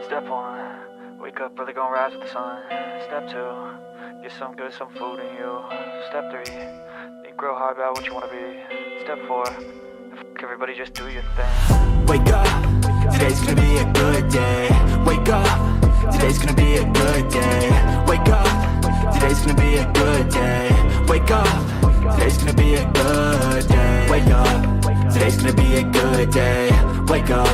Step 1, wake up early, gonna rise with the sun. Step 2, get some good, some food in you. Step 3, think real hard about what you wanna be. Step 4, fuck everybody, just do your thing. Wake up, today's gonna be a good day. Wake up, today's gonna be a good day. Wake up, today's gonna be a good day. Wake up, today's gonna be a good day. Wake up, today's gonna be a good day. Wake up,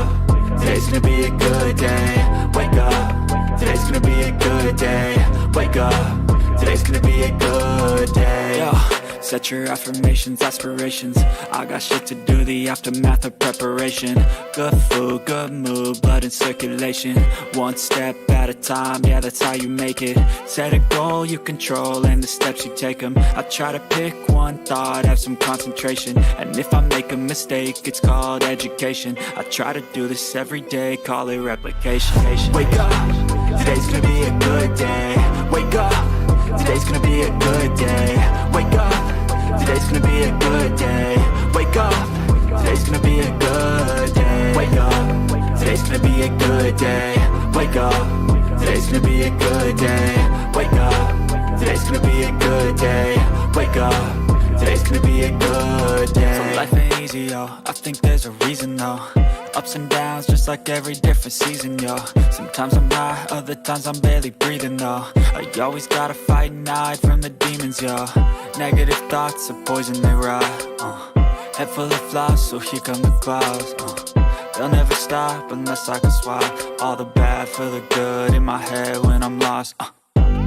today's gonna be a good day. Wake up, today's gonna be a good day. Wake up, today's gonna be a good day. Yo, set your affirmations, aspirations. I got shit to do, the aftermath of preparation. Good food, good mood, blood in circulation. One step at a time, yeah, that's how you make it. Set a goal you control and the steps you take them. I try to pick one thought, have some concentration. And if I make a mistake, it's called education. I try to do this every day, call it replication. Wake up, today's gonna be a good day. Wake up, today's gonna be a good day. Wake up, today's gonna be a good day. Wake up, today's gonna be a good day. Wake up, today's gonna be a good day. Wake up, today's gonna be a good day. Wake up, today's gonna be a good day. Wake up, today's gonna be a good day. So life ain't easy, yo, I think there's a reason though. Ups and downs, just like every different season, yo. Sometimes I'm high, other times I'm barely breathing, though. I always gotta fight and hide from the demons, yo. Negative thoughts are poison, they rot. Head full of flaws, so here come the clouds. They'll never stop unless I can swap all the bad for the good in my head when I'm lost.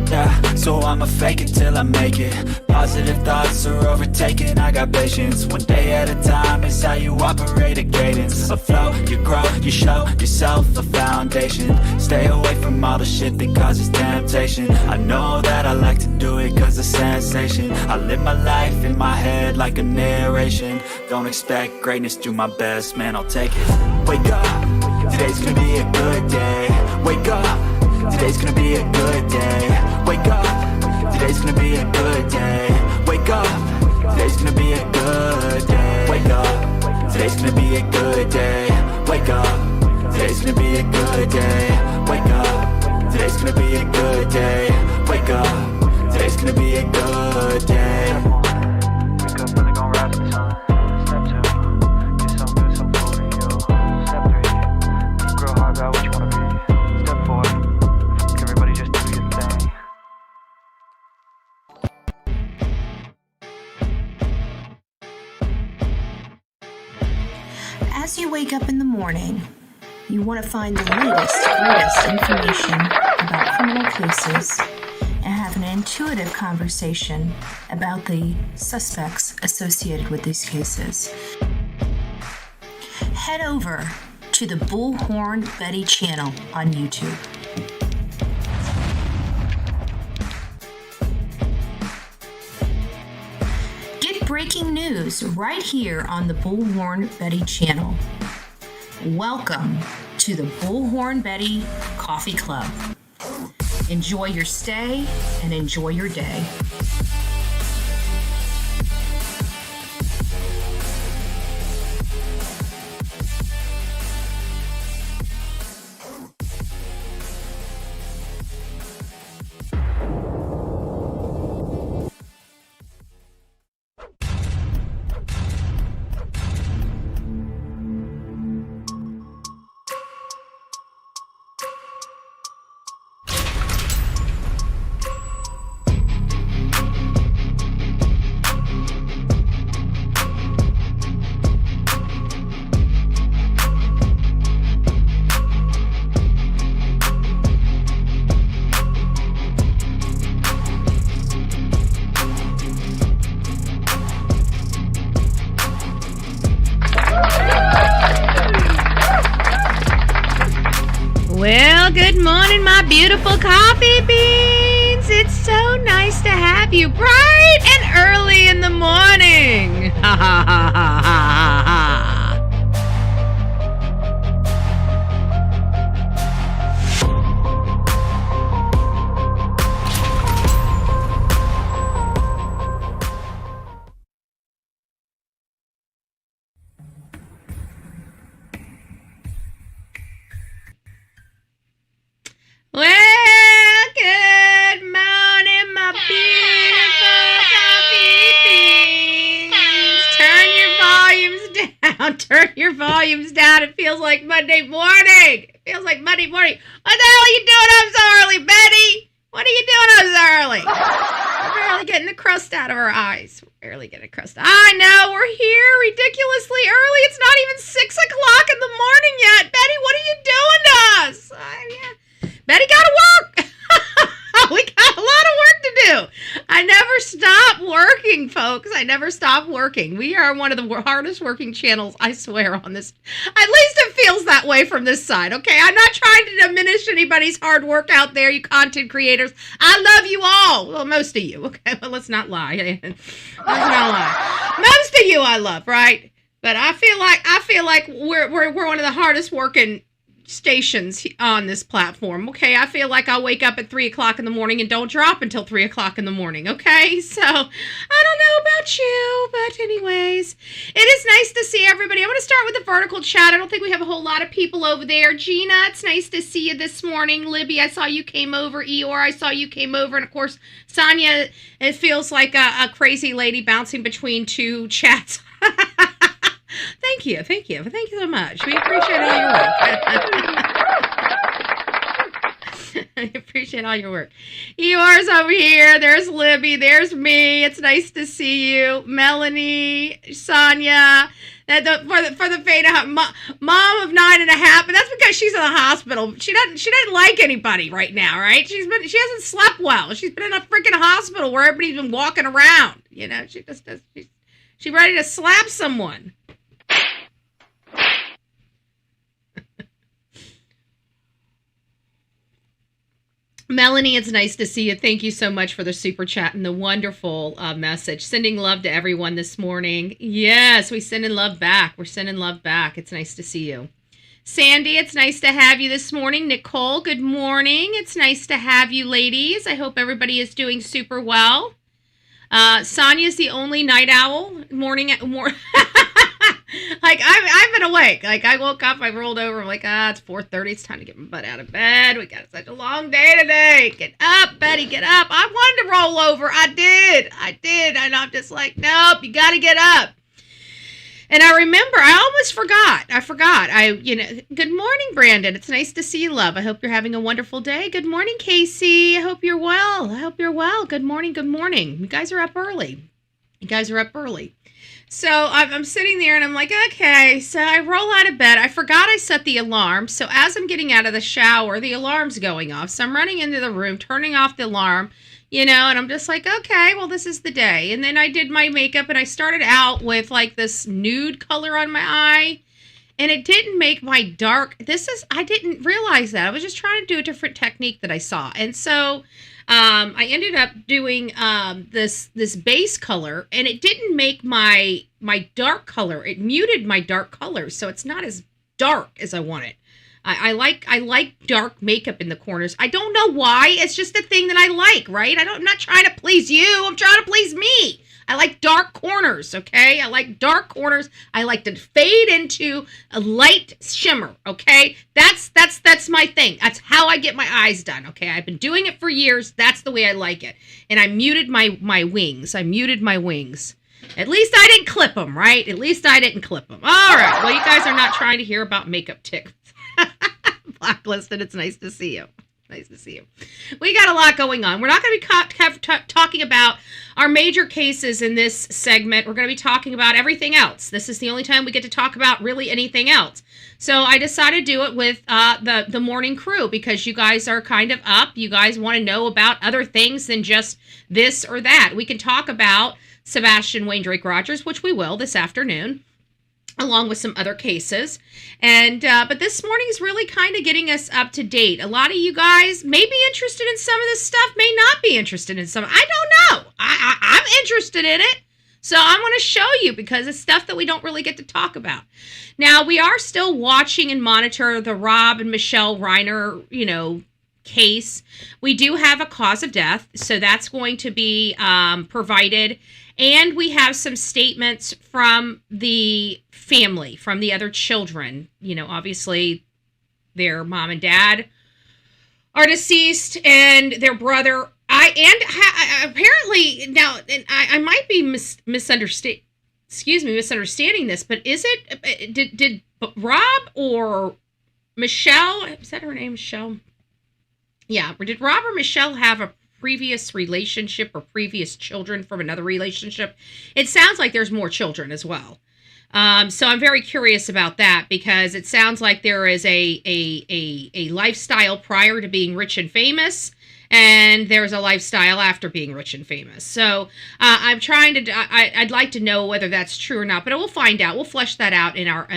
Yeah, so I'ma fake it till I make it. Positive thoughts are overtaken, I got patience. One day at a time is how you operate a cadence. A flow, you grow, you show yourself a foundation. Stay away from all the shit that causes temptation. I know that I like to do it cause it's sensation. I live my life in my head like a narration. Don't expect greatness, do my best, man, I'll take it. Wake up, today's gonna be a good day. Wake up, today's gonna be a good day. Wake up, today's gonna be a good day. Wake up, today's gonna be a good day. Wake up, today's gonna be a good day. Wake up, today's gonna be a good day. Wake up, today's gonna be a good day. Wake up, today's gonna be a good day. Wake up early, gonna rise with the sun. Step 2, get some good, some food in you. Step 3, think real hard about what you wanna be. Step 4, fuck everybody, just do your thing. As you wake up in the morning, you want to find the latest, greatest information about criminal cases and have an intuitive conversation about the suspects associated with these cases. Head over to the Bullhorn Betty channel on YouTube. Breaking news right here on the Bullhorn Betty channel. Welcome to the Bullhorn Betty Coffee Club. Enjoy your stay and enjoy your day. Well, good morning, my beautiful coffee beans. It's so nice to have you bright and early in the morning. Ha ha ha ha ha ha. Your volume's down. It feels like Monday morning. It feels like Monday morning. What the hell are you doing up so early, Betty? What are you doing up so early? We're barely getting the crust out of our eyes. We're barely getting crust. I know, we're here ridiculously early. It's not even 6 o'clock in the morning yet. Betty, what are you doing to us? Yeah. Betty gotta work. We got a lot of work to do. I never stop working, folks. I never stop working. We are one of the hardest working channels, I swear, on this. At least it feels that way from this side, okay? I'm not trying to diminish anybody's hard work out there, you content creators. I love you all. Well, most of you, okay? Well, let's not lie. Let's not lie. Most of you I love, right? But I feel like we're one of the hardest working stations on this platform. Okay, I feel like I'll wake up at 3 o'clock in the morning and don't drop until 3 o'clock in the morning. Okay, so I don't know about you, but anyways, it is nice to see everybody. I'm going to start with the vertical chat. I don't think we have a whole lot of people over there. Gina, it's nice to see you this morning. Libby, I saw you came over. Eeyore, I saw you came over. And of course, Sonia, it feels like a crazy lady bouncing between two chats. Thank you so much. We appreciate all your work. I appreciate all your work. Eeyore's over here. There's Libby. There's me. It's nice to see you, Melanie, Sonia. For the faint of heart, mom of 9.5, but that's because she's in the hospital. She doesn't like anybody right now, right? She hasn't slept well. She's been in a freaking hospital where everybody's been walking around. You know, she's ready to slap someone. Melanie, it's nice to see you. Thank you so much for the super chat and the wonderful message. Sending love to everyone this morning. Yes, we sending love back. We're sending love back. It's nice to see you. Sandy, it's nice to have you this morning. Nicole, good morning. It's nice to have you, ladies. I hope everybody is doing super well. Sonia's the only night owl. Like, I've been awake. Like, I woke up, I rolled over, I'm like, it's 4:30, it's time to get my butt out of bed. We got such a long day today. Get up, Betty, get up. I wanted to roll over. I did. And I'm just like, nope, you got to get up. And I remember, I almost forgot. Good morning, Brandon. It's nice to see you, love. I hope you're having a wonderful day. Good morning, Casey. I hope you're well. Good morning. You guys are up early. So I'm sitting there and I'm like, okay, so I roll out of bed. I forgot I set the alarm. So as I'm getting out of the shower, the alarm's going off. So I'm running into the room, turning off the alarm, and I'm just like, okay, well, this is the day. And then I did my makeup and I started out with like this nude color on my eye. And it didn't make my dark, I didn't realize that. I was just trying to do a different technique that I saw. And so I ended up doing this base color, and it didn't make my dark color. It muted my dark color, so it's not as dark as I want it. I like dark makeup in the corners. I don't know why. It's just a thing that I like, right? I'm not trying to please you. I'm trying to please me. I like dark corners, okay? I like dark corners. I like to fade into a light shimmer, okay? That's my thing. That's how I get my eyes done, okay? I've been doing it for years. That's the way I like it. And I muted my wings. At least I didn't clip them, right? All right. Well, you guys are not trying to hear about makeup tips. Blacklisted. It's nice to see you. We got a lot going on. We're not going to be talking about our major cases in this segment. We're going to be talking about everything else. This is the only time we get to talk about really anything else. So I decided to do it with the morning crew because you guys are kind of up. You guys want to know about other things than just this or that. We can talk about Sebastian Wayne Drake Rogers, which we will this afternoon, along with some other cases. And but this morning is really kind of getting us up to date. A lot of you guys may be interested in some of this stuff, may not be interested in some. I don't know. I'm interested in it. So I'm going to show you because it's stuff that we don't really get to talk about. Now, we are still watching and monitor the Rob and Michelle Reiner, case. We do have a cause of death, so that's going to be provided. And we have some statements from the family, from the other children. Obviously, their mom and dad are deceased, and their brother. Apparently now, and I might be misunderstanding. excuse me, misunderstanding this, but is it, did Rob or Michelle, is that her name, Michelle? Yeah, did Rob or Michelle have a previous relationship or previous children from another relationship? It sounds like there's more children as well. So I'm very curious about that, because it sounds like there is a lifestyle prior to being rich and famous, and there's a lifestyle after being rich and famous. So I'm trying to, I'd like to know whether that's true or not, but we'll find out. We'll flesh that out in our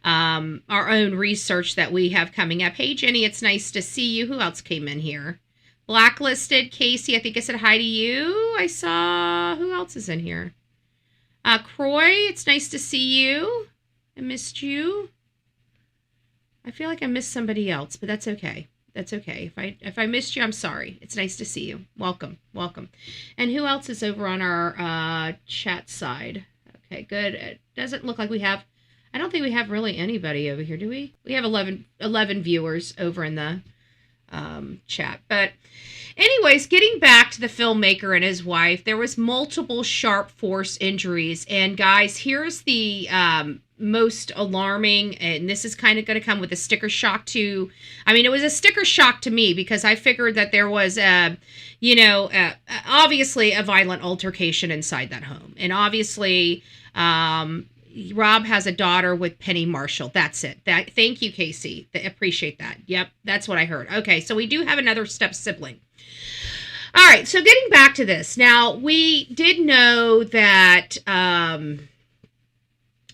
own research that we have coming up. Hey, Jenny, it's nice to see you. Who else came in here? Blacklisted, Casey, I think I said hi to you. I saw, who else is in here? Croy, it's nice to see you. I missed you. I feel like I missed somebody else, but that's okay. That's okay. If I missed you, I'm sorry. It's nice to see you. Welcome. And who else is over on our chat side? Okay, good. It doesn't look like we have, I don't think we have really anybody over here, do we? We have 11 viewers over in the chat. But anyways, getting back to the filmmaker and his wife, there was multiple sharp force injuries. And guys, here's the most alarming, and this is kind of going to come with a sticker shock to, I mean, it was a sticker shock to me, because I figured that there was obviously a violent altercation inside that home. And obviously, Rob has a daughter with Penny Marshall. That's it. Thank you, Casey. Appreciate that. Yep, that's what I heard. Okay, so we do have another step sibling. All right, so getting back to this. Now, we did know that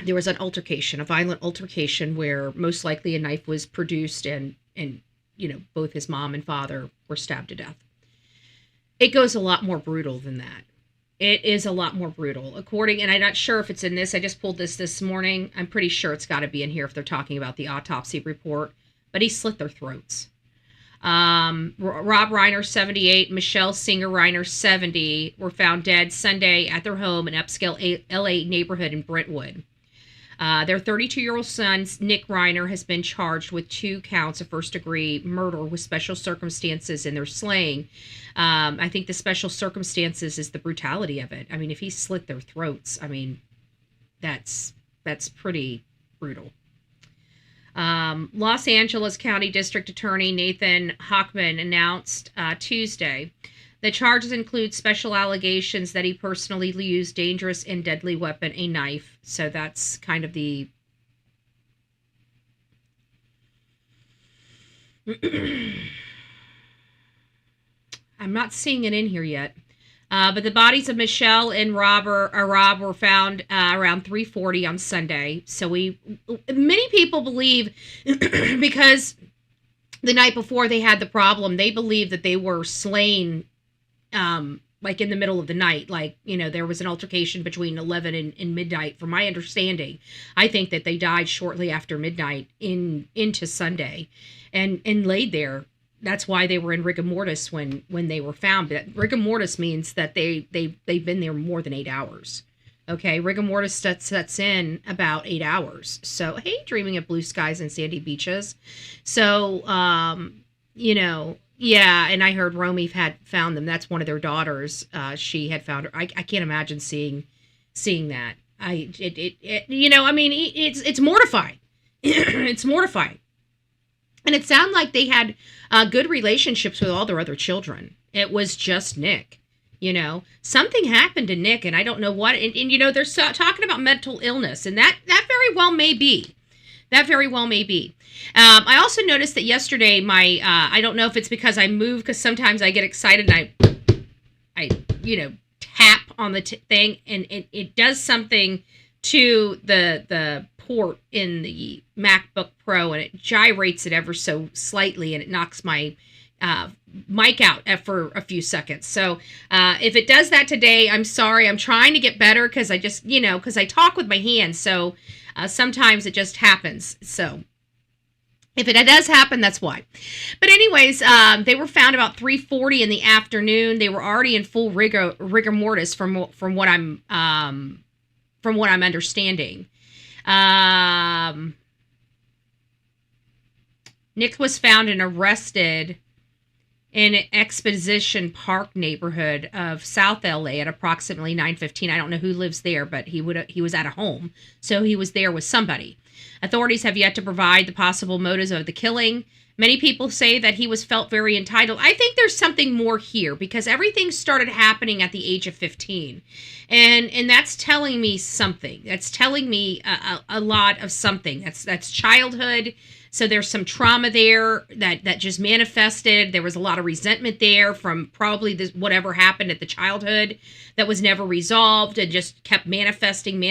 there was an altercation, a violent altercation, where most likely a knife was produced, and both his mom and father were stabbed to death. It goes a lot more brutal than that. It is a lot more brutal. And I'm not sure if it's in this. I just pulled this morning. I'm pretty sure it's got to be in here if they're talking about the autopsy report. But he slit their throats. Rob Reiner, 78, Michelle Singer Reiner, 70, were found dead Sunday at their home in upscale LA neighborhood in Brentwood. Their 32-year-old son, Nick Reiner, has been charged with 2 counts of first-degree murder with special circumstances in their slaying. I think the special circumstances is the brutality of it. I mean, if he slit their throats, I mean, that's pretty brutal. Los Angeles County District Attorney Nathan Hochman announced Tuesday the charges include special allegations that he personally used dangerous and deadly weapon, a knife. So that's kind of the I'm not seeing it in here yet. But the bodies of Michelle and Rob were found around 3:40 on Sunday. So many people believe because the night before they had the problem, they believe that they were slain like in the middle of the night. Like, there was an altercation between 11 and midnight, from my understanding. I think that they died shortly after midnight into Sunday and laid there. That's why they were in rigor mortis when they were found. But rigor mortis means that they've been there more than 8 hours. Okay, rigor mortis sets in about 8 hours. So, hey, dreaming of blue skies and sandy beaches. So, yeah, and I heard Romy had found them. That's one of their daughters. She had found her. I can't imagine seeing that. It's mortifying. It's mortifying. And it sounded like they had good relationships with all their other children. It was just Nick. Something happened to Nick, and I don't know what. And they're talking about mental illness, and that very well may be. That very well may be. I also noticed that yesterday, I don't know if it's because I move, because sometimes I get excited and I tap on the thing, and it does something to the port in the MacBook Pro, and it gyrates it ever so slightly, and it knocks my mic out for a few seconds. So if it does that today, I'm sorry. I'm trying to get better, because I just, because I talk with my hands, so sometimes it just happens. So if it does happen, that's why. But anyways, they were found about 3:40 in the afternoon. They were already in full rigor mortis from what I'm understanding. Nick was found and arrested in Exposition Park neighborhood of South LA at approximately 9:15. I don't know who lives there, but he was at a home, so he was there with somebody. Authorities have yet to provide the possible motives of the killing. Many people say that he was felt very entitled. I think there's something more here because everything started happening at the age of 15. And that's telling me something. That's telling me a lot of something. That's childhood. So there's some trauma there that just manifested. There was a lot of resentment there from probably whatever happened at the childhood that was never resolved and just kept manifesting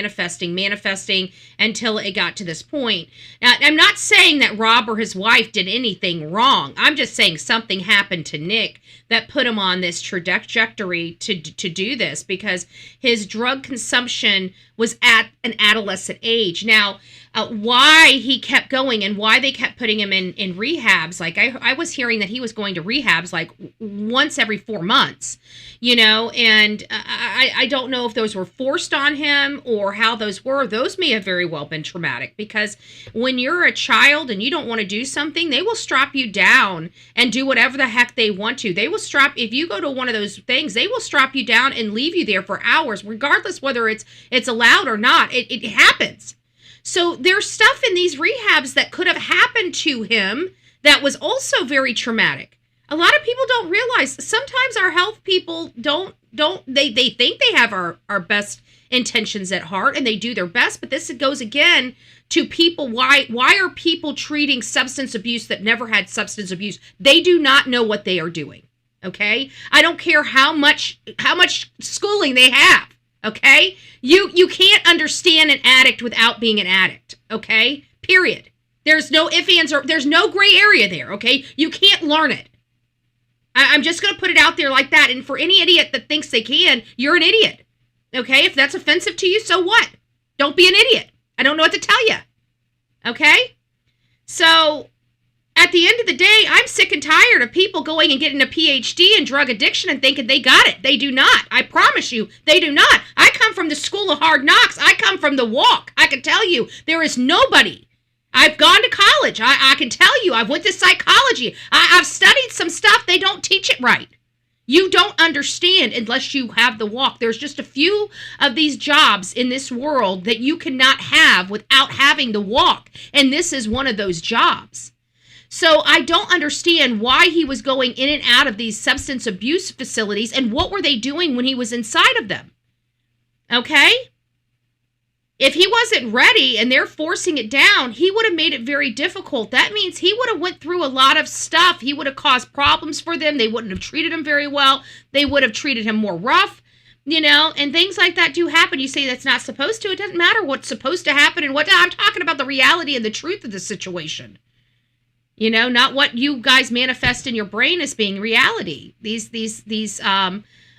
until it got to this point. Now, I'm not saying that Rob or his wife did anything wrong. I'm just saying something happened to Nick that put him on this trajectory to do this because his drug consumption was at an adolescent age. Now, why he kept going and why they kept putting him in rehabs, like I was hearing that he was going to rehabs like once every 4 months, and I don't know if those were forced on him or how those were. Those may have very well been traumatic because when you're a child and you don't want to do something, they will strap you down and do whatever the heck they want to. They will if you go to one of those things, they will strap you down and leave you there for hours, regardless whether it's allowed or not. It happens. So there's stuff in these rehabs that could have happened to him that was also very traumatic. A lot of people don't realize sometimes our health people they think they have our best intentions at heart and they do their best, but this goes again to people. Why are people treating substance abuse that never had substance abuse? They do not know what they are doing. Okay? I don't care how much schooling they have. Okay? You can't understand an addict without being an addict. Okay? Period. There's no ifs, ands, or there's no gray area there. Okay? You can't learn it. I'm just going to put it out there like that. And for any idiot that thinks they can, you're an idiot. Okay? If that's offensive to you, so what? Don't be an idiot. I don't know what to tell you. Okay? So, at the end of the day, I'm sick and tired of people going and getting a PhD in drug addiction and thinking they got it. They do not. I promise you, they do not. I come from the school of hard knocks. I come from the walk. I can tell you, there is nobody. I've gone to college. I can tell you, I've went to psychology. I've studied some stuff. They don't teach it right. You don't understand unless you have the walk. There's just a few of these jobs in this world that you cannot have without having the walk. And this is one of those jobs. So I don't understand why he was going in and out of these substance abuse facilities and what were they doing when he was inside of them? Okay? If he wasn't ready and they're forcing it down, he would have made it very difficult. That means he would have went through a lot of stuff. He would have caused problems for them. They wouldn't have treated him very well. They would have treated him more rough, and things like that do happen. You say that's not supposed to. It doesn't matter what's supposed to happen and what. I'm talking about the reality and the truth of the situation. Not what you guys manifest in your brain as being reality. These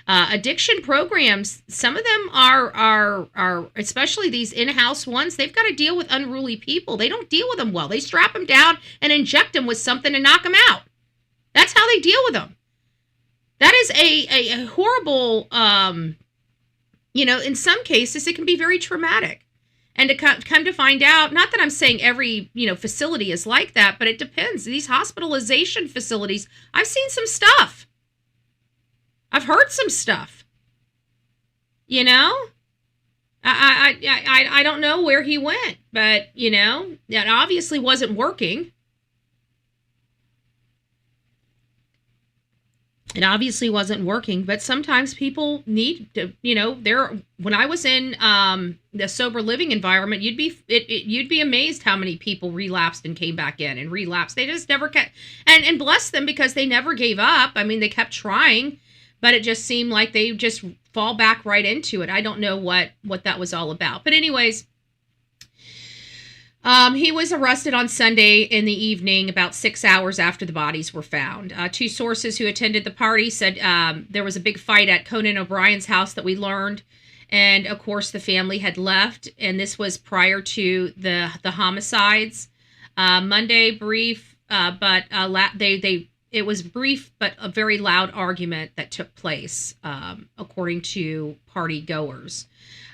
addiction programs, some of them are especially these in-house ones, they've got to deal with unruly people. They don't deal with them well. They strap them down and inject them with something and knock them out. That's how they deal with them. That is a horrible, in some cases, it can be very traumatic. And to come to find out, not that I'm saying every, facility is like that, but it depends. These hospitalization facilities, I've seen some stuff. I've heard some stuff. I don't know where he went, but, that obviously wasn't working. It obviously wasn't working, but sometimes people need to, when I was in the sober living environment, you'd be amazed how many people relapsed and came back in and relapsed. They just never kept, and bless them because they never gave up. I mean, they kept trying, but it just seemed like they just fall back right into it. I don't know what that was all about. But anyways, he was arrested on Sunday in the evening, about 6 hours after the bodies were found. Two sources who attended the party said there was a big fight at Conan O'Brien's house that we learned. And, of course, the family had left. And this was prior to the homicides. Monday, brief, but it was brief, but a very loud argument that took place, according to party goers.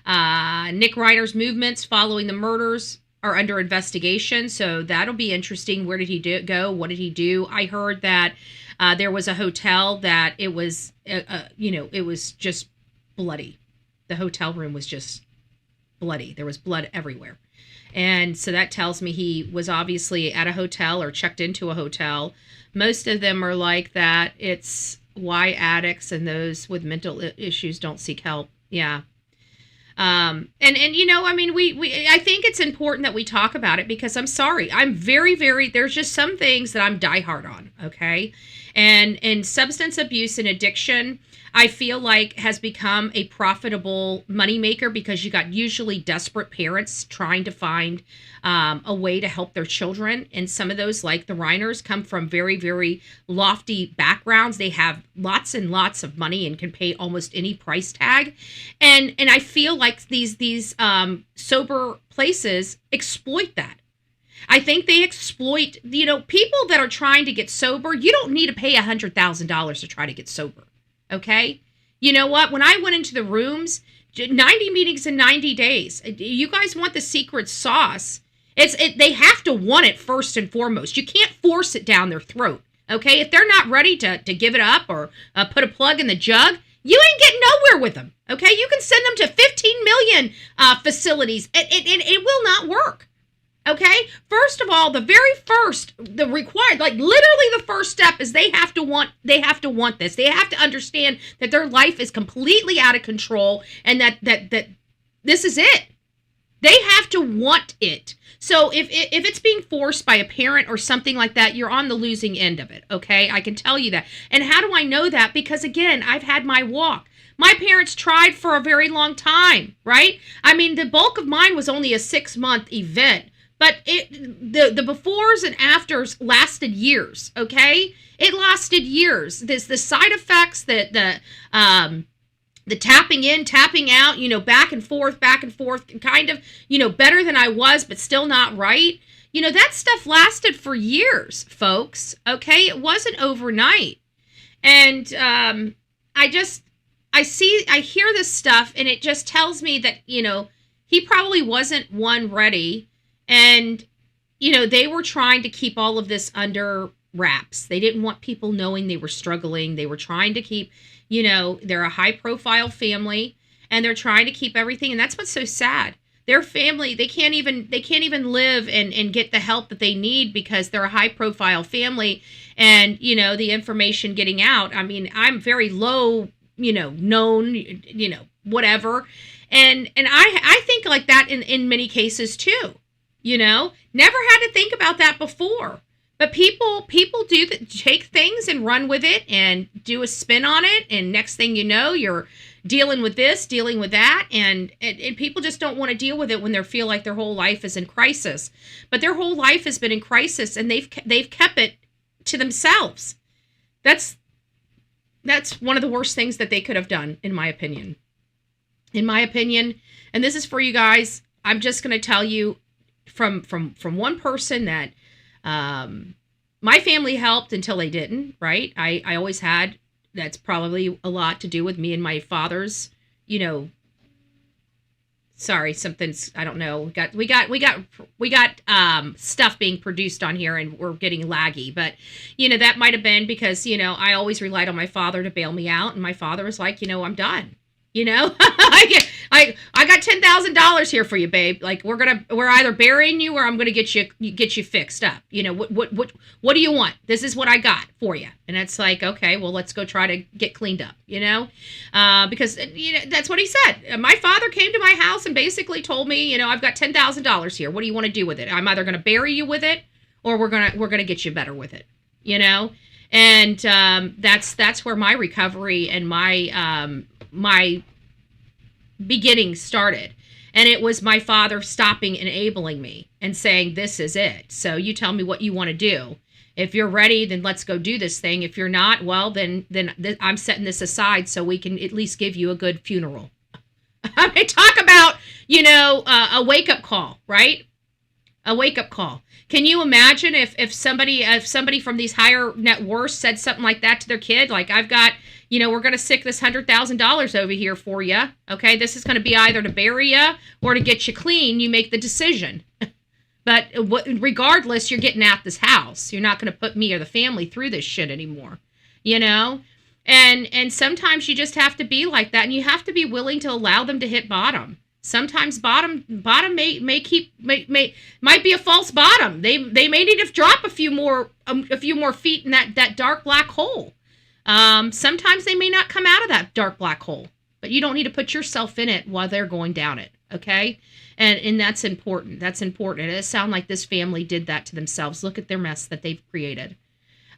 Nick Reiner's movements following the murders are under investigation. So that'll be interesting. Where did he go? What did he do? I heard that there was a hotel that it was, it was just bloody. The hotel room was just bloody. There was blood everywhere. And so that tells me he was obviously at a hotel or checked into a hotel. Most of them are like that. It's why addicts and those with mental issues don't seek help. Yeah. I think it's important that we talk about it because I'm sorry. I'm very, very, there's just some things that I'm diehard on. Okay. And substance abuse and addiction, I feel like has become a profitable moneymaker because you got usually desperate parents trying to find a way to help their children. And some of those, like the Reiners, come from very, very lofty backgrounds. They have lots and lots of money and can pay almost any price tag. And I feel like these sober places exploit that. I think they exploit, people that are trying to get sober. You don't need to pay $100,000 to try to get sober. Okay. You know what? When I went into the rooms, 90 meetings in 90 days, you guys want the secret sauce. They have to want it first and foremost. You can't force it down their throat. Okay. If they're not ready to give it up or put a plug in the jug, you ain't getting nowhere with them. Okay. You can send them to 15 million facilities. It will not work. Okay. First of all, the required, like literally the first step is they have to want this. They have to understand that their life is completely out of control and that this is it. They have to want it. So if it's being forced by a parent or something like that, you're on the losing end of it. Okay. I can tell you that. And how do I know that? Because again, I've had my walk. My parents tried for a very long time, right? I mean, the bulk of mine was only a 6-month event. But the befores and afters lasted years, okay? It lasted years. There's the side effects, the tapping in, tapping out, back and forth, kind of, better than I was, but still not right. That stuff lasted for years, folks, okay? It wasn't overnight. And I hear this stuff, and it just tells me that, he probably wasn't ready. And, they were trying to keep all of this under wraps. They didn't want people knowing they were struggling. They were trying to keep, they're a high profile family and they're trying to keep everything. And that's what's so sad. Their family, they can't even live and get the help that they need because they're a high profile family and, the information getting out. I mean, I'm very low, known, whatever. And I think like that in many cases too. Never had to think about that before. But people take things and run with it and do a spin on it. And next thing you know, you're dealing with this, dealing with that. And people just don't want to deal with it when they feel like their whole life is in crisis. But their whole life has been in crisis and they've kept it to themselves. That's one of the worst things that they could have done, in my opinion. In my opinion, and this is for you guys, I'm just going to tell you, from one person that my family helped until they didn't, right? I always had, that's probably a lot to do with me and my father's, sorry, something's, I don't know. We got stuff being produced on here and we're getting laggy, but that might've been because, I always relied on my father to bail me out. And my father was like, I'm done. I got $10,000 here for you, babe. Like we're either burying you or I'm gonna get you fixed up. What do you want? This is what I got for you. And it's like, okay, well, let's go try to get cleaned up. Because that's what he said. My father came to my house and basically told me, I've got $10,000 here. What do you want to do with it? I'm either gonna bury you with it or we're gonna get you better with it. And that's where my recovery and my beginning started. And it was my father stopping, enabling me and saying, this is it. So you tell me what you want to do. If you're ready, then let's go do this thing. If you're not, well, then I'm setting this aside so we can at least give you a good funeral. I mean, talk about, a wake-up call, right? A wake-up call. Can you imagine if somebody from these higher net worths said something like that to their kid? Like, I've got, we're going to stick this $100,000 over here for you. Okay, this is going to be either to bury you or to get you clean. You make the decision. But regardless, you're getting out this house. You're not going to put me or the family through this shit anymore, you know? And sometimes you just have to be like that, and you have to be willing to allow them to hit bottom. Sometimes bottom might be a false bottom. They may need to drop a few more feet in that dark black hole. Sometimes they may not come out of that dark black hole, but you don't need to put yourself in it while they're going down it. Okay. And that's important. That's important. It sounds like this family did that to themselves. Look at their mess that they've created.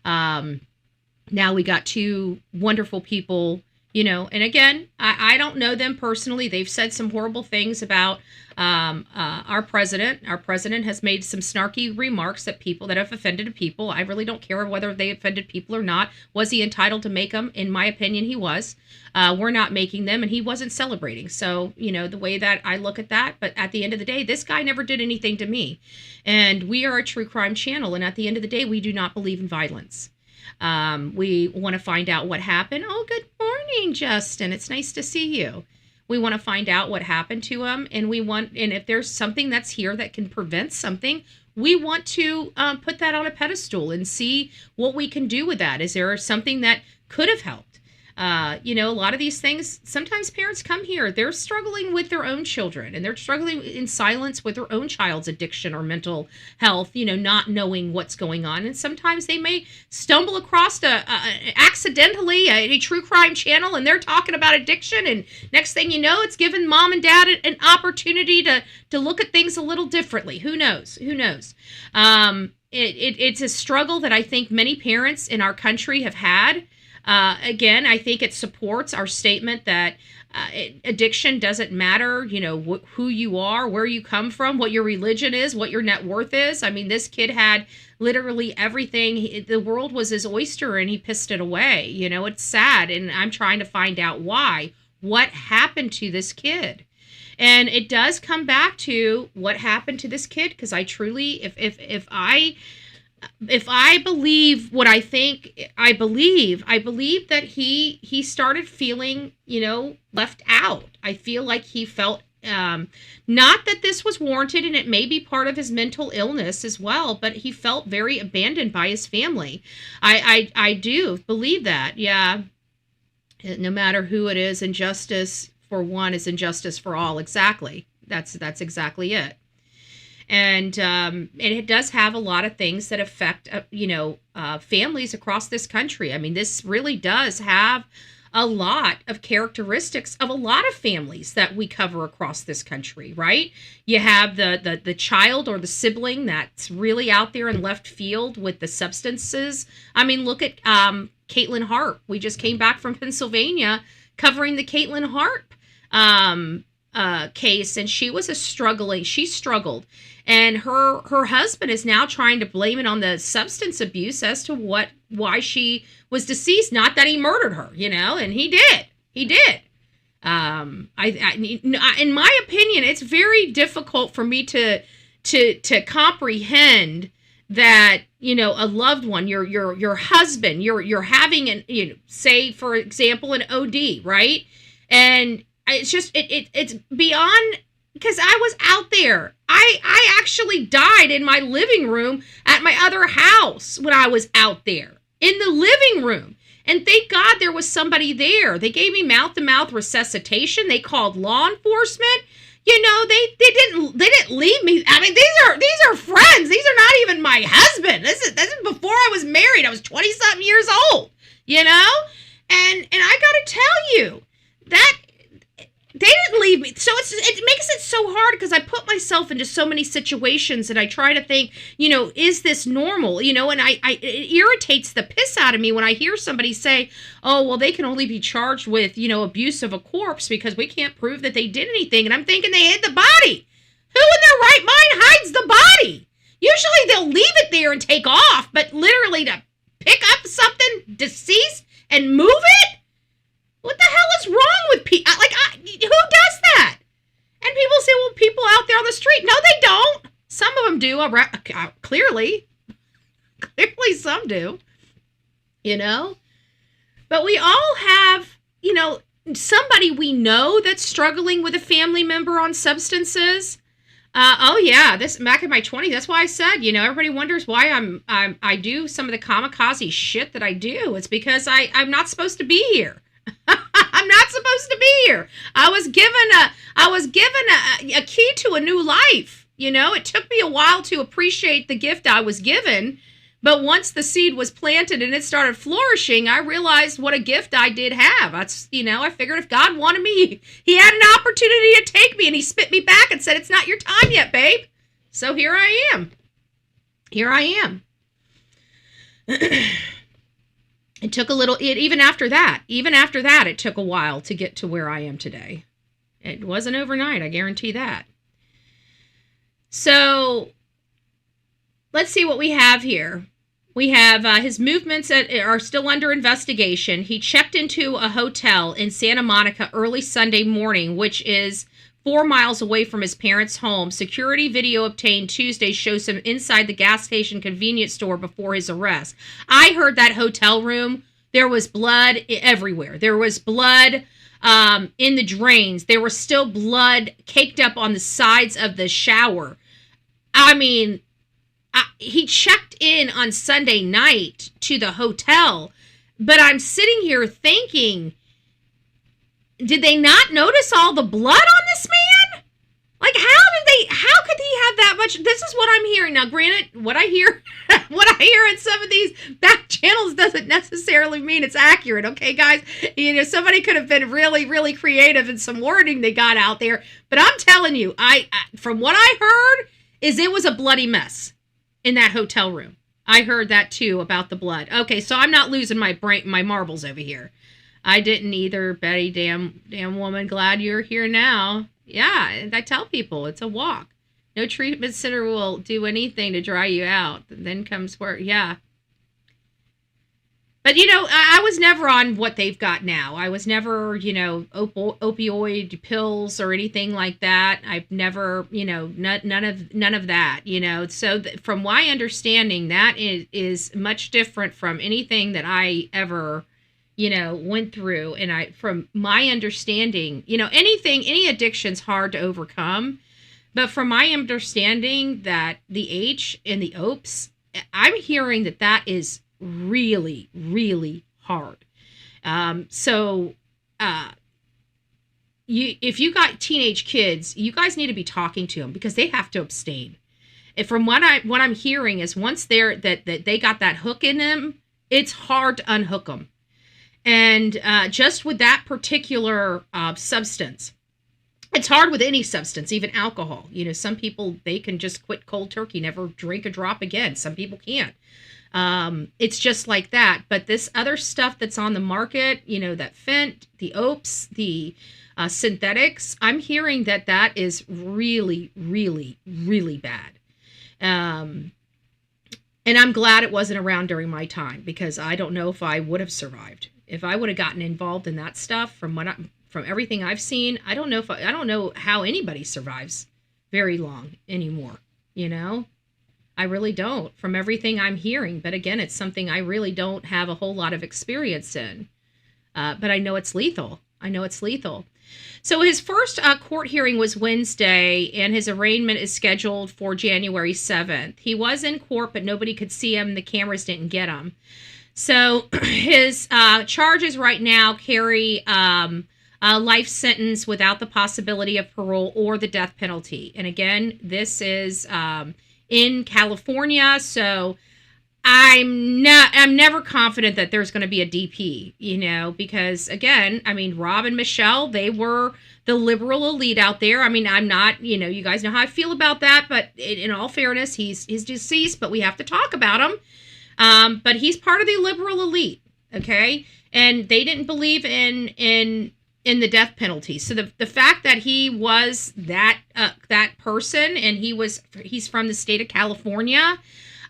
Now we got two wonderful people, you know, and again, I don't know them personally. They've said some horrible things about our president. Our president has made some snarky remarks that have offended people. I really don't care whether they offended people or not. Was he entitled to make them? In my opinion, he was. We're not making them, and he wasn't celebrating. So, you know, the way that I look at that, but at the end of the day, this guy never did anything to me. And we are a true crime channel, and at the end of the day, we do not believe in violence. We want to find out what happened. Oh, good morning, Justin. It's nice to see you. We want to find out what happened to him, and if there's something that's here that can prevent something, we want to put that on a pedestal and see what we can do with that. Is there something that could have helped? You know, a lot of these things, sometimes parents come here, they're struggling with their own children, and they're struggling in silence with their own child's addiction or mental health, you know, not knowing what's going on. And sometimes they may stumble across accidentally a true crime channel, and they're talking about addiction, and next thing you know, it's giving mom and dad an opportunity to look at things a little differently. Who knows? It's a struggle that I think many parents in our country have had. Again, I think it supports our statement that addiction doesn't matter, you know, who you are, where you come from, what your religion is, what your net worth is. I mean, this kid had literally everything. The world was his oyster, and he pissed it away. You know, it's sad, and I'm trying to find out why. What happened to this kid? And it does come back to what happened to this kid, because I truly, if I believe what I think I believe that he started feeling, you know, left out. I feel like he felt, not that this was warranted, and it may be part of his mental illness as well, but he felt very abandoned by his family. I do believe that. Yeah. No matter who it is, injustice for one is injustice for all. Exactly. That's exactly it. And it does have a lot of things that affect, families across this country. I mean, this really does have a lot of characteristics of a lot of families that we cover across this country, right? You have the child or the sibling that's really out there in left field with the substances. I mean, look at Caitlin Hart. We just came back from Pennsylvania covering the Caitlin Hart case, and she struggled. And her husband is now trying to blame it on the substance abuse as to why she was deceased. Not that he murdered her, you know, and he did. In my opinion, it's very difficult for me to comprehend that, you know, a loved one, your husband, you're having an, you know, say for example, an OD, right? And it's just it's beyond. Because I was out there. I actually died in my living room at my other house when I was out there. In the living room. And thank God there was somebody there. They gave me mouth-to-mouth resuscitation. They called law enforcement. You know, they didn't leave me. I mean, these are friends. These are not even my husband. This is before I was married. I was 20-something years old. You know? And I gotta tell you, that they didn't leave me. So it makes it so hard because I put myself into so many situations and I try to think, you know, is this normal? You know, and it irritates the piss out of me when I hear somebody say, oh, well, they can only be charged with, you know, abuse of a corpse because we can't prove that they did anything. And I'm thinking they hid the body. Who in their right mind hides the body? Usually they'll leave it there and take off, but literally to pick up something deceased and move it? What the hell is wrong with people? Who does that? And people say, well, people out there on the street. No, they don't. Some of them do. Clearly some do. You know? But we all have, you know, somebody we know that's struggling with a family member on substances. Oh yeah, this back in my 20s. That's why I said, everybody wonders why I do some of the kamikaze shit that I do. It's because I'm not supposed to be here. I'm not supposed to be here. I was given a key to a new life. It took me a while to appreciate the gift I was given. But once the seed was planted and it started flourishing, I realized what a gift I did have. That's, I figured if God wanted me, he had an opportunity to take me, and he spit me back and said, it's not your time yet, babe. So here I am. It took even after that, it took a while to get to where I am today. It wasn't overnight, I guarantee that. So let's see what we have here. We have his movements are still under investigation. He checked into a hotel in Santa Monica early Sunday morning, which is 4 miles away from his parents' home. Security video obtained Tuesday shows him inside the gas station convenience store before his arrest. I heard that hotel room, there was blood everywhere. There was blood in the drains. There was still blood caked up on the sides of the shower. I mean, he checked in on Sunday night to the hotel, but I'm sitting here thinking, did they not notice all the blood on this man? Like, how could he have that much? This is what I'm hearing. Now, granted, what I hear in some of these back channels doesn't necessarily mean it's accurate. Okay, guys, somebody could have been really, really creative in some wording they got out there, but I'm telling you, I from what I heard is it was a bloody mess in that hotel room. I heard that too about the blood. Okay, so I'm not losing my marbles over here. I didn't either, Betty. Damn woman. Glad you're here now. Yeah, I tell people it's a walk. No treatment center will do anything to dry you out. And then comes where, yeah. But, I was never on what they've got now. I was never, opioid pills or anything like that. I've never, none of that, So from my understanding, that is much different from anything that I ever, went through. And from my understanding, any addiction's hard to overcome. But from my understanding that the H and the OPS, I'm hearing that is really, really hard. If you got teenage kids, you guys need to be talking to them because they have to abstain. And from what I'm hearing is once they got that hook in them, it's hard to unhook them. And just with that particular substance, it's hard with any substance, even alcohol. Some people, they can just quit cold turkey, never drink a drop again. Some people can't. It's just like that. But this other stuff that's on the market, that fent, the OPS, the synthetics, I'm hearing that is really, really, really bad. And I'm glad it wasn't around during my time because I don't know if I would have survived. If I would have gotten involved in that stuff from everything I've seen, I don't know how anybody survives very long anymore, I really don't from everything I'm hearing. But again, it's something I really don't have a whole lot of experience in. But I know it's lethal. So his first court hearing was Wednesday, and his arraignment is scheduled for January 7th. He was in court, but nobody could see him. The cameras didn't get him. So his charges right now carry a life sentence without the possibility of parole or the death penalty. And again, this is in California, so I'm never confident that there's going to be a DP, because again, Rob and Michelle, they were the liberal elite out there. I'm not, you guys know how I feel about that, but in all fairness, he's deceased, but we have to talk about him. But he's part of the liberal elite, okay? And they didn't believe in the death penalty. So the fact that he was that person and he's from the state of California,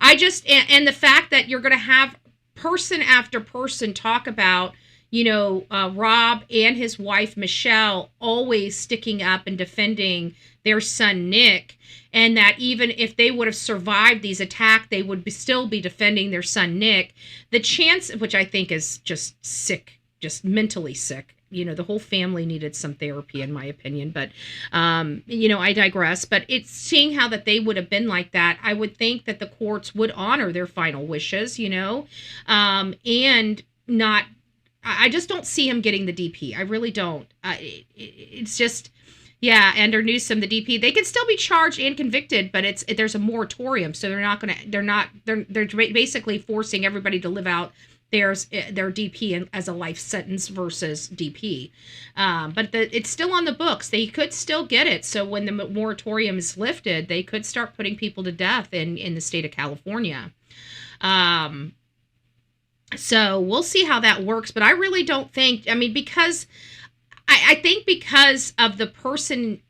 and the fact that you're going to have person after person talk about, Rob and his wife, Michelle, always sticking up and defending their son, Nick, and that even if they would have survived these attacks, they would still be defending their son, Nick. The chance, which I think is just sick, just mentally sick, the whole family needed some therapy, in my opinion. But, I digress. But it's seeing how that they would have been like that. I would think that the courts would honor their final wishes, and not. I just don't see him getting the DP. I really don't. It's just. Yeah, Ender Newsom, the DP, they can still be charged and convicted, but there's a moratorium, so they're basically forcing everybody to live out their DP as a life sentence versus DP. But it's still on the books. They could still get it. So when the moratorium is lifted, they could start putting people to death in the state of California. So we'll see how that works. But I really don't think, because I think because of the person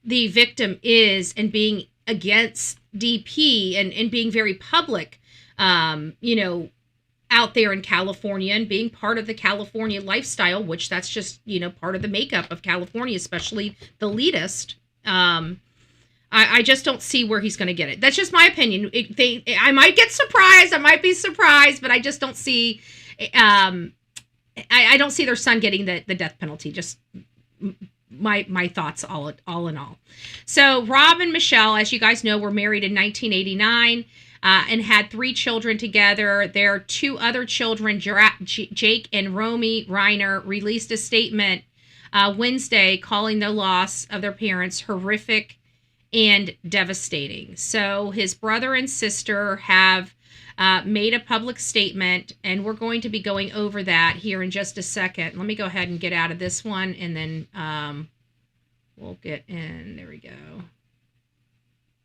the victim is and being against DP and being very public, out there in California and being part of the California lifestyle, which that's just, part of the makeup of California, especially the elitist. I just don't see where he's going to get it. That's just my opinion. I might get surprised. I might be surprised, but I just don't see, I don't see their son getting the death penalty. Just my thoughts all in all. So Rob and Michelle, as you guys know, were married in 1989 and had 3 children together. Their 2 other children, Jake and Romy Reiner, released a statement Wednesday calling the loss of their parents horrific and devastating. So his brother and sister have made a public statement, and we're going to be going over that here in just a second. Let me go ahead and get out of this one, and then we'll get in. There we go.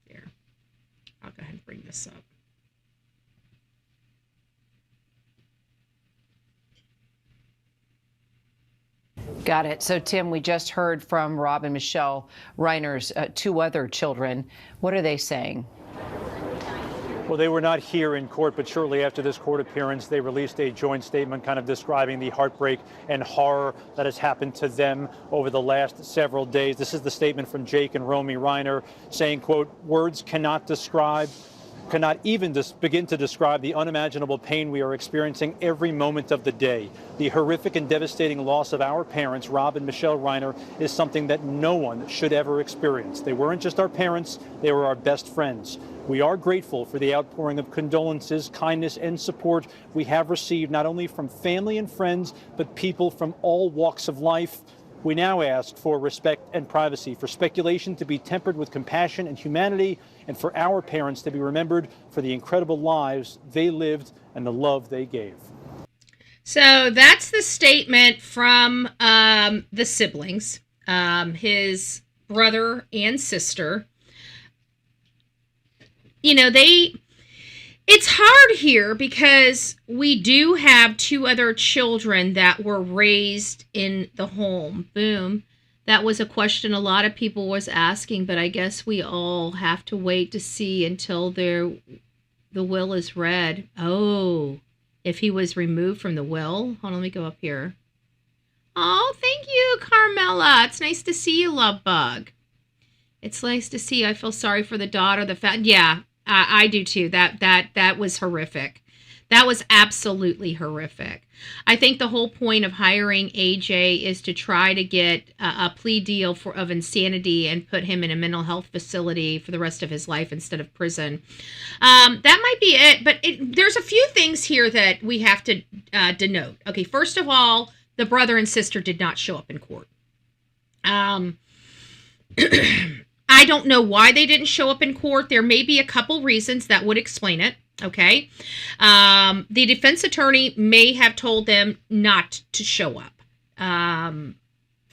There. I'll go ahead and bring this up. Got it. So, Tim, we just heard from Rob and Michelle Reiner's 2 other children. What are they saying? Well, they were not here in court, but shortly after this court appearance, they released a joint statement kind of describing the heartbreak and horror that has happened to them over the last several days. This is the statement from Jake and Romy Reiner saying, quote, "Words cannot even begin to describe the unimaginable pain we are experiencing every moment of the day. The horrific and devastating loss of our parents, Rob and Michelle Reiner, is something that no one should ever experience. They weren't just our parents, they were our best friends. We are grateful for the outpouring of condolences, kindness, and support we have received not only from family and friends, but people from all walks of life. We now ask for respect and privacy, for speculation to be tempered with compassion and humanity, and for our parents to be remembered for the incredible lives they lived and the love they gave." So that's the statement from the siblings, his brother and sister. It's hard here because we do have 2 other children that were raised in the home. Boom. That was a question a lot of people was asking, but I guess we all have to wait to see until the will is read. Oh, if he was removed from the will. Hold on, let me go up here. Oh, thank you, Carmela. It's nice to see you, love bug. It's nice to see you. I feel sorry for the daughter. Yeah, I do too. That was horrific. That was absolutely horrific. I think the whole point of hiring AJ is to try to get a plea deal of insanity and put him in a mental health facility for the rest of his life instead of prison. That might be it, but there's a few things here that we have to denote. Okay, first of all, the brother and sister did not show up in court. I don't know why they didn't show up in court. There may be a couple reasons that would explain it. Okay. The defense attorney may have told them not to show up.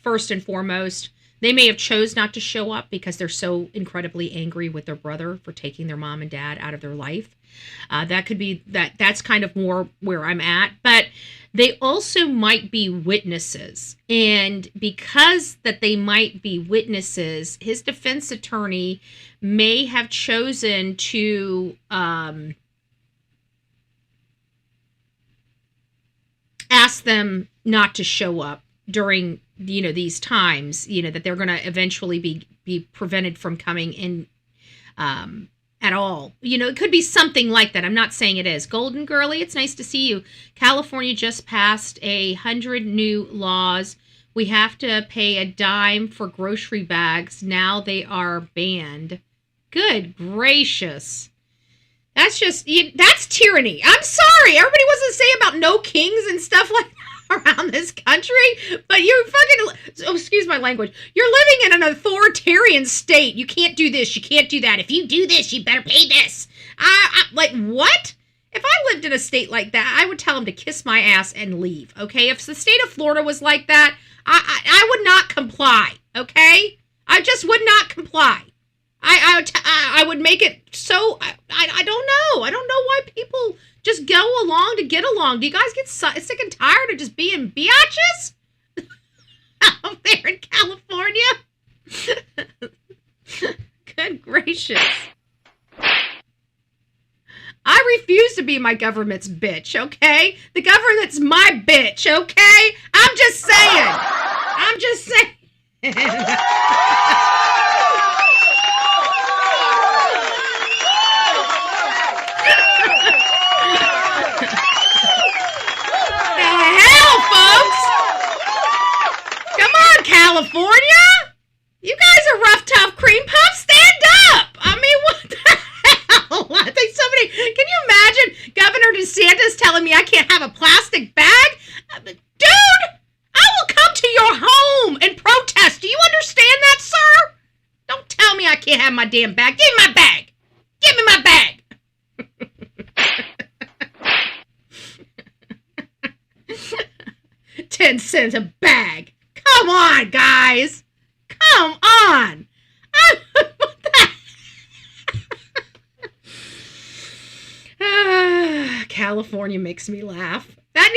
First and foremost, they may have chose not to show up because they're so incredibly angry with their brother for taking their mom and dad out of their life. That could be that's kind of more where I'm at, but they also might be witnesses. And because that they might be witnesses, his defense attorney may have chosen to ask them not to show up during, these times, that they're going to eventually be prevented from coming in at all. It could be something like that. I'm not saying it is. Golden Girlie, it's nice to see you. California just passed 100 new laws We have to pay a dime for grocery bags. Now they are banned. Good gracious. That's tyranny. I'm sorry. Everybody wants to say about no kings and stuff like that around this country, but excuse my language. You're living in an authoritarian state. You can't do this. You can't do that. If you do this, you better pay this. Like, what? If I lived in a state like that, I would tell them to kiss my ass and leave, okay? If the state of Florida was like that, I would not comply, okay? I just would not comply. I would make it so, I don't know. I don't know why people just go along to get along. Do you guys get sick and tired of just being biatches out there in California? Good gracious. I refuse to be my government's bitch, okay? The government's my bitch, okay? I'm just saying. I'm just saying. California? You guys are rough, tough cream puffs. Stand up. I mean, what the hell? I think somebody, can you imagine Governor DeSantis telling me I can't have a plastic bag? Dude, I will come to your home and protest. Do you understand that, sir? Don't tell me I can't have my damn bag. Give me my bag. Give me my bag. 10 cents a bag. Come on, guys. Come on. What the? California makes me laugh. That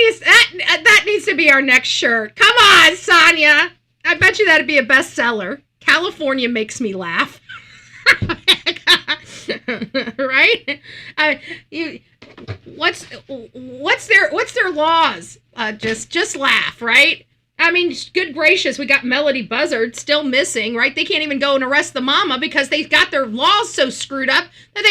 needs to be our next shirt. Come on, Sonia. I bet you that'd be a bestseller. California makes me laugh. Right? What's their laws? Just laugh, right? I mean, good gracious, we got Melody Buzzard still missing, right? They can't even go and arrest the mama because they got their laws so screwed up that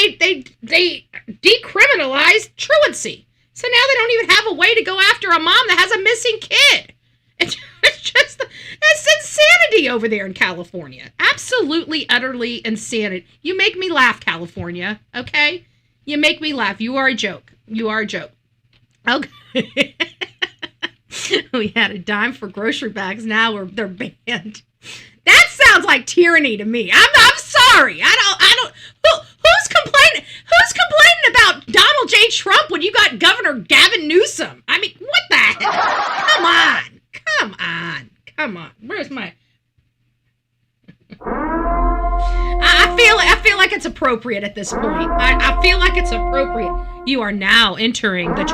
they decriminalized truancy. So now they don't even have a way to go after a mom that has a missing kid. It's insanity over there in California. Absolutely, utterly insanity. You make me laugh, California, okay? You make me laugh. You are a joke. You are a joke. Okay. We had a dime for grocery bags. Now they're banned. That sounds like tyranny to me. I'm sorry. I don't. Who's complaining? Who's complaining about Donald J. Trump when you got Governor Gavin Newsom? I mean, what the hell? Come on. Where's my? I feel like it's appropriate at this point. I feel like it's appropriate. You are now entering the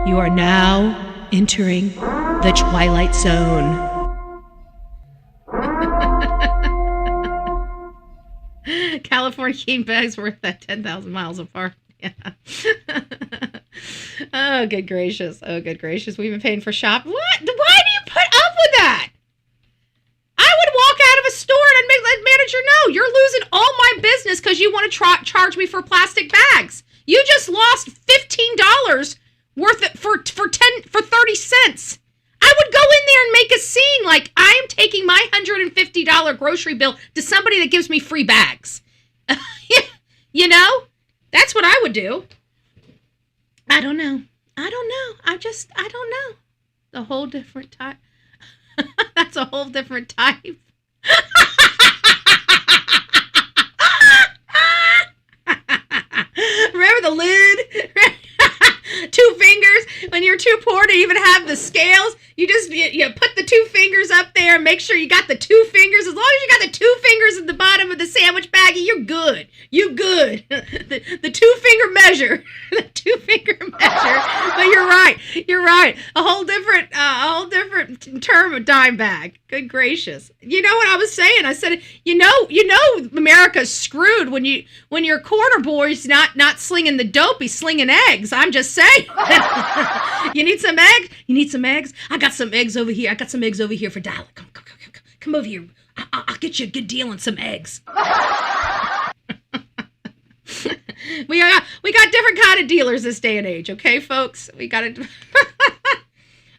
You are now entering the Twilight Zone. California king bags worth that 10,000 miles apart. Yeah. Oh, good gracious. We've been paying for shop. What? Why do you put up with that? I would walk out of a store and make the manager know you're losing all my business because you want to charge me for plastic bags. You just lost $15 worth it for 30 cents. I would go in there and make a scene like I am taking my $150 grocery bill to somebody that gives me free bags. You know? That's what I would do. I don't know. I don't know. A whole different type. That's a whole different type. Remember the lid? 2 fingers. When you're too poor to even have the scales, you put the 2 fingers up there and make sure you got the 2 fingers. As long as you got the 2 fingers at the bottom of the sandwich baggie, you're good. You good. The 2-finger measure. The 2-finger measure. But you're right. A whole different term of dime bag. Good gracious. You know what I was saying? I said, you know America's screwed when your corner boy's not slinging the dope, he's slinging eggs. I'm just saying. You need some eggs? You need some eggs? I got some eggs over here. I got some eggs over here for $1. Come over here. I'll get you a good deal on some eggs. We got different kind of dealers this day and age, okay, folks? We got it.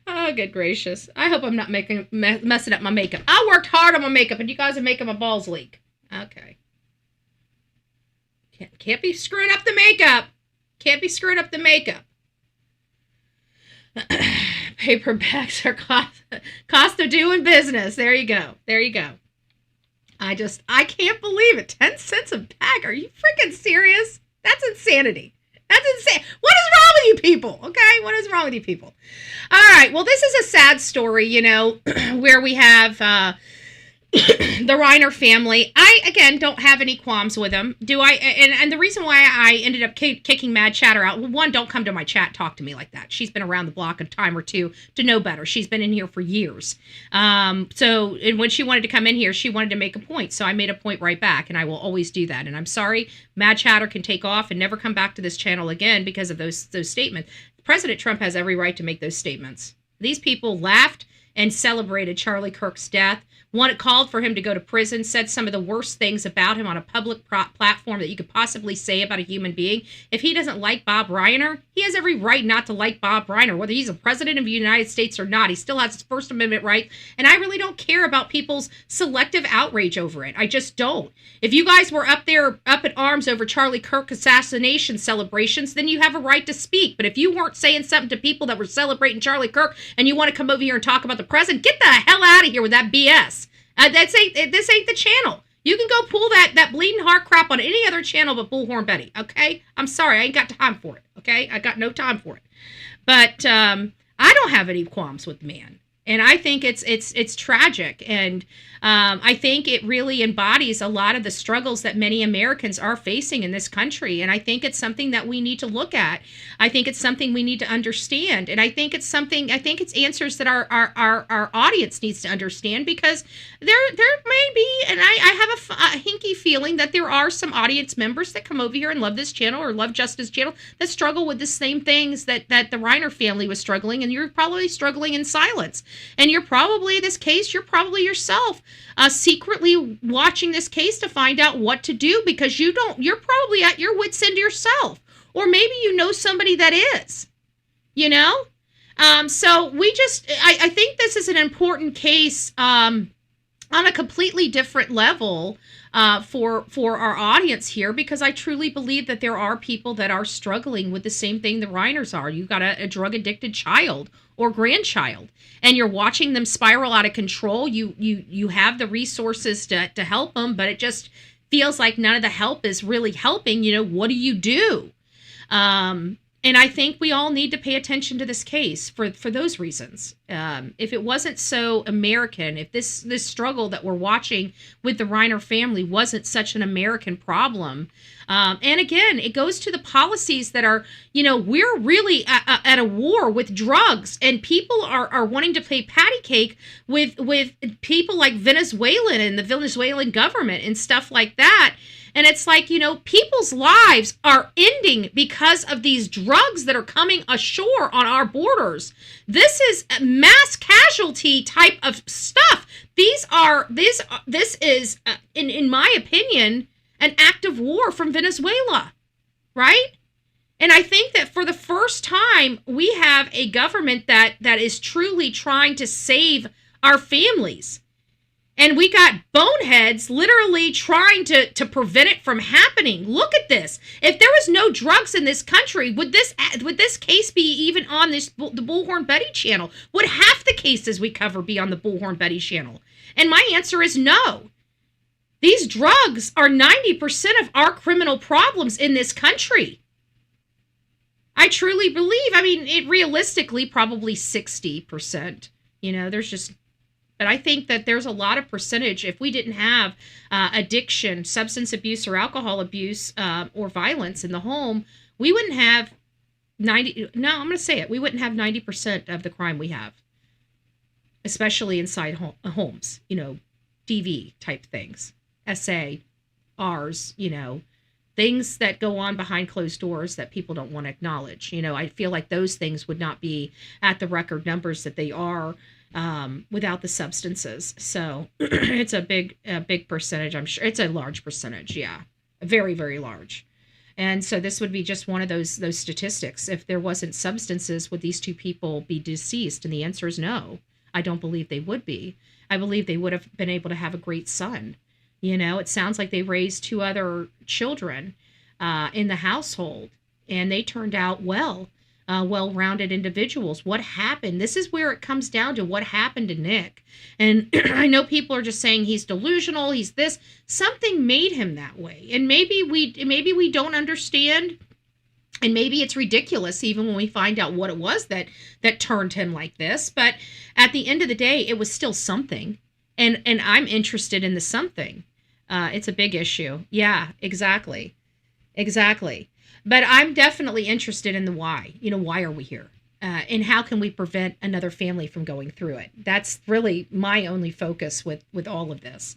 Oh, Oh, good gracious. I hope I'm not messing up my makeup. I worked hard on my makeup, and you guys are making my balls leak. Okay. Can't be screwing up the makeup. Can't be screwing up the makeup. Paperbacks are cost of doing business. There you go. There you go. I can't believe it. 10 cents a bag. Are you freaking serious? That's insanity. That's insane. What is wrong with you people? Okay? What is wrong with you people? All right. Well, this is a sad story, you know, where we have the Reiner family. I, again, don't have any qualms with them. Do I? And the reason why I ended up kicking Mad Chatter out, well, one, don't come to my chat, talk to me like that. She's been around the block a time or two to know better. She's been in here for years. And when she wanted to come in here, she wanted to make a point. So I made a point right back, and I will always do that. And I'm sorry, Mad Chatter can take off and never come back to this channel again because of those statements. President Trump has every right to make those statements. These people laughed and celebrated Charlie Kirk's death. One, it called for him to go to prison, said some of the worst things about him on a public platform that you could possibly say about a human being. If he doesn't like Bob Reiner, he has every right not to like Bob Reiner, whether he's a president of the United States or not. He still has his First Amendment right, and I really don't care about people's selective outrage over it. I just don't. If you guys were up at arms over Charlie Kirk assassination celebrations, then you have a right to speak. But if you weren't saying something to people that were celebrating Charlie Kirk and you want to come over here and talk about the president, get the hell out of here with that BS. This ain't the channel. You can go pull that bleeding heart crap on any other channel but Bullhorn Betty, okay? I'm sorry, I ain't got time for it, okay? I got no time for it. But I don't have any qualms with the man. And I think it's tragic. And I think it really embodies a lot of the struggles that many Americans are facing in this country. And I think it's something that we need to look at. I think it's something we need to understand. And I think it's answers that our audience needs to understand, because there may be, and I have a hinky feeling that there are some audience members that come over here and love this channel or love Justice Channel that struggle with the same things that the Reiner family was struggling, and you're probably struggling in silence. And you're probably yourself secretly watching this case to find out what to do, because you're probably at your wit's end yourself. Or maybe you know somebody that is, you know? So I think this is an important case on a completely different level for our audience here, because I truly believe that there are people that are struggling with the same thing the Reiners are. You've got a drug-addicted child or grandchild, and you're watching them spiral out of control. You have the resources to help them, but it just feels like none of the help is really helping. You know, what do you do? And I think we all need to pay attention to this case for those reasons. If it wasn't so American, if this struggle that we're watching with the Reiner family wasn't such an American problem, and again, it goes to the policies that are, you know, we're really at a war with drugs, and people are wanting to play patty cake with people like Venezuelan and the Venezuelan government and stuff like that. And it's like, you know, people's lives are ending because of these drugs that are coming ashore on our borders. This is mass casualty type of stuff. This is, in my opinion, an act of war from Venezuela, right? And I think that for the first time, we have a government that is truly trying to save our families. And we got boneheads literally trying to prevent it from happening. Look at this. If there was no drugs in this country, would this case be even on the Bullhorn Betty channel? Would half the cases we cover be on the Bullhorn Betty channel? And my answer is no. These drugs are 90% of our criminal problems in this country. I truly believe, I mean, it realistically probably 60%. You know, but I think that there's a lot of percentage. If we didn't have addiction, substance abuse, or alcohol abuse, or violence in the home, we wouldn't have we wouldn't have 90% of the crime we have, especially inside homes, you know, DV type things, SA, Rs, you know, things that go on behind closed doors that people don't want to acknowledge. You know, I feel like those things would not be at the record numbers that they are without the substances. So it's a big percentage. I'm sure it's a large percentage. Yeah. Very, very large. And so this would be just one of those statistics. If there wasn't substances, would these two people be deceased? And the answer is no. I don't believe they would be. I believe they would have been able to have a great son. It sounds like they raised 2 other children in the household, and they turned out well-rounded individuals. What happened? This is where it comes down to what happened to Nick. And I know people are just saying he's delusional, he's this. Something made him that way. And maybe we don't understand, and maybe it's ridiculous even when we find out what it was that turned him like this. But at the end of the day, it was still something. And I'm interested in the something. It's a big issue. Yeah, exactly. But I'm definitely interested in the why. Why are we here? And how can we prevent another family from going through it? That's really my only focus with all of this.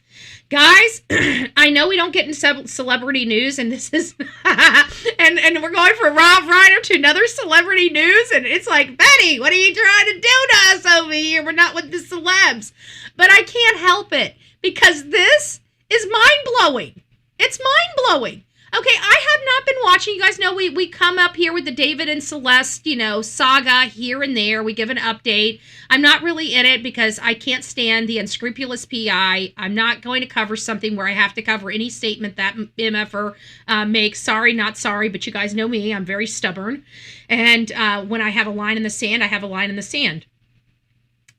Guys, I know we don't get into celebrity news, and this is, and we're going from Rob Reiner to another celebrity news, and it's like, Betty, what are you trying to do to us over here? We're not with the celebs. But I can't help it, because this is mind-blowing. It's mind-blowing. Okay, I have not been watching. You guys know we come up here with the David and Celeste, saga here and there. We give an update. I'm not really in it because I can't stand the unscrupulous PI. I'm not going to cover something where I have to cover any statement that MFer makes. Sorry, not sorry, but you guys know me. I'm very stubborn. And when I have a line in the sand, I have a line in the sand.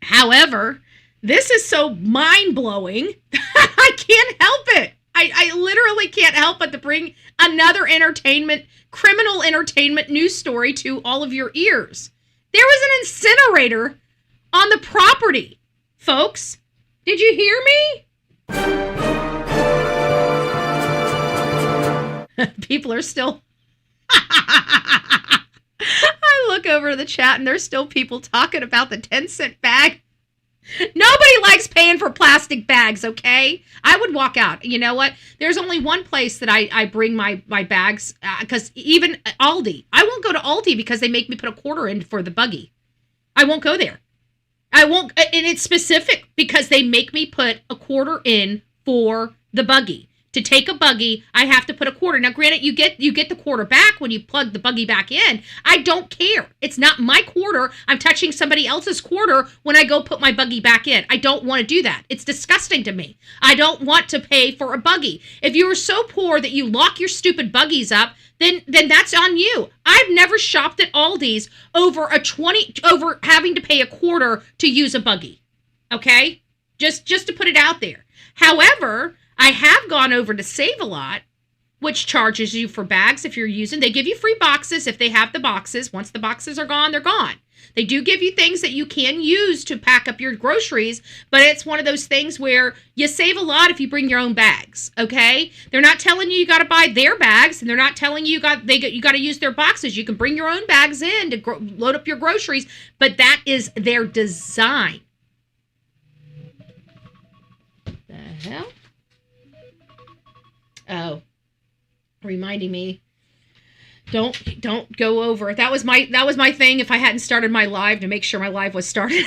However, this is so mind-blowing, I can't help it. I literally can't help but to bring another criminal entertainment news story to all of your ears. There was an incinerator on the property, folks. Did you hear me? People are still... I look over the chat and there's still people talking about the 10-cent bag. Nobody likes paying for plastic bags, okay? I would walk out. You know what? There's only one place that I bring my bags, because even Aldi. I won't go to Aldi because they make me put a quarter in for the buggy. I won't go there. I won't, and it's specific because they make me put a quarter in for the buggy. To take a buggy, I have to put a quarter. Now, granted, you get the quarter back when you plug the buggy back in. I don't care. It's not my quarter. I'm touching somebody else's quarter when I go put my buggy back in. I don't want to do that. It's disgusting to me. I don't want to pay for a buggy. If you are so poor that you lock your stupid buggies up, then that's on you. I've never shopped at Aldi's over having to pay a quarter to use a buggy. Okay? Just to put it out there. However, I have gone over to Save-A-Lot, which charges you for bags if you're using. They give you free boxes if they have the boxes. Once the boxes are gone, they're gone. They do give you things that you can use to pack up your groceries, but it's one of those things where you save a lot if you bring your own bags, okay? They're not telling you got to buy their bags, and they're not telling you you got to use their boxes. You can bring your own bags in to load up your groceries, but that is their design. The hell? Oh, reminding me, don't go over. That was my thing. If I hadn't started my live, to make sure my live was started.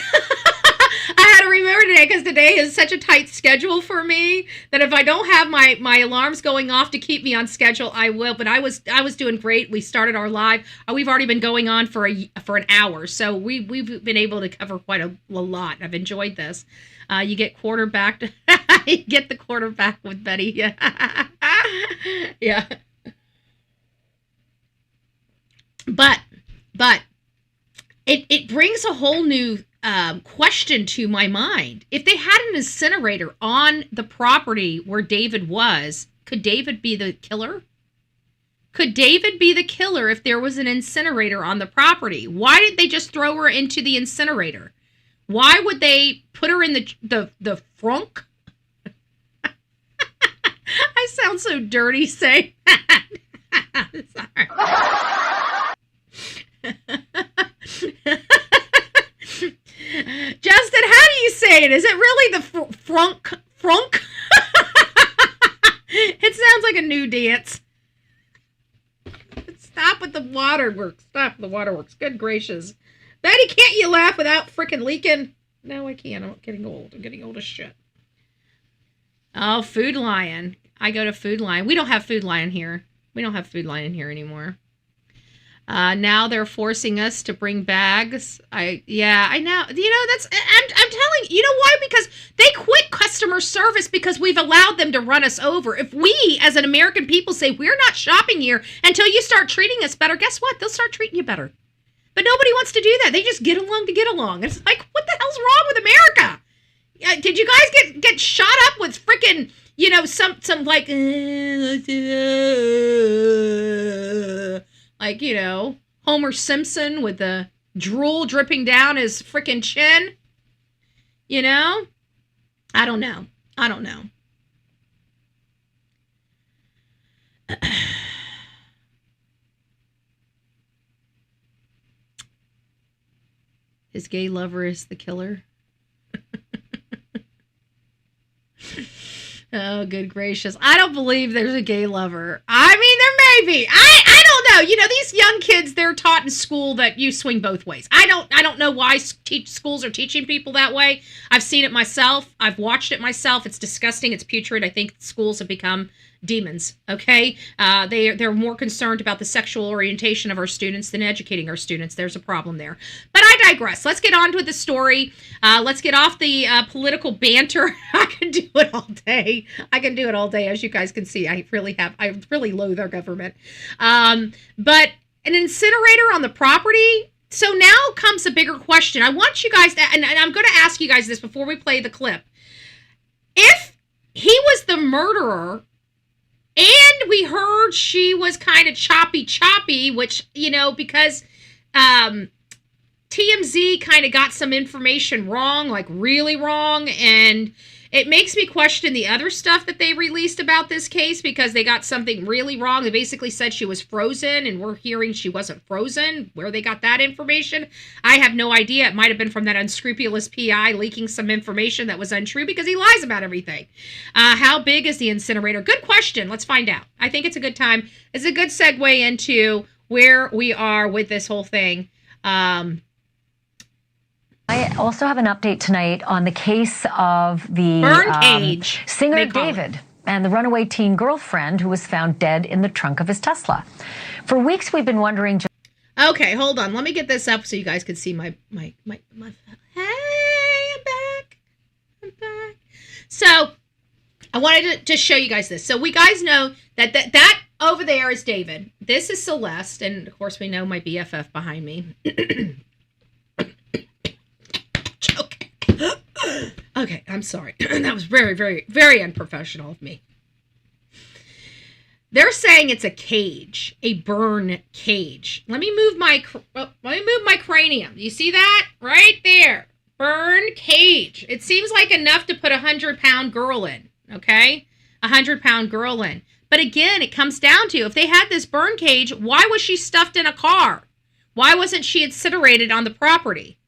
I had to remember today because today is such a tight schedule for me that if I don't have my alarms going off to keep me on schedule, I will. But I was doing great. We started our live. We've already been going on for an hour, so we've been able to cover quite a lot. I've enjoyed this. You get quarterbacked. You get the quarterback with Betty. Yeah. Yeah. But it brings a whole new question to my mind. If they had an incinerator on the property where David was, could David be the killer? Could David be the killer if there was an incinerator on the property? Why did they just throw her into the incinerator? Why would they put her in the frunk? I sound so dirty saying that. Sorry. Justin, how do you say it? Is it really the frunk? Frunk? It sounds like a new dance. Stop with the waterworks. Stop with the waterworks. Good gracious. Betty, can't you laugh without freaking leaking? No, I can't. I'm getting old. I'm getting old as shit. Oh, Food Lion. I go to Food Lion. We don't have Food Lion here. We don't have Food Line in here anymore. Now they're forcing us to bring bags. I know. I'm telling you, know why? Because they quit customer service because we've allowed them to run us over. If we, as an American people, say we're not shopping here until you start treating us better, guess what? They'll start treating you better. But nobody wants to do that. They just get along to get along. It's like, what the hell's wrong with America? Did you guys get shot up with freaking, some like, Homer Simpson with the drool dripping down his freaking chin? I don't know. His gay lover is the killer. Oh, good gracious. I don't believe there's a gay lover. I mean, there may be. I don't know. These young kids, they're taught in school that you swing both ways. I don't know why schools are teaching people that way. I've seen it myself. I've watched it myself. It's disgusting. It's putrid. I think schools have become demons, okay? They're more concerned about the sexual orientation of our students than educating our students. There's a problem there. But I digress. Let's get on with the story. Let's get off the political banter. I can do it all day. As you guys can see. I really loathe our government. But an incinerator on the property. So now comes a bigger question. I want you guys to, and I'm going to ask you guys this before we play the clip. If he was the murderer, and we heard she was kind of choppy, which, because TMZ kind of got some information wrong, like really wrong, and it makes me question the other stuff that they released about this case because they got something really wrong. They basically said she was frozen, and we're hearing she wasn't frozen. Where they got that information, I have no idea. It might have been from that unscrupulous PI leaking some information that was untrue because he lies about everything. How big is the incinerator? Good question. Let's find out. I think it's a good time. It's a good segue into where we are with this whole thing. I also have an update tonight on the case of the burn cage singer David and the runaway teen girlfriend who was found dead in the trunk of his Tesla. For weeks, we've been wondering. Okay, hold on. Let me get this up so you guys can see my. Hey, I'm back. So I wanted to show you guys this. So we guys know that over there is David. This is Celeste, and of course we know my BFF behind me. Okay, I'm sorry. That was very, very, very unprofessional of me. They're saying it's a cage, a burn cage. Let me move my cranium. You see that? Right there. Burn cage. It seems like enough to put a 100-pound girl in, okay? A 100-pound girl in. But again, it comes down to, if they had this burn cage, why was she stuffed in a car? Why wasn't she incinerated on the property?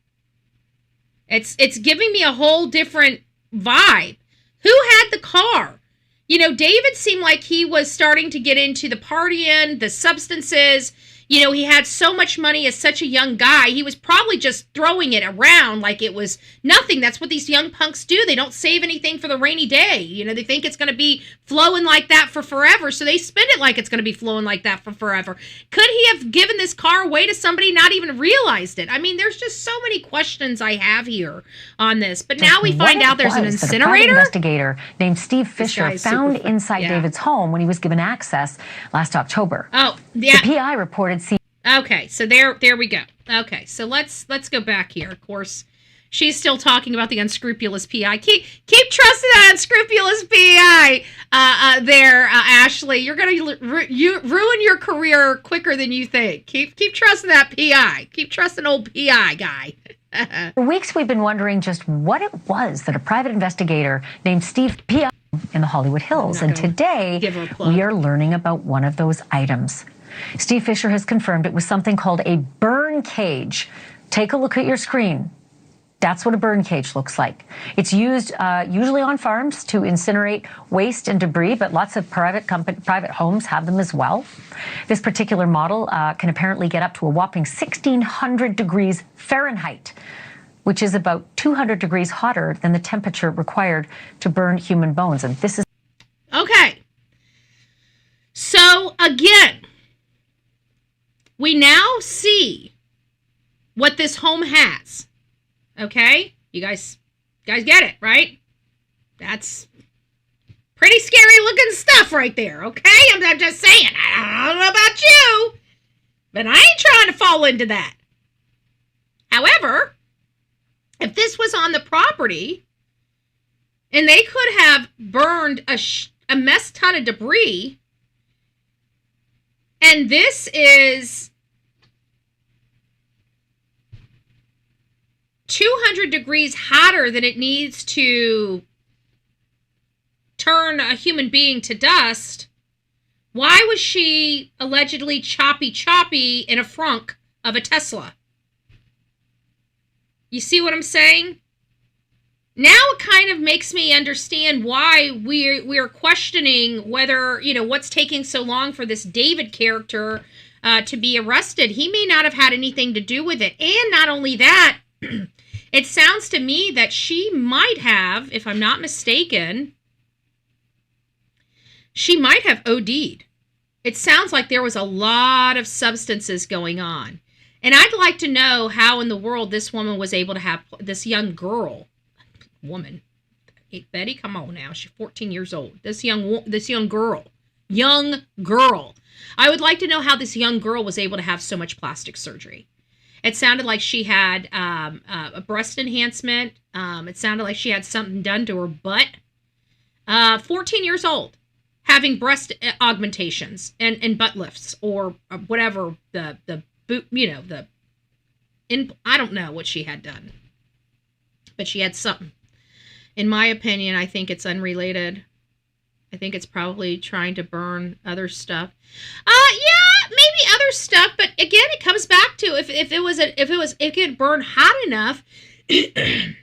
It's giving me a whole different vibe. Who had the car? David seemed like he was starting to get into the partying, the substances. He had so much money as such a young guy. He was probably just throwing it around like it was nothing. That's what these young punks do. They don't save anything for the rainy day. They think it's going to be flowing like that for forever, so they spend it like it's going to be flowing like that for forever. Could he have given this car away to somebody, not even realized it? I mean, there's just so many questions I have here on this. But now we find out there's an incinerator? A private investigator named Steve Fisher found inside David's home when he was given access last October. Oh, yeah. The PI reported Okay, so there we go. Okay, so let's go back here. Of course, she's still talking about the unscrupulous PI. Keep trusting that unscrupulous PI there, Ashley. You're gonna ruin your career quicker than you think. Keep trusting that PI. Keep trusting old PI guy. For weeks, we've been wondering just what it was that a private investigator named Steve PI in the Hollywood Hills, and today we are learning about one of those items. Steve Fisher has confirmed it was something called a burn cage. Take a look at your screen. That's what a burn cage looks like. It's used usually on farms to incinerate waste and debris, but lots of private homes have them as well. This particular model can apparently get up to a whopping 1,600 degrees Fahrenheit, which is about 200 degrees hotter than the temperature required to burn human bones. And this is... Okay. So, again, we now see what this home has. Okay? You guys get it, right? That's pretty scary looking stuff right there, okay? I'm just saying. I don't know about you, but I ain't trying to fall into that. However, if this was on the property and they could have burned a mess ton of debris, and this is 200 degrees hotter than it needs to turn a human being to dust, why was she allegedly choppy in a frunk of a Tesla? You see what I'm saying? Now it kind of makes me understand why we're questioning whether, what's taking so long for this David character to be arrested. He may not have had anything to do with it. And not only that, it sounds to me that she might have, if I'm not mistaken, she might have OD'd. It sounds like there was a lot of substances going on. And I'd like to know how in the world this woman was able to have this young woman. Hey, Betty, come on now. She's 14 years old. This young girl. I would like to know how this young girl was able to have so much plastic surgery. It sounded like she had a breast enhancement. It sounded like she had something done to her butt. 14 years old, having breast augmentations and butt lifts or whatever the I don't know what she had done, but she had something. In my opinion, I think it's unrelated. I think it's probably trying to burn other stuff. Yeah, maybe other stuff, but again, it comes back to if it could burn hot enough to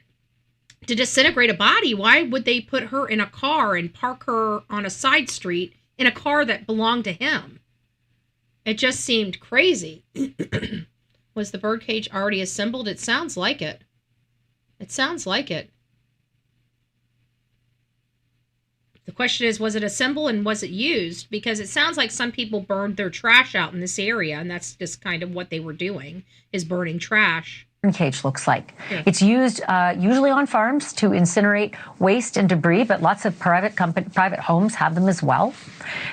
disintegrate a body, why would they put her in a car and park her on a side street in a car that belonged to him? It just seemed crazy. Was the birdcage already assembled? It sounds like it. The question is, was it assembled and was it used? Because it sounds like some people burned their trash out in this area, and that's just kind of what they were doing, is burning trash. Cage looks like. Yeah. It's used usually on farms to incinerate waste and debris, but lots of private homes have them as well.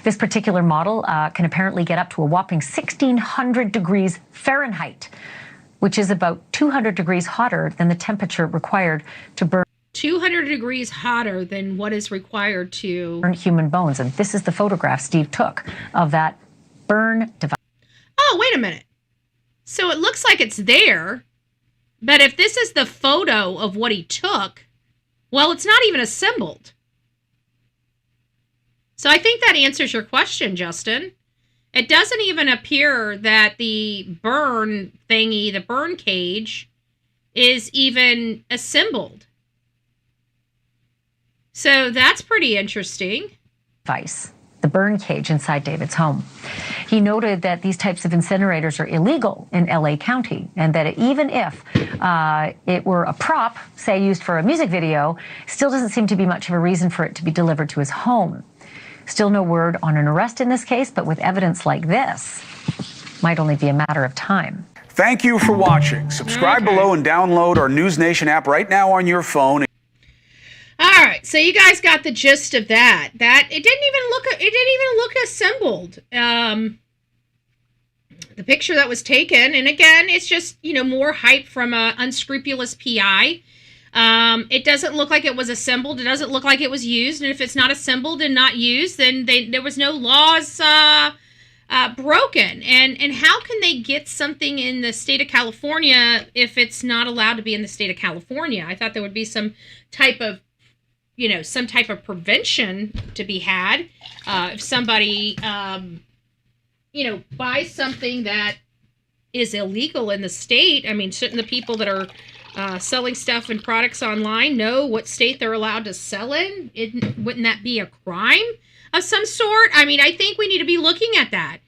This particular model can apparently get up to a whopping 1,600 degrees Fahrenheit, which is about 200 degrees hotter than the temperature required to burn. 200 degrees hotter than what is required to burn human bones. And this is the photograph Steve took of that burn device. Oh, wait a minute. So it looks like it's there. But if this is the photo of what he took, well, it's not even assembled. So I think that answers your question, Justin. It doesn't even appear that the burn thingy, the burn cage, is even assembled. So that's pretty interesting. The burn cage inside David's home. He noted that these types of incinerators are illegal in LA County, and that even if it were a prop, say used for a music video, still doesn't seem to be much of a reason for it to be delivered to his home. Still no word on an arrest in this case, but with evidence like this, might only be a matter of time. Thank you for watching. Subscribe below and download our News Nation app right now on your phone. All right, so you guys got the gist of that. It didn't even look assembled. The picture that was taken, and again, it's just more hype from a unscrupulous PI. It doesn't look like it was assembled. It doesn't look like it was used. And if it's not assembled and not used, then there was no laws broken. And how can they get something in the state of California if it's not allowed to be in the state of California? I thought there would be some type of prevention to be had. If somebody, buys something that is illegal in the state, I mean, shouldn't the people that are selling stuff and products online know what state they're allowed to sell in? Wouldn't that be a crime of some sort? I mean, I think we need to be looking at that.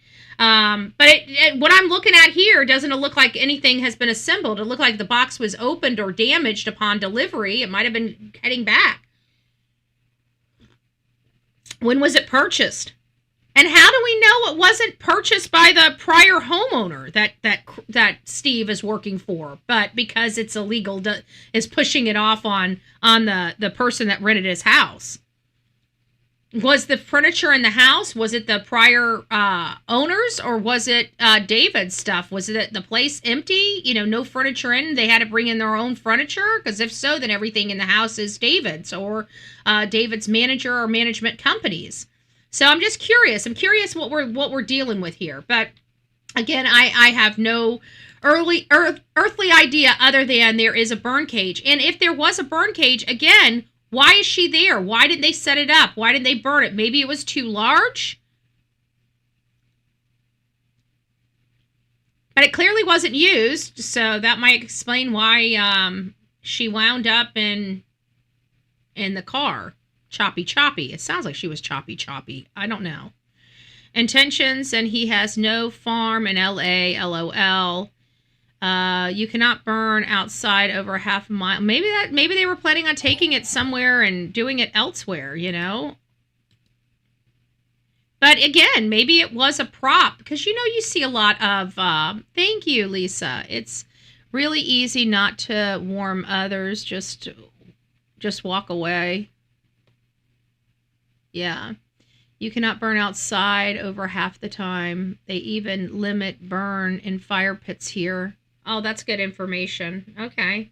But what I'm looking at here doesn't look like anything has been assembled. It looked like the box was opened or damaged upon delivery. It might have been heading back. When was it purchased? And how do we know it wasn't purchased by the prior homeowner that Steve is working for, but because it's illegal, is pushing it off on the person that rented his house? Was the furniture in the house, was it the prior owners, or was it David's stuff? Was it the place empty, no furniture in, they had to bring in their own furniture? Because if so, then everything in the house is David's or David's manager or management companies. So I'm just curious. I'm curious what we're dealing with here. But again, I have no earthly idea other than there is a burn cage. And if there was a burn cage, again, why is she there? Why didn't they set it up? Why didn't they burn it? Maybe it was too large. But it clearly wasn't used, so that might explain why she wound up in the car. Choppy. It sounds like she was choppy. I don't know. Intentions, and he has no farm in L.A., LOL. You cannot burn outside over half a mile. Maybe they were planning on taking it somewhere and doing it elsewhere, But again, maybe it was a prop, because you see a lot of thank you, Lisa. It's really easy not to warm others, just walk away. Yeah. You cannot burn outside over half the time. They even limit burn in fire pits here. Oh, that's good information. Okay.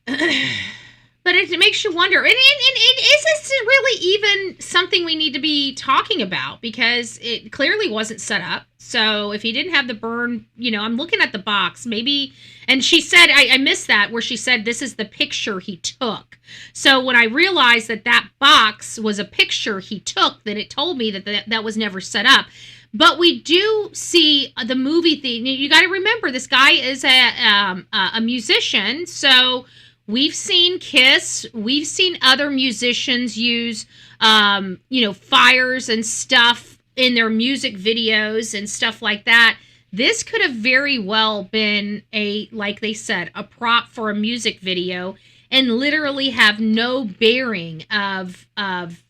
But it makes you wonder, and is this really even something we need to be talking about? Because it clearly wasn't set up. So if he didn't have the burn, I'm looking at the box, maybe, and she said, I missed that, where she said, this is the picture he took. So when I realized that box was a picture he took, then it told me that was never set up. But we do see the movie thing. You got to remember, this guy is a musician, so we've seen Kiss. We've seen other musicians use, fires and stuff in their music videos and stuff like that. This could have very well been like they said, a prop for a music video, and literally have no bearing of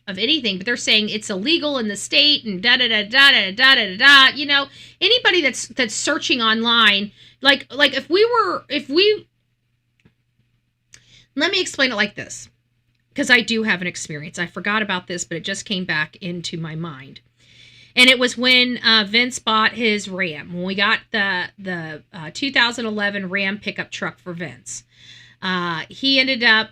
anything. But they're saying it's illegal in the state and da da da da da da da da. Anybody that's searching online, like if we. Let me explain it like this, because I do have an experience. I forgot about this, but it just came back into my mind. And it was when Vince bought his Ram. When we got the 2011 Ram pickup truck for Vince. He ended up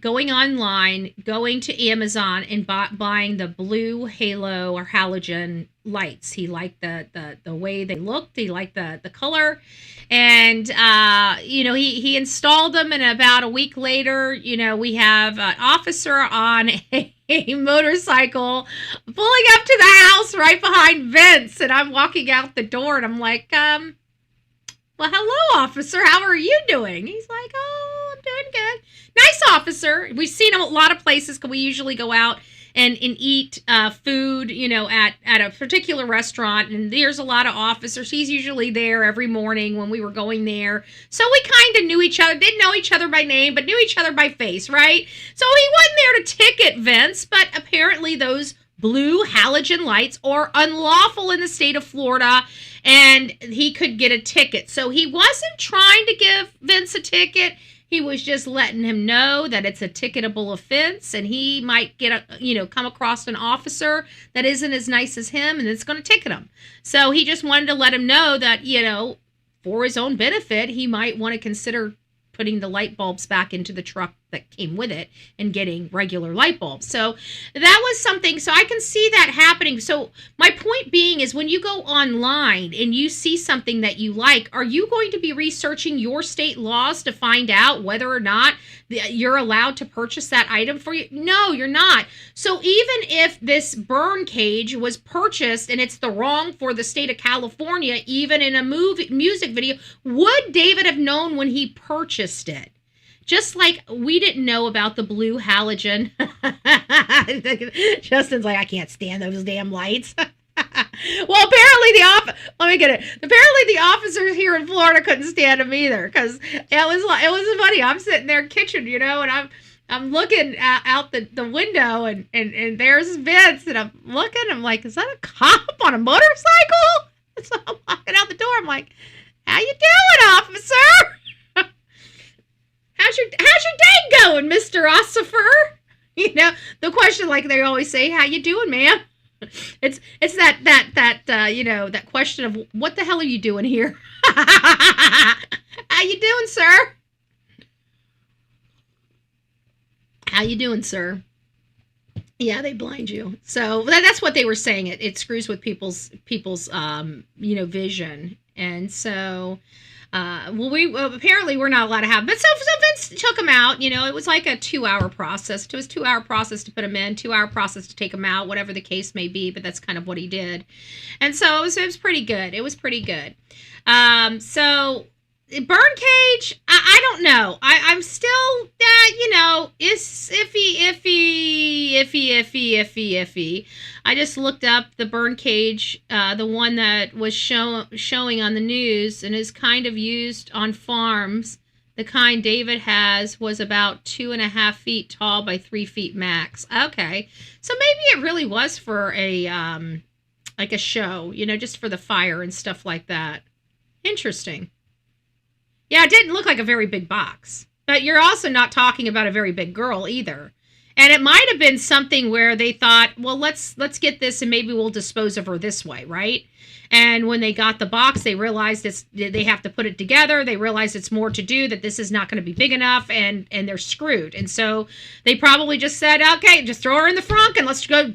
going online, going to Amazon, and buying the blue halo or halogen lights. He liked the way they looked. He liked the color. And, he installed them, and about a week later, we have an officer on a motorcycle pulling up to the house right behind Vince. And I'm walking out the door, and I'm like, well, hello, officer. How are you doing? He's like, oh, I'm doing good. Nice officer. We've seen him a lot of places, because we usually go out and eat food, at a particular restaurant. And there's a lot of officers. He's usually there every morning when we were going there. So we kind of knew each other, didn't know each other by name, but knew each other by face, right? So he wasn't there to ticket Vince, but apparently those blue halogen lights are unlawful in the state of Florida, and he could get a ticket. So he wasn't trying to give Vince a ticket. He was just letting him know that it's a ticketable offense, and he might come across an officer that isn't as nice as him, and it's going to ticket him. So he just wanted to let him know that, for his own benefit, he might want to consider putting the light bulbs back into the truck that came with it and getting regular light bulbs. So that was something. So I can see that happening. So my point being is, when you go online and you see something that you like, are you going to be researching your state laws to find out whether or not you're allowed to purchase that item for you? No, you're not. So even if this burn cage was purchased and it's the wrong for the state of California, even in a music video, would David have known when he purchased it? Just like we didn't know about the blue halogen. Justin's like, I can't stand those damn lights. Well, apparently the officers here in Florida couldn't stand them either, because it was funny. I'm sitting there kitchen, and I'm looking out the window, and there's Vince, and I'm looking. I'm like, is that a cop on a motorcycle? So I'm walking out the door. I'm like, how you doing, officer? How's your day going, Mr. Ossifer? You know, the question like they always say, how you doing, man? It's that you know, that question of what the hell are you doing here? How you doing, sir? How you doing, sir? Yeah, they blind you. So that's what they were saying. It screws with people's you know, vision. And so apparently we're not allowed to have, but so Vince took him out. You know, it was like a 2-hour process. It was 2-hour process to put him in, 2-hour process to take him out, whatever the case may be. But that's kind of what he did. And so it was pretty good. It was pretty good. So burn cage, I don't know. I'm still, you know, is iffy. I just looked up the burn cage, the one that was showing on the news and is kind of used on farms. The kind David has was about 2.5 feet tall by 3 feet max. Okay, so maybe it really was for a like a show, you know, just for the fire and stuff like that. Interesting. Yeah, it didn't look like a very big box. But you're also not talking about a very big girl either. And it might have been something where they thought, well, let's get this and maybe we'll dispose of her this way, right? And when they got the box, they realized they have to put it together. They realized it's more to do, that this is not going to be big enough, and they're screwed. And so they probably just said, okay, just throw her in the frunk and let's go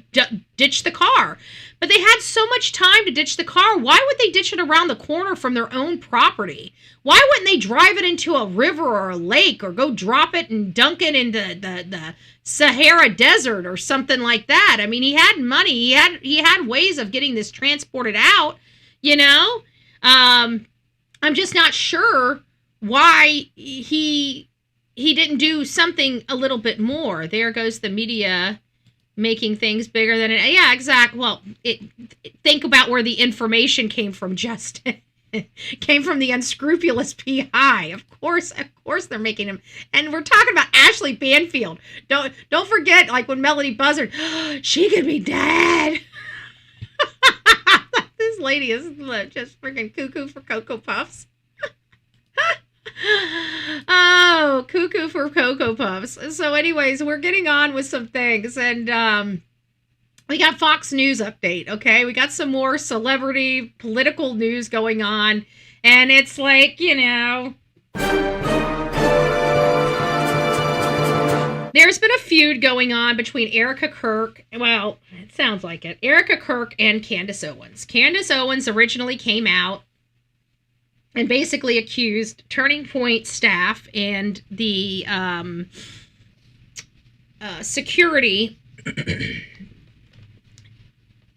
ditch the car. But they had so much time to ditch the car. Why would they ditch it around the corner from their own property? Why wouldn't they drive it into a river or a lake, or go drop it and dunk it into the Sahara Desert or something like that? I mean, he had money. He had ways of getting this transported out, you know? I'm just not sure why he didn't do something a little bit more. There goes the media making things bigger than it. Yeah, exactly. Well, think about where the information came from, Justin. Came from the unscrupulous PI. Of course they're making him. And we're talking about Ashley Banfield. Don't forget, like when Melody Buzzard, she could be dead. This lady is just freaking cuckoo for Cocoa Puffs. Oh, cuckoo for Cocoa Puffs. So anyways, we're getting on with some things, and we got Fox News update, okay? We got some more celebrity political news going on, and it's like, you know, there's been a feud going on between Erica Kirk, well, it sounds like it, Erica Kirk and Candace Owens. Candace Owens originally came out and basically accused Turning Point staff and the security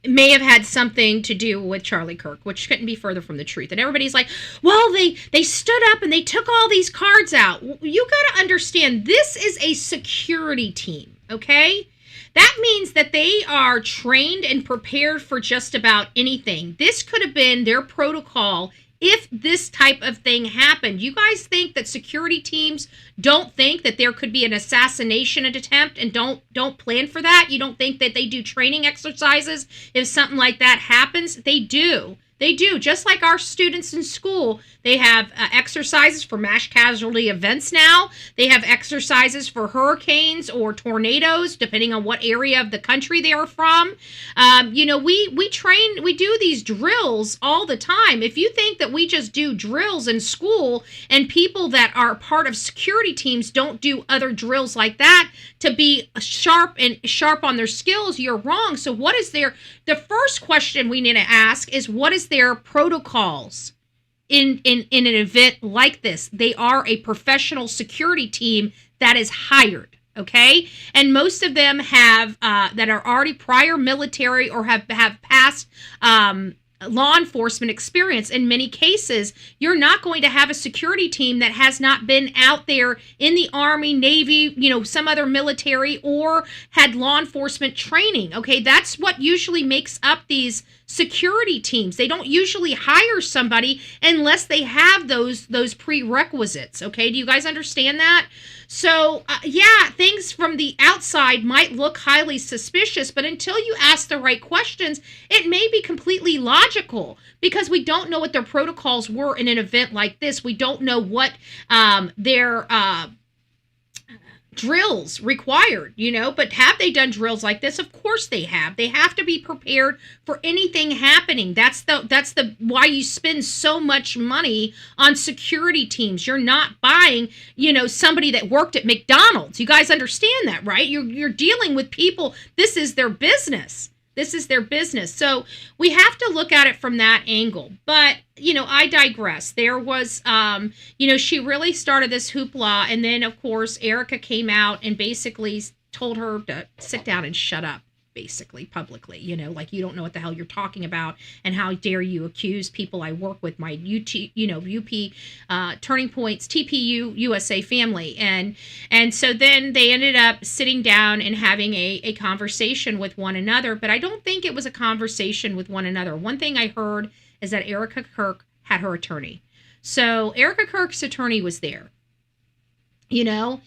may have had something to do with Charlie Kirk, which couldn't be further from the truth. And everybody's like, well, they stood up and they took all these cards out. You got to understand, this is a security team, okay? That means that they are trained and prepared for just about anything. This could have been their protocol if this type of thing happened. You guys think that security teams don't think that there could be an assassination attempt and don't plan for that? You don't think that they do training exercises if something like that happens? They do. They do. Just like our students in school, they have exercises for mass casualty events now. They have exercises for hurricanes or tornadoes, depending on what area of the country they are from. You know, we train, we do these drills all the time. If you think that we just do drills in school and people that are part of security teams don't do other drills like that to be sharp on their skills, you're wrong. So what is the first question we need to ask is, what is their protocols in an event like this? They are a professional security team that is hired, okay? And most of them have that are already prior military or have passed law enforcement experience. In many cases, you're not going to have a security team that has not been out there in the Army, Navy, some other military, or had law enforcement training. Okay, that's what usually makes up these security teams. They don't usually hire somebody unless they have those prerequisites. Okay, do you guys understand that? So, things from the outside might look highly suspicious, but until you ask the right questions, it may be completely logical, because we don't know what their protocols were in an event like this. We don't know what their drills required, but have they done drills like this? Of course they have. They have to be prepared for anything happening. That's the why you spend so much money on security teams. You're not buying, somebody that worked at McDonald's. You guys understand that, right? You're dealing with people. This is their business. This is their business. So we have to look at it from that angle. But, I digress. There was, she really started this hoopla. And then, of course, Erica came out and basically told her to sit down and shut up, basically, publicly. Like, you don't know what the hell you're talking about. And how dare you accuse people I work with, my UP Turning Points, TPU, USA family. And so then they ended up sitting down and having a conversation with one another. But I don't think it was a conversation with one another. One thing I heard is that Erica Kirk had her attorney. So Erica Kirk's attorney was there, and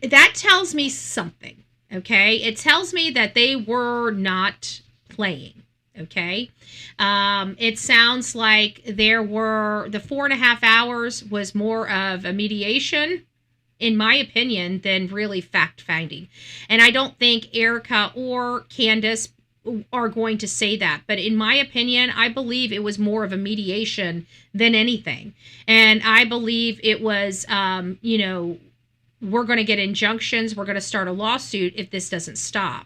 that tells me something. Okay, it tells me that they were not playing. Okay, it sounds like the 4.5 hours was more of a mediation, in my opinion, than really fact finding. And I don't think Erica or Candace are going to say that, but in my opinion, I believe it was more of a mediation than anything. And I believe it was, we're going to get injunctions. We're going to start a lawsuit if this doesn't stop.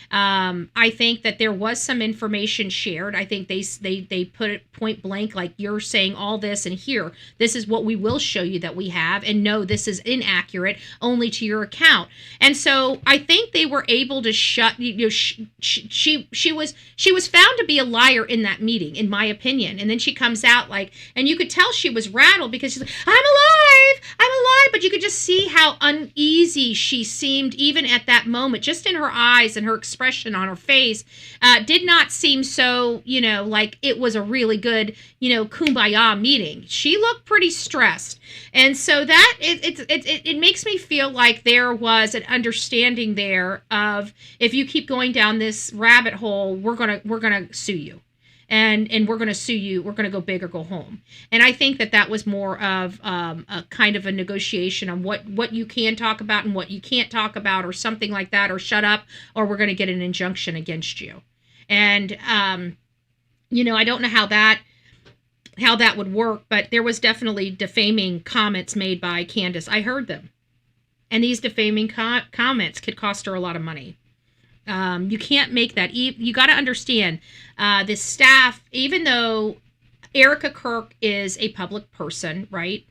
I think that there was some information shared. I think they put it point blank, like, you're saying all this, and here, this is what we will show you that we have, and no, this is inaccurate, only to your account. And so I think they were able to shut. She was found to be a liar in that meeting, in my opinion. And then she comes out and you could tell she was rattled, because she's like, I'm alive, but you could just see how uneasy she seemed, even at that moment, just in her eyes and her expression on her face, did not seem so, like it was a really good, kumbaya meeting. She looked pretty stressed. And so that it makes me feel like there was an understanding there of, if you keep going down this rabbit hole, we're gonna sue you. And we're going to sue you. We're going to go big or go home. And I think that was more of a kind of a negotiation on what you can talk about and what you can't talk about, or something like that, or shut up, or we're going to get an injunction against you. And, I don't know how that would work, but there was definitely defaming comments made by Candace. I heard them. And these defaming comments could cost her a lot of money. You can't make that. You got to understand, this staff, even though Erica Kirk is a public person, right?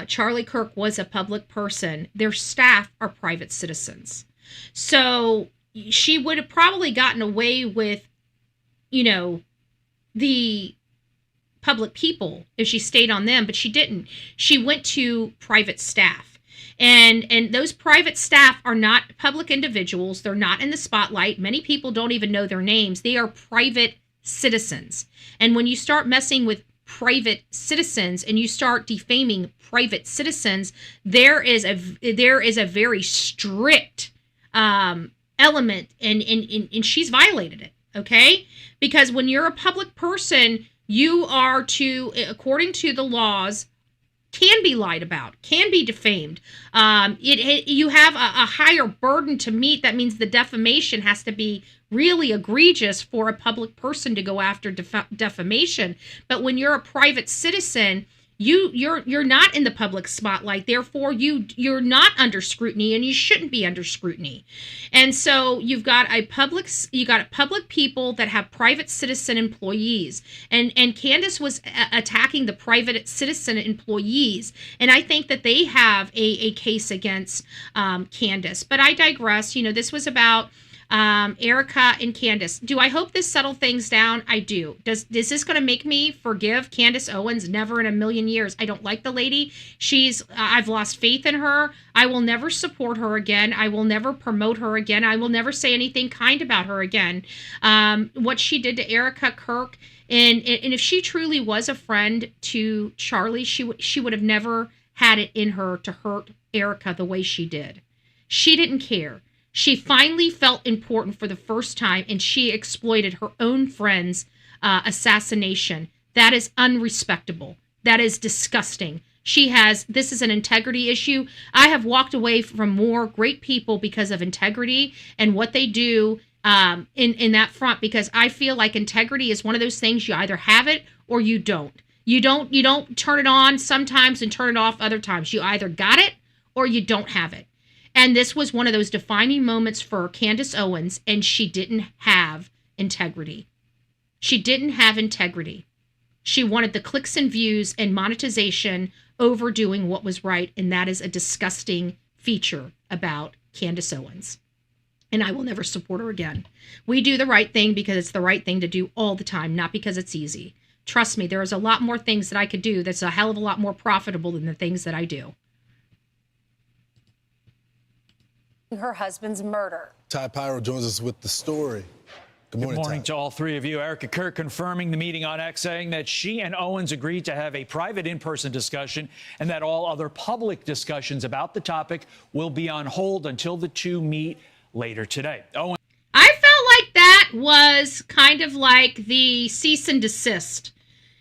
Charlie Kirk was a public person. Their staff are private citizens. So she would have probably gotten away with, the public people if she stayed on them, but she didn't. She went to private staff. And those private staff are not public individuals. They're not in the spotlight. Many people don't even know their names. They are private citizens. And when you start messing with private citizens and you start defaming private citizens, there is a very strict element, and she's violated it. Okay, because when you're a public person, you are to, according to the laws, can be lied about, can be defamed. You have a higher burden to meet. That means the defamation has to be really egregious for a public person to go after defamation. But when you're a private citizen, you're not in the public spotlight. Therefore, you're not under scrutiny, and you shouldn't be under scrutiny. And so you've got public people that have private citizen employees, and Candace was attacking the private citizen employees, and I think that they have a case against Candace. But I digress. This was about Erica and Candace. Do I hope this settled things down? I do. Is this going to make me forgive Candace Owens? Never in a million years. I don't like the lady. I've lost faith in her. I will never support her again. I will never promote her again. I will never say anything kind about her again. What she did to Erica Kirk, and if she truly was a friend to Charlie, she would have never had it in her to hurt Erica the way she did. She didn't care. She finally felt important for the first time, and she exploited her own friend's assassination. That is unrespectable. That is disgusting. This is an integrity issue. I have walked away from more great people because of integrity and what they do in that front, because I feel like integrity is one of those things you either have it or you don't. You don't turn it on sometimes and turn it off other times. You either got it or you don't have it. And this was one of those defining moments for Candace Owens, and she didn't have integrity. She didn't have integrity. She wanted the clicks and views and monetization over doing what was right, and that is a disgusting feature about Candace Owens. And I will never support her again. We do the right thing because it's the right thing to do all the time, not because it's easy. Trust me, there is a lot more things that I could do that's a hell of a lot more profitable than the things that I do. Her husband's murder. Ty Pyro joins us with the story. Good morning to all three of you. Erica Kirk confirming the meeting on X, saying that she and Owens agreed to have a private in-person discussion and that all other public discussions about the topic will be on hold until the two meet later today. Owens. I felt like that was kind of like the cease and desist,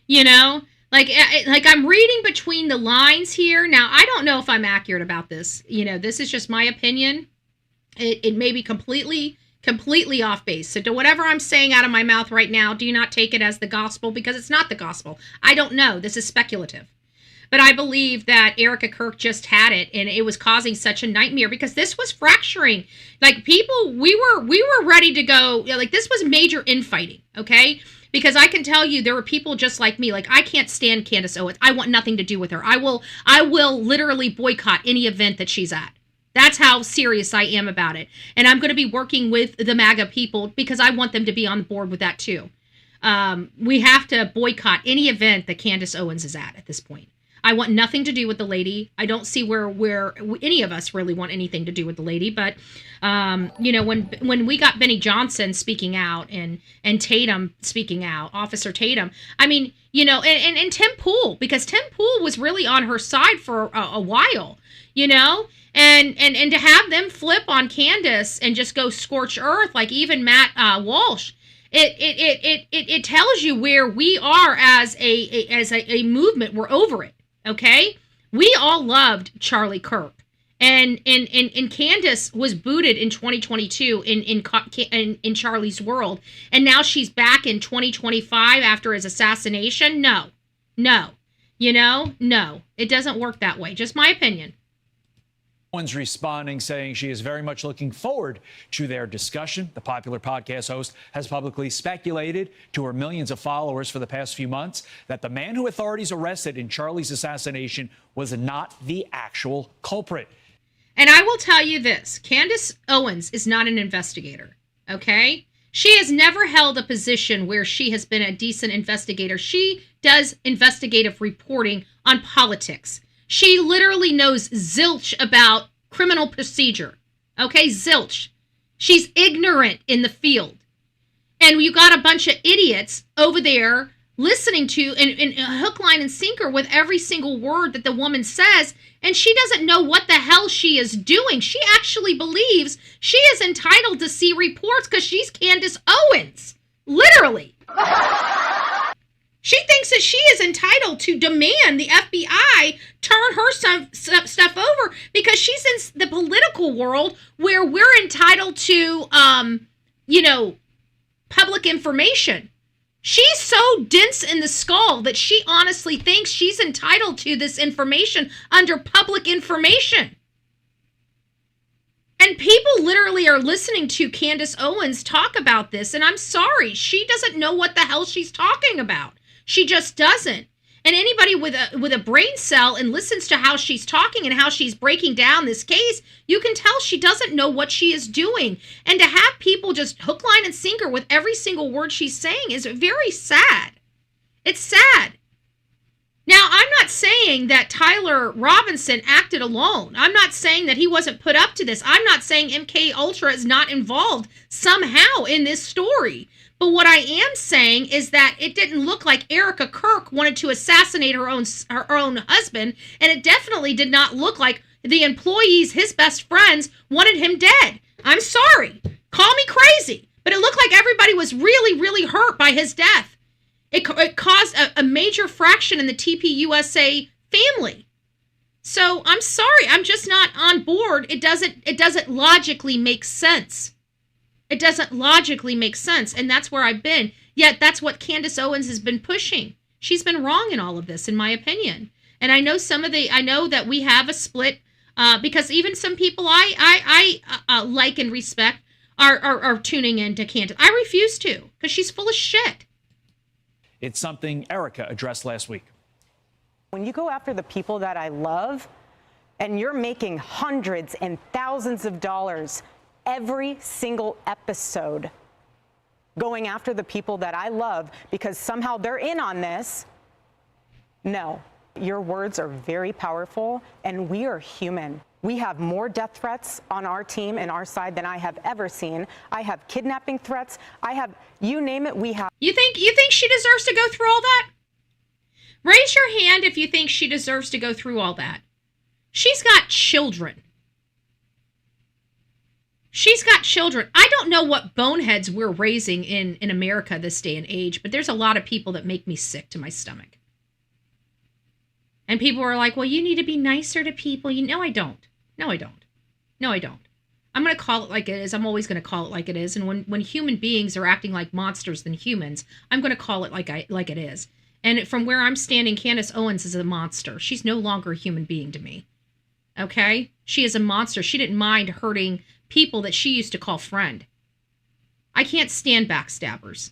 you know? Like I'm reading between the lines here. Now, I don't know if I'm accurate about this. You know, this is just my opinion. It may be completely off base. So to whatever I'm saying out of my mouth right now, do not take it as the gospel, because it's not the gospel. I don't know. This is speculative. But I believe that Erica Kirk just had it, and it was causing such a nightmare because this was fracturing. Like, people, we were ready to go. Like, this was major infighting, okay? Because I can tell you there were people just like me. Like, I can't stand Candace Owens. I want nothing to do with her. I will literally boycott any event that she's at. That's how serious I am about it. And I'm going to be working with the MAGA people because I want them to be on board with that too. We have to boycott any event that Candace Owens is at this point. I want nothing to do with the lady. I don't see where any of us really want anything to do with the lady. But, you know, when we got Benny Johnson speaking out and Tatum speaking out, Officer Tatum, I mean, you know, and Tim Pool, because Tim Pool was really on her side for a while, you know, and to have them flip on Candace and just go scorch earth, like even Matt Walsh, it tells you where we are as a movement. We're over it. Okay, we all loved Charlie Kirk, and Candace was booted in 2022 in Charlie's world, and now she's back in 2025 after his assassination. No, you know, no, it doesn't work that way. Just my opinion. Owens responding, saying she is very much looking forward to their discussion. The popular podcast host has publicly speculated to her millions of followers for the past few months that the man who authorities arrested in Charlie's assassination was not the actual culprit. And I will tell you this, Candace Owens is not an investigator, okay? She has never held a position where she has been a decent investigator. She does investigative reporting on politics. She literally knows zilch about criminal procedure. Okay, zilch. She's ignorant in the field. And you got a bunch of idiots over there listening to and hook, line, and sinker with every single word that the woman says, and she doesn't know what the hell she is doing. She actually believes she is entitled to see reports because she's Candace Owens. Literally. She thinks that she is entitled to demand the FBI turn her some stuff over because she's in the political world where we're entitled to, you know, public information. She's so dense in the skull that she honestly thinks she's entitled to this information under public information. And people literally are listening to Candace Owens talk about this, and I'm sorry, she doesn't know what the hell she's talking about. She just doesn't. And anybody with a brain cell and listens to how she's talking and how she's breaking down this case, you can tell she doesn't know what she is doing. And to have people just hook, line, and sinker with every single word she's saying is very sad. It's sad. Now, I'm not saying that Tyler Robinson acted alone. I'm not saying that he wasn't put up to this. I'm not saying MK Ultra is not involved somehow in this story. But what I am saying is that it didn't look like Erica Kirk wanted to assassinate her own husband, and it definitely did not look like the employees, his best friends, wanted him dead. I'm sorry. Call me crazy. But it looked like everybody was really, really hurt by his death. It caused a major fraction in the TPUSA family. So I'm sorry. I'm just not on board. It doesn't logically make sense. It doesn't logically make sense, and that's where I've been. Yet that's what Candace Owens has been pushing. She's been wrong in all of this, in my opinion. And I know I know that we have a split because even some people I like and respect are tuning in to Candace. I refuse to because she's full of shit. It's something Erica addressed last week. When you go after the people that I love, and you're making hundreds and thousands of dollars every single episode going after the people that I love because somehow they're in on this. No, your words are very powerful, and we are human. We have more death threats on our team and our side than I have ever seen. I have kidnapping threats. I have, you name it, we have. You think she deserves to go through all that? Raise your hand if you think she deserves to go through all that. She's got children. She's got children. I don't know what boneheads we're raising in America this day and age, but there's a lot of people that make me sick to my stomach. And people are like, well, you need to be nicer to people. No, I don't. No, I don't. No, I don't. I'm going to call it like it is. I'm always going to call it like it is. And when human beings are acting like monsters than humans, I'm going to call it like it is. And from where I'm standing, Candace Owens is a monster. She's no longer a human being to me. Okay? She is a monster. She didn't mind hurting people that she used to call friend. I can't stand backstabbers.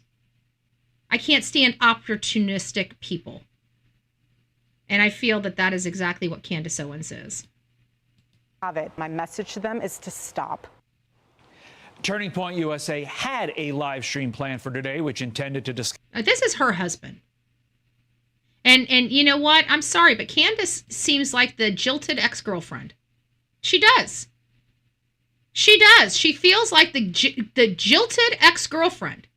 I can't stand opportunistic people. And I feel that that is exactly what Candace Owens is. My message to them is to stop. Turning Point USA had a live stream planned for today, which intended to discuss. This is her husband. And you know what? I'm sorry, but Candace seems like the jilted ex-girlfriend. She does. She does. She feels like the jilted ex-girlfriend.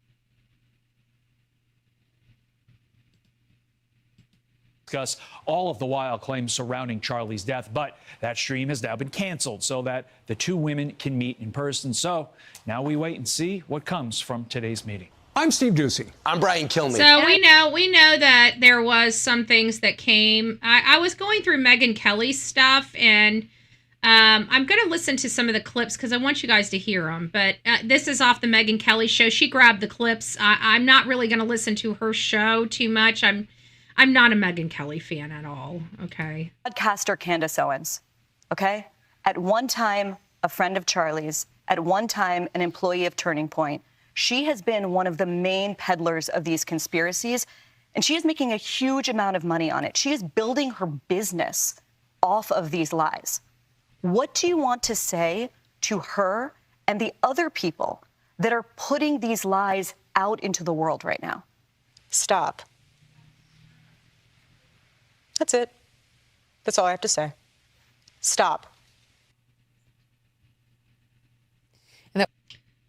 Discuss all of the wild claims surrounding Charlie's death, but that stream has now been canceled so that the two women can meet in person. So now we wait and see what comes from today's meeting. I'm Steve Ducey. I'm Brian Kilmeade. So we know that there was some things that came. I was going through Megyn Kelly's stuff, and I'm going to listen to some of the clips because I want you guys to hear them. But this is off the Megyn Kelly show. She grabbed the clips. I'm not really going to listen to her show too much. I'm not a Megyn Kelly fan at all, okay? Podcaster Candace Owens, okay? At one time, a friend of Charlie's, at one time, an employee of Turning Point. She has been one of the main peddlers of these conspiracies, and she is making a huge amount of money on it. She is building her business off of these lies. What do you want to say to her and the other people that are putting these lies out into the world right now? Stop. That's it. That's all I have to say. Stop.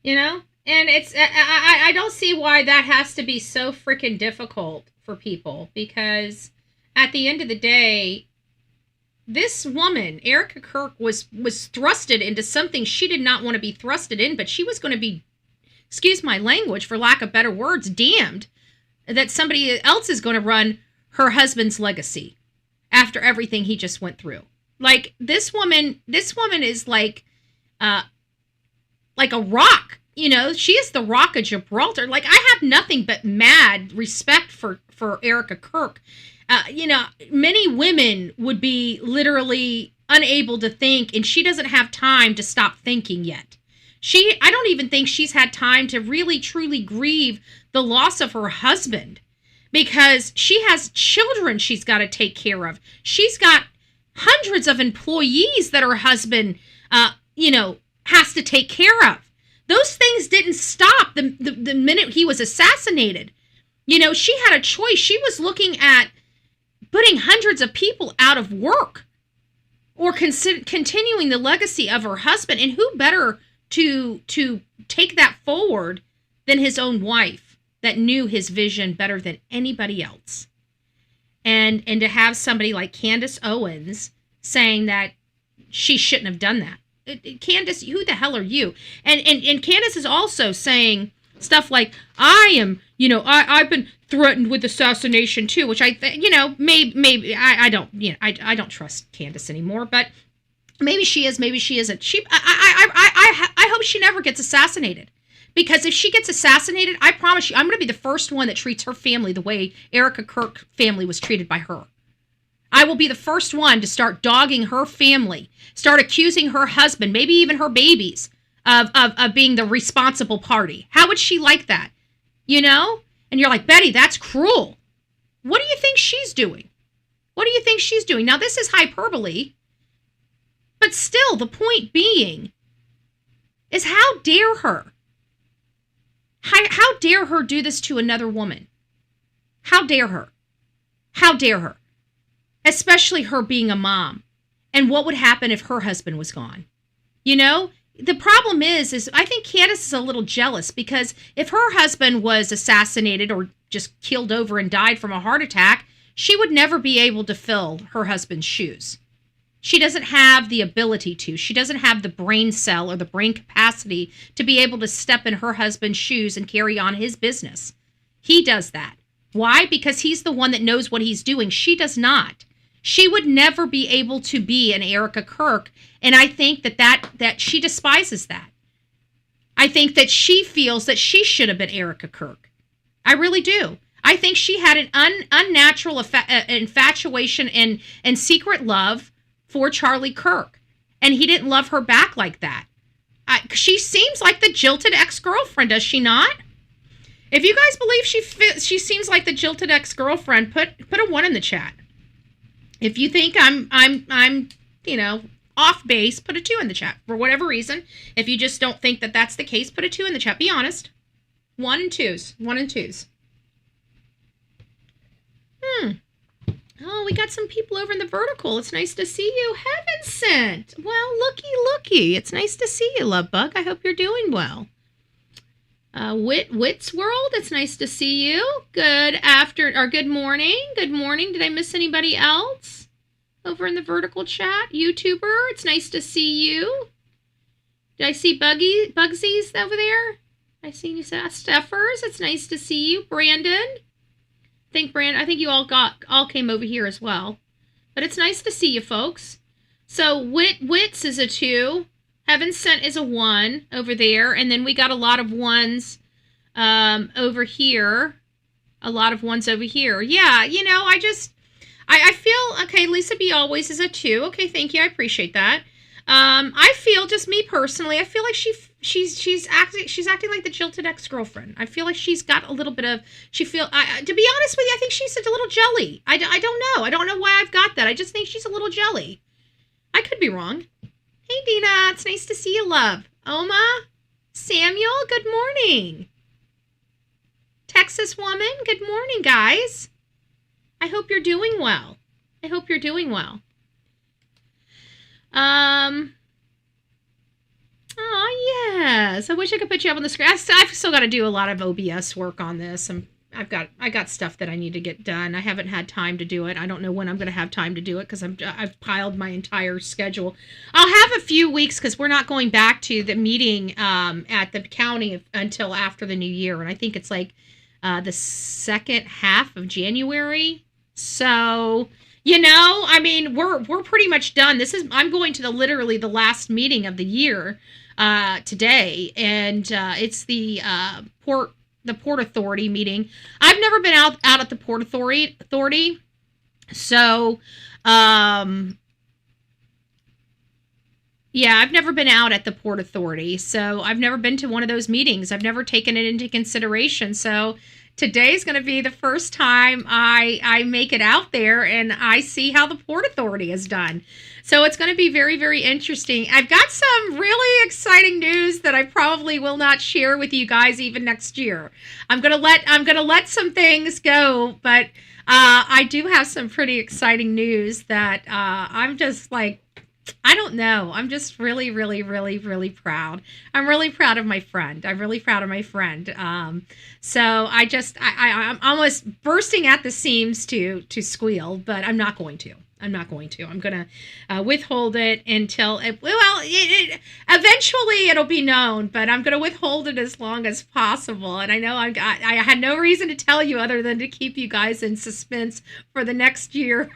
You know? And it's, I don't see why that has to be so freaking difficult for people, because at the end of the day, this woman, Erica Kirk, was thrusted into something she did not want to be thrusted in, but she was going to be, excuse my language, for lack of better words, damned that somebody else is going to run her husband's legacy after everything he just went through. Like, this woman is like a rock. You know, she is the Rock of Gibraltar. Like, I have nothing but mad respect for Erica Kirk. You know, many women would be literally unable to think, and she doesn't have time to stop thinking yet. I don't even think she's had time to really, truly grieve the loss of her husband. because she has children she's got to take care of. She's got hundreds of employees that her husband, has to take care of. Those things didn't stop the minute he was assassinated. She had a choice. She was looking at putting hundreds of people out of work or continuing the legacy of her husband. And who better to take that forward than his own wife that knew his vision better than anybody else. And to have somebody like Candace Owens saying that she shouldn't have done that. Candace, who the hell are you? And Candace is also saying stuff like, I've been threatened with assassination too, which I maybe I don't trust Candace anymore, but maybe she is, maybe she isn't. I hope she never gets assassinated, because if she gets assassinated, I promise you, I'm going to be the first one that treats her family the way Erica Kirk family was treated by her. I will be the first one to start dogging her family, start accusing her husband, maybe even her babies, of being the responsible party. How would she like that? And you're like, Betty, that's cruel. What do you think she's doing? What do you think she's doing? Now, this is hyperbole, but still, the point being is, how dare her? How dare her do this to another woman? How dare her? How dare her? Especially her being a mom. And what would happen if her husband was gone? The problem is I think Candace is a little jealous, because if her husband was assassinated or just killed over and died from a heart attack, she would never be able to fill her husband's shoes. She doesn't have the ability to. She doesn't have the brain cell or the brain capacity to be able to step in her husband's shoes and carry on his business. He does that. Why? Because he's the one that knows what he's doing. She does not. She would never be able to be an Erica Kirk, and I think that she despises that. I think that she feels that she should have been Erica Kirk. I really do. I think she had an unnatural infatuation and secret love for Charlie Kirk, and he didn't love her back like that. She seems like the jilted ex-girlfriend, does she not? If you guys believe she seems like the jilted ex-girlfriend, put a 1 in the chat. If you think I'm off base, put a 2 in the chat. For whatever reason, if you just don't think that that's the case, put a 2 in the chat. Be honest. 1 and 2s. 1 and 2s. Oh, we got some people over in the vertical. It's nice to see you. Heaven sent. Well, looky. It's nice to see you, love bug. I hope you're doing well. Wits World, it's nice to see you. Good morning. Good morning. Did I miss anybody else over in the vertical chat? YouTuber, it's nice to see you. Did I see Bugsies over there? I see you. Steffers, it's nice to see you. Brandon, I think you all came over here as well. But it's nice to see you, folks. So Wits is a 2. Heaven Sent is a 1 over there. And then we got a lot of 1s over here. A lot of 1s over here. Yeah, I feel, okay, Lisa B. Always is a 2. Okay, thank you. I appreciate that. I feel, just me personally, I feel like she's acting like the jilted ex-girlfriend. I feel like she's got a little bit of, to be honest with you, I think she's a little jelly. I don't know. I don't know why I've got that. I just think she's a little jelly. I could be wrong. Hey, Dina, it's nice to see you, love. Oma, Samuel, good morning. Texas woman, good morning, guys. I hope you're doing well. Oh, yes. I wish I could put you up on the screen. I've still got to do a lot of OBS work on this. I got stuff that I need to get done. I haven't had time to do it. I don't know when I'm going to have time to do it because I've piled my entire schedule. I'll have a few weeks because we're not going back to the meeting at the county until after the new year, and I think it's like the second half of January. So, we're pretty much done. I'm going to literally the last meeting of the year today, and it's the Port Authority meeting. I've never been out at the Port Authority. So, yeah, I've never been out at the Port Authority. So I've never been to one of those meetings. I've never taken it into consideration. So today's going to be the first time I make it out there and I see how the Port Authority is done. So it's going to be very, very interesting. I've got some really exciting news that I probably will not share with you guys even next year. I'm going to let some things go, but I do have some pretty exciting news that I'm just like, I don't know. I'm just really, really, really, really proud. I'm really proud of my friend. So I'm almost bursting at the seams to squeal, but I'm not going to. I'm going to withhold it until, eventually it'll be known, but I'm going to withhold it as long as possible. And I know I had no reason to tell you other than to keep you guys in suspense for the next year.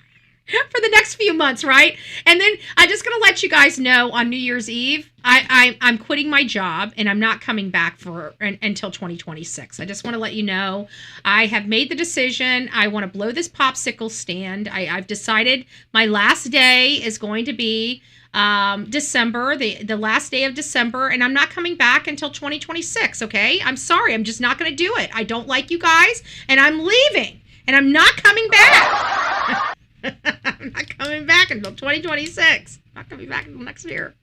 For the next few months, right? And then I'm just going to let you guys know on New Year's Eve, I'm quitting my job and I'm not coming back until 2026. I just want to let you know I have made the decision. I want to blow this popsicle stand. I've decided my last day is going to be December, the last day of December, and I'm not coming back until 2026, okay? I'm sorry. I'm just not going to do it. I don't like you guys, and I'm leaving, and I'm not coming back. I'm not coming back until 2026. Not coming back until next year.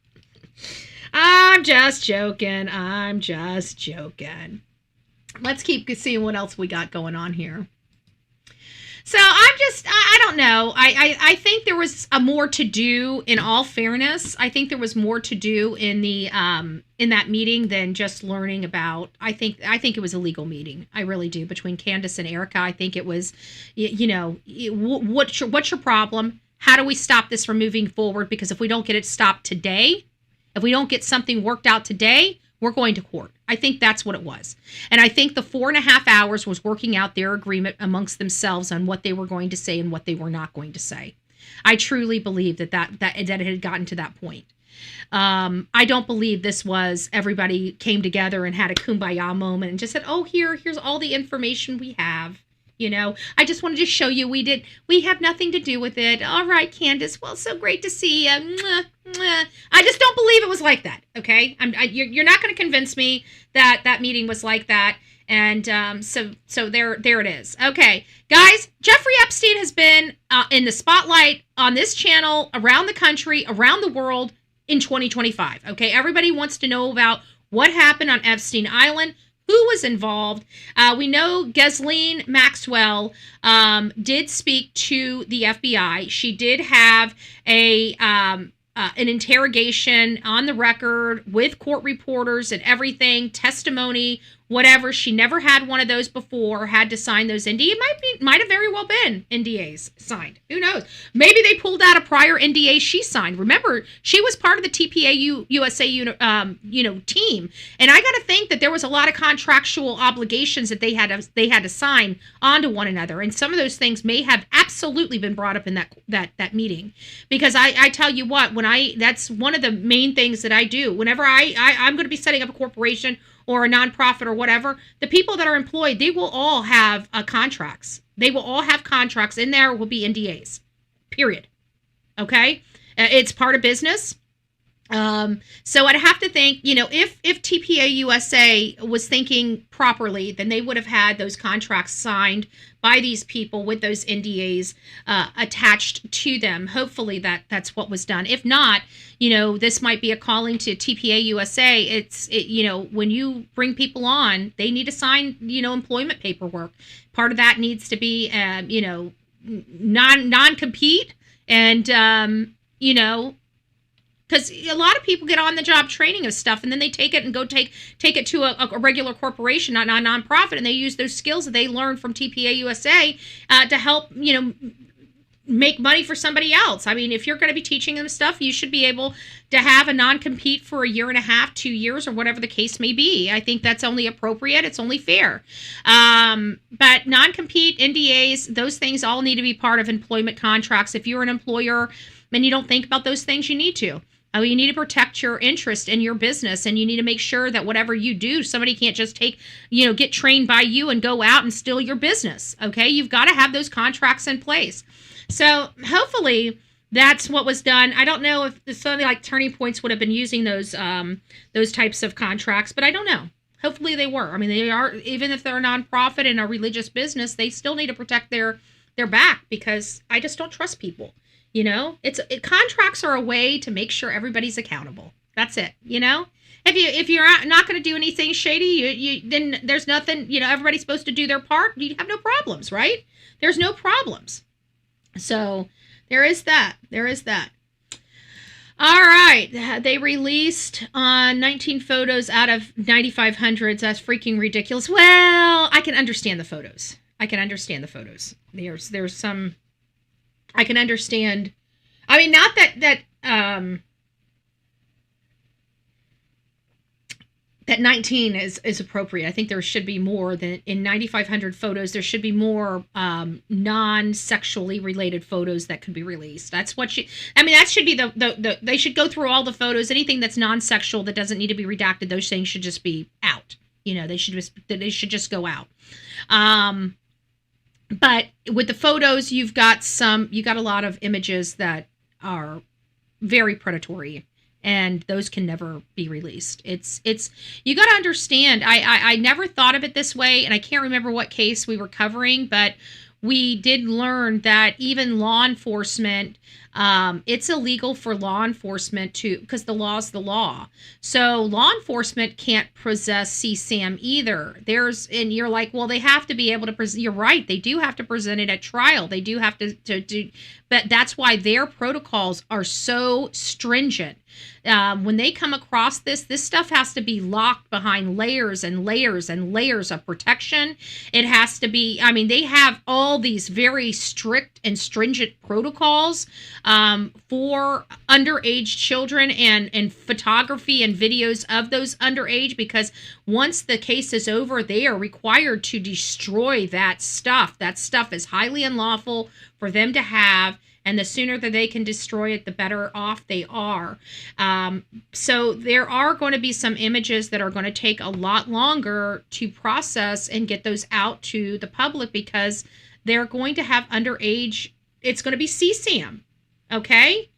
I'm just joking. Let's keep seeing what else we got going on here. So I don't know. I think there was more to do, in all fairness. I think there was more to do in that meeting than just learning about. I think it was a legal meeting. I really do. Between Candace and Erica, I think it was, what's your problem? How do we stop this from moving forward? Because if we don't get it stopped today, if we don't get something worked out today, we're going to court. I think that's what it was. And I think the 4.5 hours was working out their agreement amongst themselves on what they were going to say and what they were not going to say. I truly believe that it had gotten to that point. I don't believe this was everybody came together and had a kumbaya moment and just said, oh, here's all the information we have. I just wanted to show you we have nothing to do with it. All right, Candace. Well, so great to see you. Mwah, mwah. I just don't believe it was like that. Okay. You're not going to convince me that meeting was like that. And so there it is. Okay, guys, Jeffrey Epstein has been in the spotlight on this channel, around the country, around the world in 2025. Okay, everybody wants to know about what happened on Epstein Island. Who was involved? We know Ghislaine Maxwell did speak to the FBI. She did have an interrogation on the record with court reporters and everything, testimony, whatever. She never had one of those before, had to sign those NDAs. It might have very well been NDAs signed. Who knows? Maybe they pulled out a prior NDA she signed. Remember, she was part of the TPA USA team. And I got to think that there was a lot of contractual obligations that they had to sign onto one another. And some of those things may have absolutely been brought up in that meeting. Because I tell you what, that's one of the main things that I do. Whenever I'm going to be setting up a corporation or a nonprofit or whatever, the people that are employed, they will all have contracts. They will all have contracts. In there will be NDAs, period. Okay? It's part of business. So I'd have to think, if TPA USA was thinking properly, then they would have had those contracts signed by these people with those NDAs attached to them. Hopefully that's what was done. If not, this might be a calling to TPA USA. When you bring people on, they need to sign, employment paperwork. Part of that needs to be, non-compete and, because a lot of people get on the job training of stuff and then they take it and go take it to a regular corporation, not a nonprofit, and they use those skills that they learned from TPA USA to help, make money for somebody else. I mean, if you're going to be teaching them stuff, you should be able to have a non-compete for 1.5 years, 2 years, or whatever the case may be. I think that's only appropriate. It's only fair. But non-compete, NDAs, those things all need to be part of employment contracts. If you're an employer and you don't think about those things, you need to. You need to protect your interest in your business, and you need to make sure that whatever you do, somebody can't just get trained by you and go out and steal your business. Okay, you've got to have those contracts in place. So hopefully that's what was done. I don't know if something like Turning Points would have been using those types of contracts, but I don't know. Hopefully they were. I mean, they are, even if they're a nonprofit and a religious business, they still need to protect their back, because I just don't trust people. You know, contracts are a way to make sure everybody's accountable. That's it. You know, if you're not going to do anything shady, you then there's nothing. You know, everybody's supposed to do their part. You have no problems, right? There's no problems. So there is that. There is that. All right. They released 19 photos out of 9,500. That's freaking ridiculous. Well, I can understand the photos. There's some. I can understand. I mean, not that 19 is appropriate. I think there should be more than in 9,500 photos. There should be more non-sexually related photos that could be released. That's what that should be the they should go through all the photos. Anything that's non-sexual that doesn't need to be redacted, those things should just be out. You know, they should just go out. But with the photos, you got a lot of images that are very predatory, and those can never be released. It's you got to understand. I never thought of it this way, and I can't remember what case we were covering, but we did learn that even law enforcement, it's illegal for law enforcement because the law is the law. So law enforcement can't possess CSAM either. And you're like, well, they have to be able to present. You're right. They do have to present it at trial. They do have to do, but that's why their protocols are so stringent. When they come across this stuff has to be locked behind layers and layers and layers of protection. It has to be, I mean, they have all these very strict and stringent protocols for underage children and photography and videos of those underage, because once the case is over, they are required to destroy that stuff. That stuff is highly unlawful for them to have. And the sooner that they can destroy it, the better off they are. So there are going to be some images that are going to take a lot longer to process and get those out to the public, because they're going to have underage. It's going to be CSAM, okay?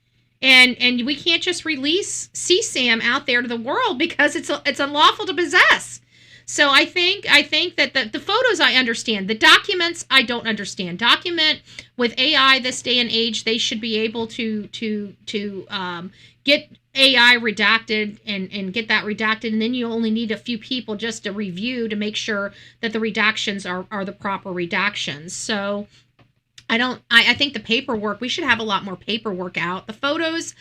And we can't just release CSAM out there to the world because it's unlawful to possess. So I think that the photos I understand. The documents I don't understand. Document with AI this day and age, they should be able to get AI redacted and get that redacted, and then you only need a few people just to review to make sure that the redactions are the proper redactions. So I think the paperwork, we should have a lot more paperwork out. The photos,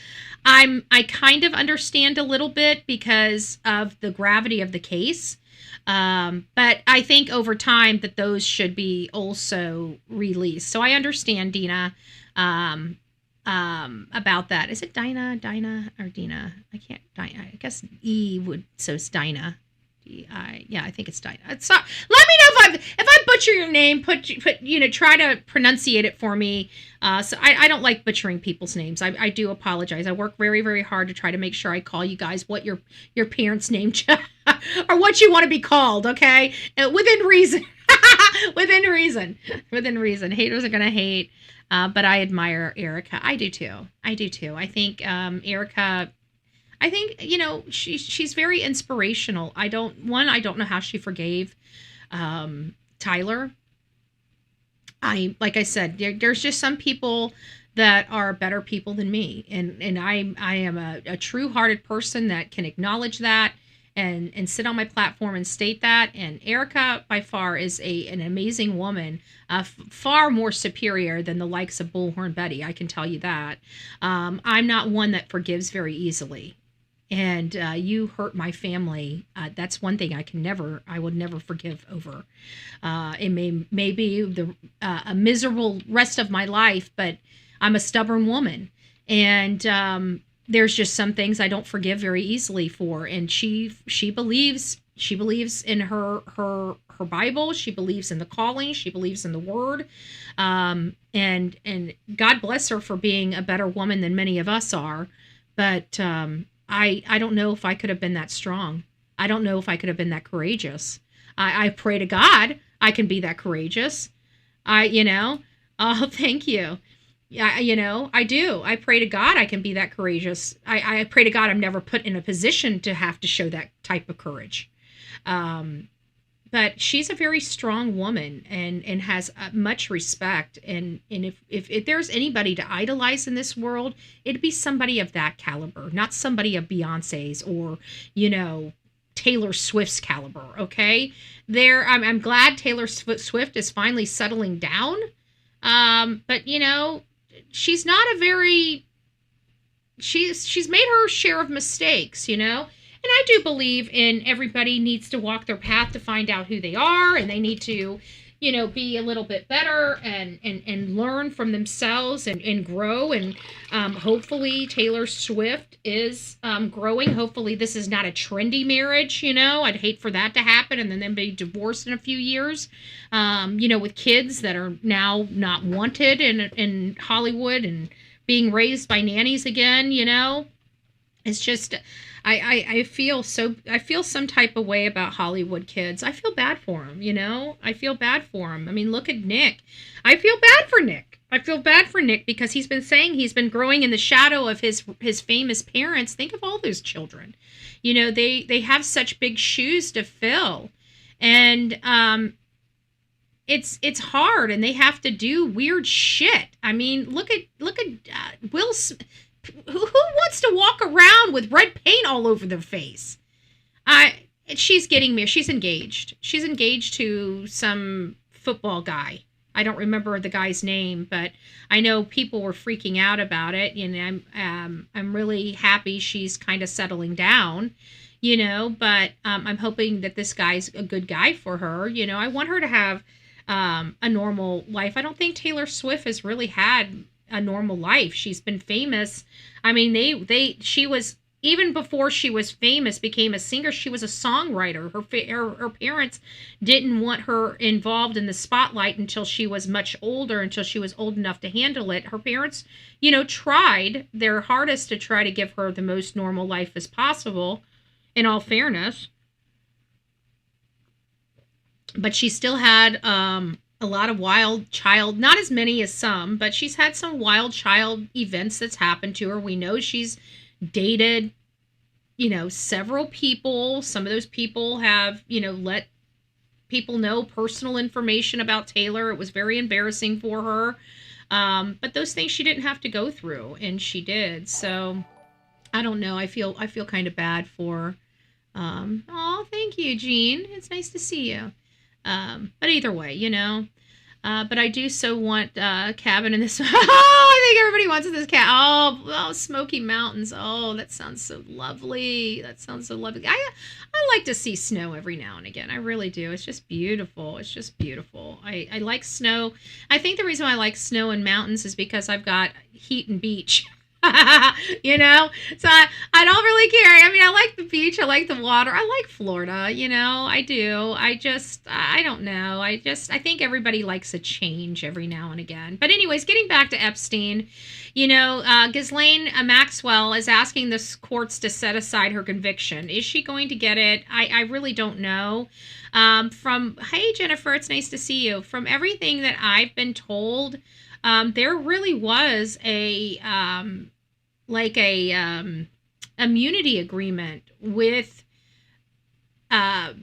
I kind of understand a little bit because of the gravity of the case. But I think over time that those should be also released. So I understand, Dina, about that. Is it Dinah, or Dina? I guess so it's Dinah. Yeah, I think it's Dinah. Let me know if I butcher your name. Try to pronunciate it for me. So I don't like butchering people's names. I do apologize. I work very, very hard to try to make sure I call you guys what your parents' name or what you want to be called. Okay, within reason. Within reason. Haters are gonna hate, but I admire Erica. I do too. I think Erica. I think, she's very inspirational. I don't know how she forgave Tyler. Like I said, there's just some people that are better people than me. And I am a true-hearted person that can acknowledge that and sit on my platform and state that. And Erica, by far, is an amazing woman, far more superior than the likes of Bullhorn Betty. I can tell you that. I'm not one that forgives very easily. And you hurt my family. That's one thing I would never forgive over. It may be a miserable rest of my life, but I'm a stubborn woman. And there's just some things I don't forgive very easily for. And she believes in her Bible. She believes in the calling. She believes in the word. And God bless her for being a better woman than many of us are. But I don't know if I could have been that strong. I don't know if I could have been that courageous. I pray to God I can be that courageous. Oh, thank you. Yeah, I do. I pray to God I can be that courageous. I pray to God I'm never put in a position to have to show that type of courage. But she's a very strong woman and has much respect. And if there's anybody to idolize in this world, it'd be somebody of that caliber, not somebody of Beyonce's or, Taylor Swift's caliber. Okay. I'm glad Taylor Swift is finally settling down. But she's not she's made her share of mistakes, And I do believe in everybody needs to walk their path to find out who they are, and they need to, be a little bit better and learn from themselves and grow. And hopefully Taylor Swift is growing. Hopefully this is not a trendy marriage, I'd hate for that to happen and then be divorced in a few years, with kids that are now not wanted in Hollywood and being raised by nannies again, It's just... I feel some type of way about Hollywood kids. I feel bad for them, I feel bad for them. I mean, look at Nick. I feel bad for Nick because he's been saying he's been growing in the shadow of his famous parents. Think of all those children. They have such big shoes to fill. And it's hard, and they have to do weird shit. I mean, look at Will Smith. Who wants to walk around with red paint all over their face? She's getting married. She's engaged. She's engaged to some football guy. I don't remember the guy's name, but I know people were freaking out about it. And I'm really happy she's kind of settling down, But I'm hoping that this guy's a good guy for her. I want her to have a normal life. I don't think Taylor Swift has really had a normal life. She's been famous. I mean, she was, even before she was famous, became a singer, she was a songwriter. Her parents didn't want her involved in the spotlight until she was much older, until she was old enough to handle it. Her parents, tried their hardest to try to give her the most normal life as possible, in all fairness. But she still had, a lot of wild child, not as many as some, but she's had some wild child events that's happened to her. We know she's dated, several people. Some of those people have, let people know personal information about Taylor. It was very embarrassing for her. But those things she didn't have to go through, and she did. So I don't know. I feel kind of bad for her. Oh, thank you, Jean. It's nice to see you. But either way, but I do so want cabin in this. Oh, I think everybody wants this cat. Oh, Smoky Mountains. Oh, that sounds so lovely. I like to see snow every now and again. I really do. It's just beautiful. I like snow. I think the reason I like snow and mountains is because I've got heat and beach. So I don't really care. I mean, I like the beach, I like the water, I like Florida, I do. I don't know. I think everybody likes a change every now and again. But anyways, getting back to Epstein, Ghislaine Maxwell is asking the courts to set aside her conviction. Is she going to get it? I really don't know. Hey Jennifer, it's nice to see you. From everything that I've been told, there really was a immunity agreement with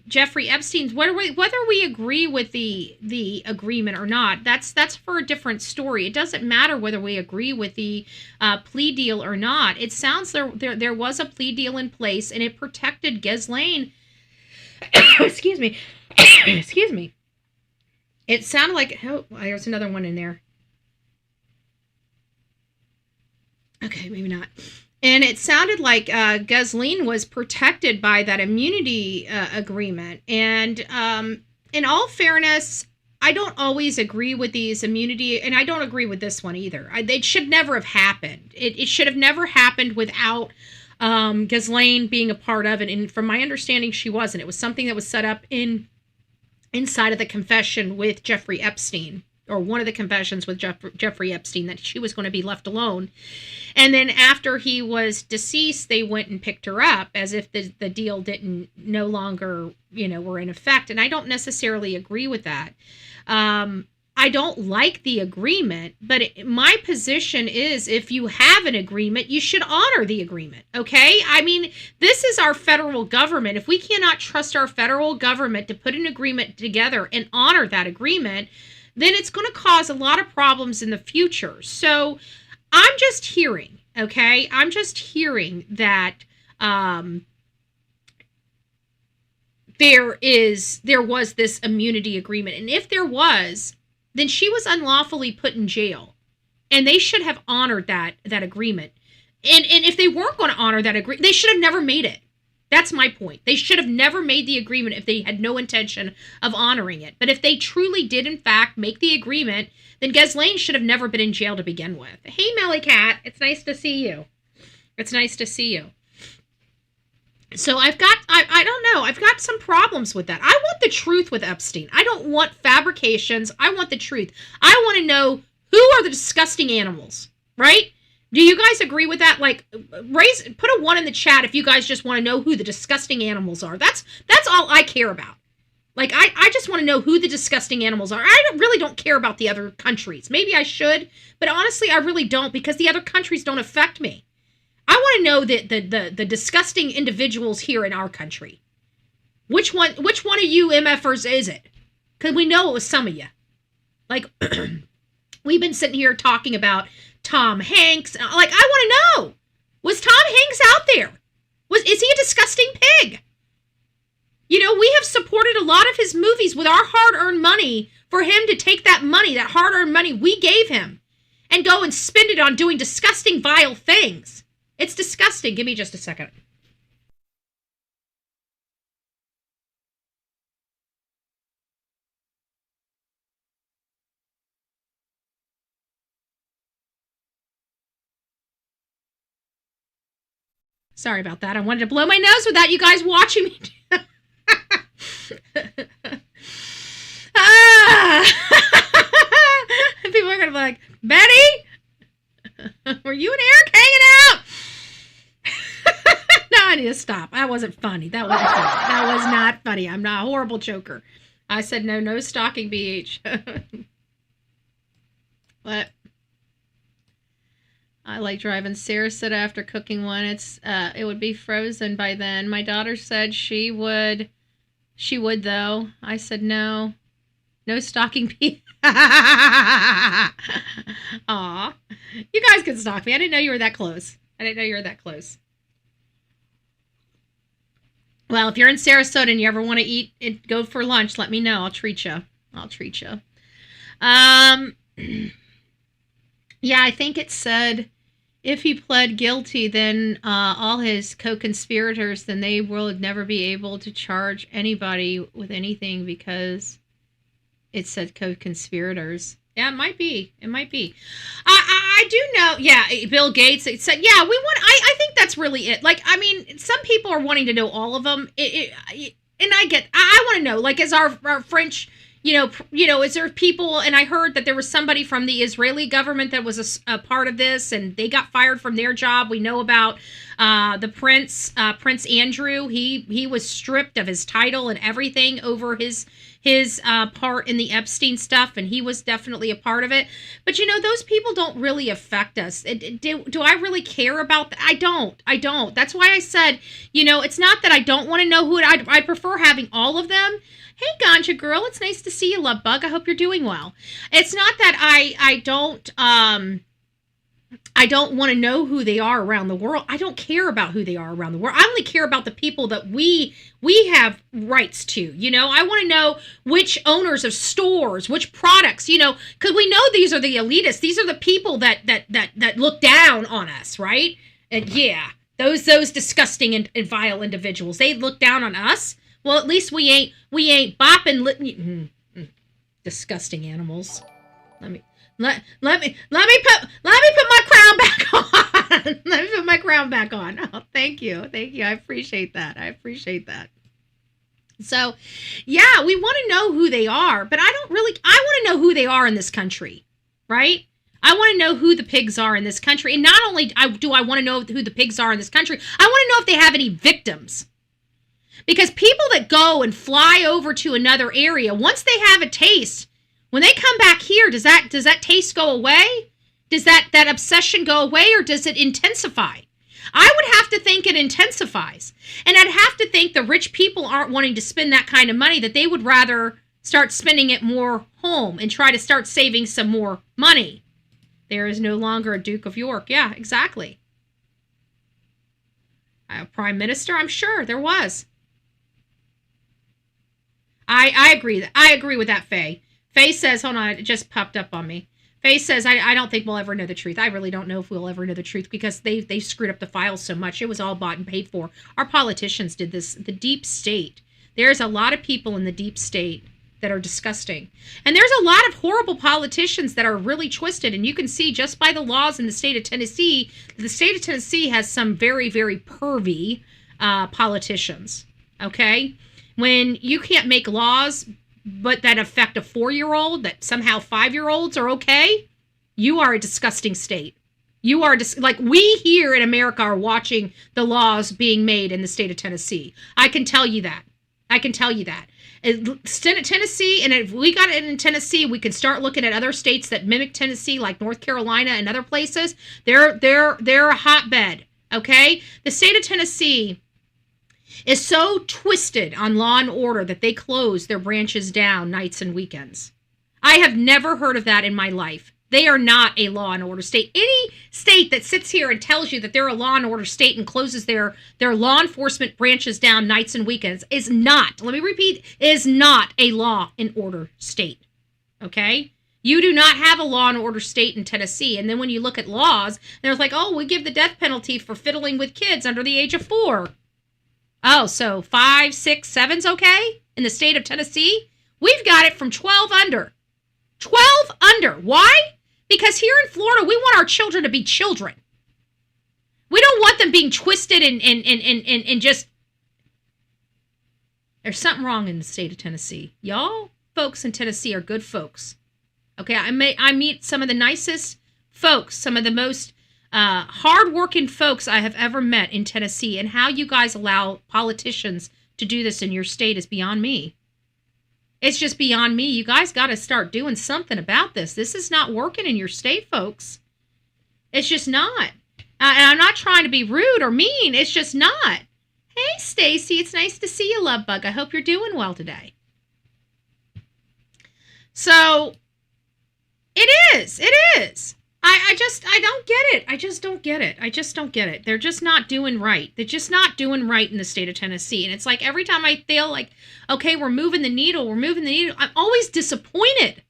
Jeffrey Epstein's. Whether we agree with the agreement or not, that's for a different story. It doesn't matter whether we agree with the plea deal or not. It sounds there was a plea deal in place, and it protected Ghislaine. Excuse me. Excuse me. It sounded like, oh, there's another one in there. Okay, maybe not. And it sounded like Ghislaine was protected by that immunity agreement. And in all fairness, I don't always agree with these immunity, and I don't agree with this one either. It should never have happened. It should have never happened without Ghislaine being a part of it. And from my understanding, she wasn't. It was something that was set up inside of the confession with Jeffrey Epstein, or one of the confessions with Jeffrey Epstein, that she was going to be left alone. And then after he was deceased, they went and picked her up as if the deal no longer, were in effect. And I don't necessarily agree with that. I don't like the agreement, but my position is if you have an agreement, you should honor the agreement, okay? I mean, this is our federal government. If we cannot trust our federal government to put an agreement together and honor that agreement, then it's going to cause a lot of problems in the future. So I'm just hearing, okay? I'm just hearing that there was this immunity agreement. And if there was, then she was unlawfully put in jail. And they should have honored that agreement. And if they weren't going to honor that agreement, they should have never made it. That's my point. They should have never made the agreement if they had no intention of honoring it. But if they truly did, in fact, make the agreement, then Ghislaine should have never been in jail to begin with. Hey, Melly Cat, it's nice to see you. It's nice to see you. So I don't know. I've got some problems with that. I want the truth with Epstein. I don't want fabrications. I want the truth. I want to know who are the disgusting animals, right? Do you guys agree with that? Like, put a 1 in the chat if you guys just want to know who the disgusting animals are. That's all I care about. Like, I just want to know who the disgusting animals are. I really don't care about the other countries. Maybe I should, but honestly, I really don't, because the other countries don't affect me. I want to know the disgusting individuals here in our country. Which one of you MFers is it? Because we know it was some of you. Like, we've been sitting here talking about Tom Hanks. Like, I want to know, was Tom Hanks out there? Is he a disgusting pig? You know, we have supported a lot of his movies with our hard-earned money for him to take that money, that hard-earned money we gave him, and go and spend it on doing disgusting, vile things. It's disgusting. Give me just a second. Sorry about that. I wanted to blow my nose without you guys watching me. People are going to be like, Betty? Were you and Eric hanging out? No, I need to stop. That wasn't funny. That wasn't funny. That was not funny. I'm not a horrible joker. I said no stalking, BH. What? I like driving. Sarah said after cooking one, it would be frozen by then. My daughter said she would though. I said no stalking, BH. Aw. You guys can stalk me. I didn't know you were that close. Well, if you're in Sarasota and you ever want to eat and go for lunch, let me know. I'll treat you. Yeah, I think it said if he pled guilty, then all his co-conspirators, then they will never be able to charge anybody with anything because it said co-conspirators. Yeah, it might be. I do know. Yeah, Bill Gates. It said, yeah, we want. I think that's really it. Like, I mean, some people are wanting to know all of them. And I want to know. Like, is our French, you know, is there people? And I heard that there was somebody from the Israeli government that was a part of this, and they got fired from their job. We know about the Prince Andrew. He was stripped of his title and everything over his part in the Epstein stuff, and he was definitely a part of it. But, you know, those people don't really affect us. Do I really care about that? I don't. That's why I said, you know, it's not that I don't want to know who I prefer having all of them. Hey, Ganja girl, it's nice to see you, love bug. I hope you're doing well. It's not that I don't want to know who they are around the world. I don't care about who they are around the world. I only care about the people that we have rights to. You know, I want to know which owners of stores, which products, you know, because we know these are the elitists. These are the people that look down on us, right? And yeah, those disgusting and vile individuals, they look down on us. Well, at least we ain't bopping disgusting animals. Let me put my crown back on. Let me put my crown back on. Oh, thank you. I appreciate that. So, yeah, we want to know who they are, but I want to know who they are in this country, right? I want to know who the pigs are in this country. And not only do I want to know who the pigs are in this country, I want to know if they have any victims. Because people that go and fly over to another area, once they have a taste When they come back here, does that taste go away? Does that obsession go away, or does it intensify? I would have to think it intensifies. And I'd have to think the rich people aren't wanting to spend that kind of money, that they would rather start spending it more home and try to start saving some more money. There is no longer a Duke of York. Yeah, exactly. A prime minister, I'm sure there was. I agree. I agree with that, Faye. Faye says, hold on, it just popped up on me. Faye says, I don't think we'll ever know the truth. I really don't know if we'll ever know the truth because they screwed up the files so much. It was all bought and paid for. Our politicians did this. The deep state. There's a lot of people in the deep state that are disgusting. And there's a lot of horrible politicians that are really twisted. And you can see just by the laws in the state of Tennessee has some very, very pervy politicians. Okay? When you can't make laws but that affect a 4-year-old, that somehow 5-year-olds are okay, you are a disgusting state. You are like, we here in America are watching the laws being made in the state of Tennessee. I can tell you that. Tennessee, and if we got it in Tennessee, we can start looking at other states that mimic Tennessee, like North Carolina and other places. They're a hotbed, okay? The state of Tennessee is so twisted on law and order that they close their branches down nights and weekends. I have never heard of that in my life. They are not a law and order state. Any state that sits here and tells you that they're a law and order state and closes their law enforcement branches down nights and weekends is not, let me repeat, is not a law and order state. Okay? You do not have a law and order state in Tennessee. And then when you look at laws, they're like, oh, we give the death penalty for fiddling with kids under the age of 4. Oh, so 5, 6, 7's okay in the state of Tennessee? We've got it from 12 under. 12 under. Why? Because here in Florida, we want our children to be children. We don't want them being twisted and just... There's something wrong in the state of Tennessee. Y'all folks in Tennessee are good folks. Okay, I meet some of the nicest folks, some of the most hard-working folks I have ever met in Tennessee, and how you guys allow politicians to do this in your state is beyond me. It's just beyond me. You guys got to start doing something about this. This is not working in your state, folks. It's just not. And I'm not trying to be rude or mean. It's just not. Hey, Stacy, it's nice to see you, love bug. I hope you're doing well today. So, it is. I don't get it. I just don't get it. They're just not doing right. They're just not doing right in the state of Tennessee. And it's like every time I feel like, okay, we're moving the needle, I'm always disappointed.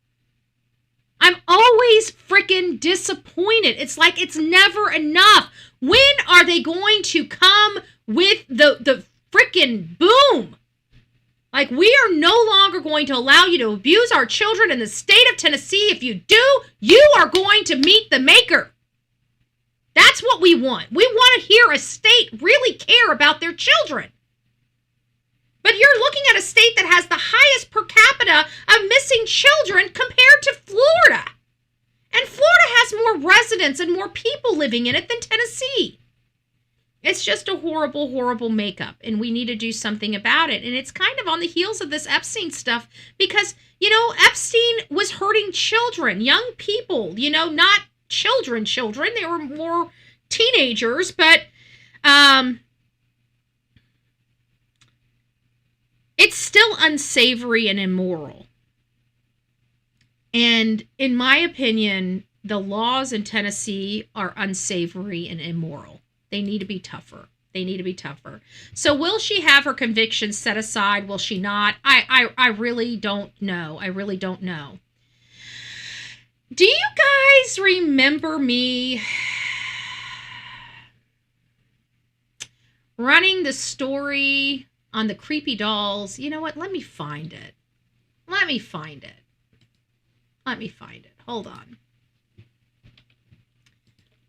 I'm always freaking disappointed. It's like it's never enough. When are they going to come with the freaking boom? Like, we are no longer going to allow you to abuse our children in the state of Tennessee. If you do, you are going to meet the maker. That's what we want. We want to hear a state really care about their children. But you're looking at a state that has the highest per capita of missing children compared to Florida. And Florida has more residents and more people living in it than Tennessee. It's just a horrible, horrible makeup, and we need to do something about it. And it's kind of on the heels of this Epstein stuff because, you know, Epstein was hurting children, young people, you know, not children. They were more teenagers, but it's still unsavory and immoral. And in my opinion, the laws in Tennessee are unsavory and immoral. They need to be tougher. So will she have her convictions set aside? Will she not? I really don't know. Do you guys remember me running the story on the creepy dolls? You know what? Let me find it. Hold on.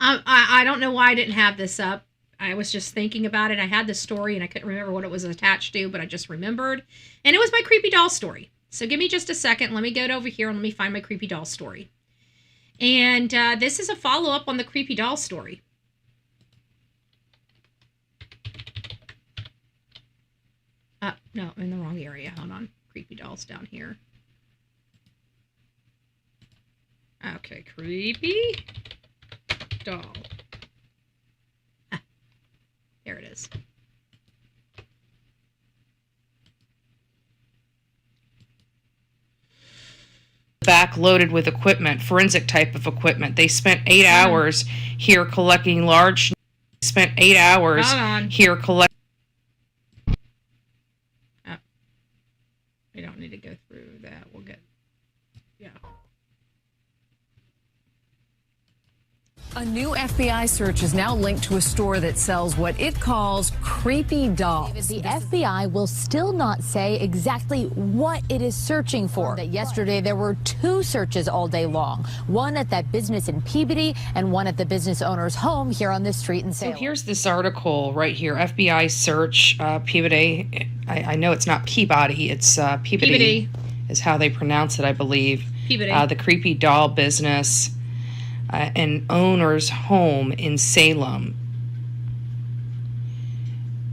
I don't know why I didn't have this up. I was just thinking about it. I had this story and I couldn't remember what it was attached to, but I just remembered. And it was my creepy doll story. So give me just a second. Let me go over here and let me find my creepy doll story. And this is a follow-up on the creepy doll story. No, I'm in the wrong area. Hold on. Creepy dolls down here. Okay, creepy doll. Ah, there it is. Back loaded with equipment, forensic type of equipment. They spent 8 hours here collecting large. Spent 8 hours here collecting. We don't need to go through that. We'll get. Yeah. A new FBI search is now linked to a store that sells what it calls creepy dolls. The FBI will still not say exactly what it is searching for. That yesterday there were 2 searches all day long, one at that business in Peabody and one at the business owner's home here on this street in Salem. So here's this article right here. FBI search Peabody. I know it's not Peabody. It's Peabody is how they pronounce it, I believe. Peabody. The creepy doll business. An owner's home in Salem.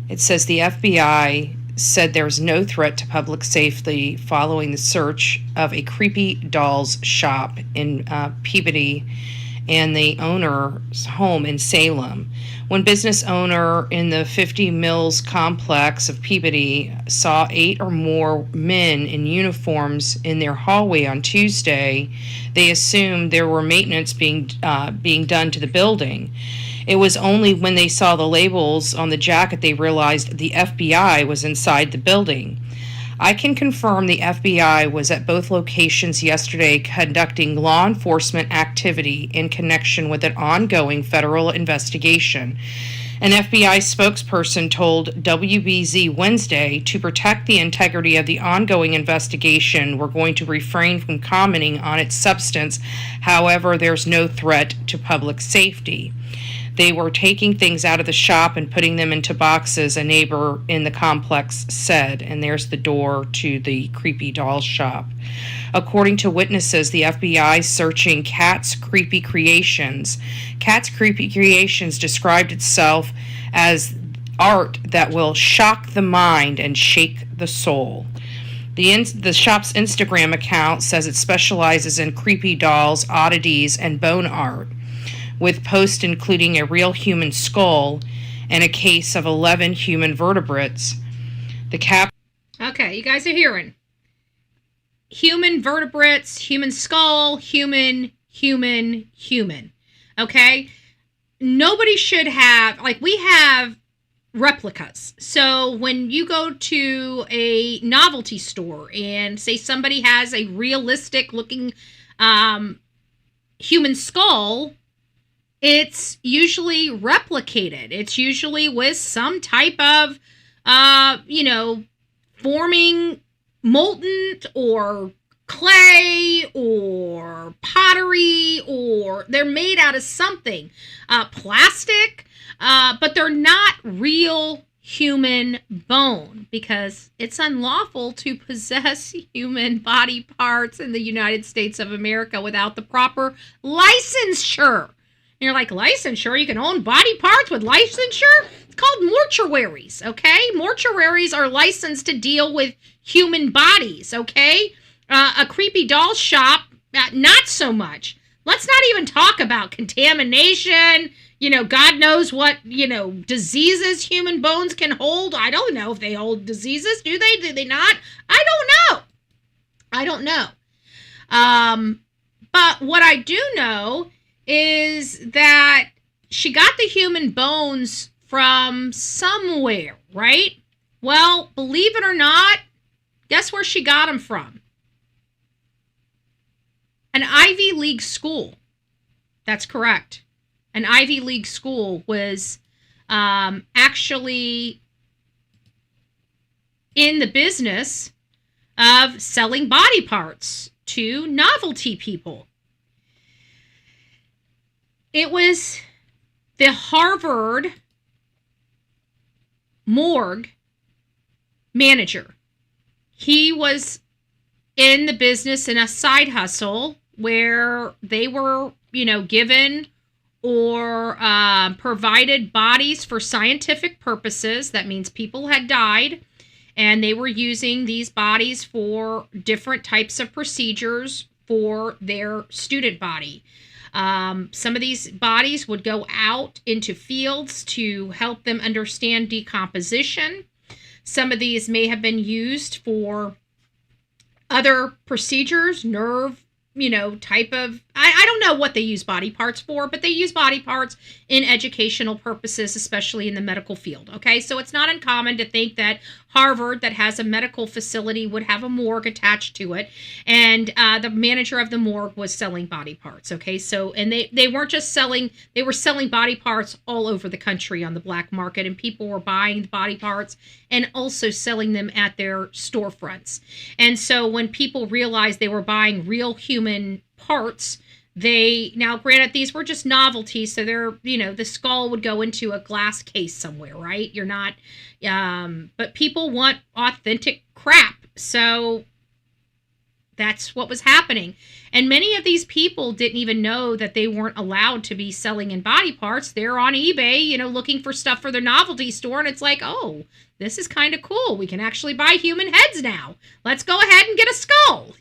It says the FBI said there's no threat to public safety following the search of a creepy dolls shop in Peabody and the owner's home in Salem. One business owner in the 50 Mills complex of Peabody saw 8 or more men in uniforms in their hallway on Tuesday. They assumed there were maintenance being done to the building. It was only when they saw the labels on the jacket they realized the FBI was inside the building. I can confirm the FBI was at both locations yesterday conducting law enforcement activity in connection with an ongoing federal investigation. An FBI spokesperson told WBZ Wednesday to protect the integrity of the ongoing investigation, we're going to refrain from commenting on its substance. However, there's no threat to public safety. They were taking things out of the shop and putting them into boxes, a neighbor in the complex said. And there's the door to the creepy doll shop. According to witnesses, the FBI searching Cat's Creepy Creations. Cat's Creepy Creations described itself as art that will shock the mind and shake the soul. The shop's Instagram account says it specializes in creepy dolls, oddities, and bone art, with posts including a real human skull and a case of 11 human vertebrates. Okay, you guys are hearing. Human vertebrates, human skull, human. Okay? Nobody should have, we have replicas. So when you go to a novelty store and say somebody has a realistic looking human skull, it's usually replicated. It's usually with some type of, forming molten or clay or pottery, or they're made out of something, plastic, but they're not real human bone because it's unlawful to possess human body parts in the United States of America without the proper licensure. And you're like, licensure? You can own body parts with licensure? It's called mortuaries, okay? Mortuaries are licensed to deal with human bodies, okay? A creepy doll shop, not so much. Let's not even talk about contamination, God knows what, diseases human bones can hold. I don't know if they hold diseases. Do they? Do they not? I don't know. But what I do know is that she got the human bones from somewhere, right? Well, believe it or not, guess where she got them from? An Ivy League school. That's correct. An Ivy League school was actually in the business of selling body parts to novelty people. It was the Harvard morgue manager. He was in the business in a side hustle where they were, given or provided bodies for scientific purposes. That means people had died and they were using these bodies for different types of procedures for their student body. Some of these bodies would go out into fields to help them understand decomposition. Some of these may have been used for other procedures, nerve, type of, I don't know what they use body parts for, but they use body parts in educational purposes, especially in the medical field. Okay, so it's not uncommon to think that Harvard, that has a medical facility, would have a morgue attached to it, and the manager of the morgue was selling body parts. Okay, so, and they weren't just selling, they were selling body parts all over the country on the black market, and people were buying the body parts and also selling them at their storefronts. And so when people realized they were buying real human parts, now granted, these were just novelties, so they're, the skull would go into a glass case somewhere, right? You're not, but people want authentic crap. So that's what was happening. And many of these people didn't even know that they weren't allowed to be selling in body parts. They're on eBay, looking for stuff for their novelty store. And it's like, oh, this is kind of cool. We can actually buy human heads now. Let's go ahead and get a skull,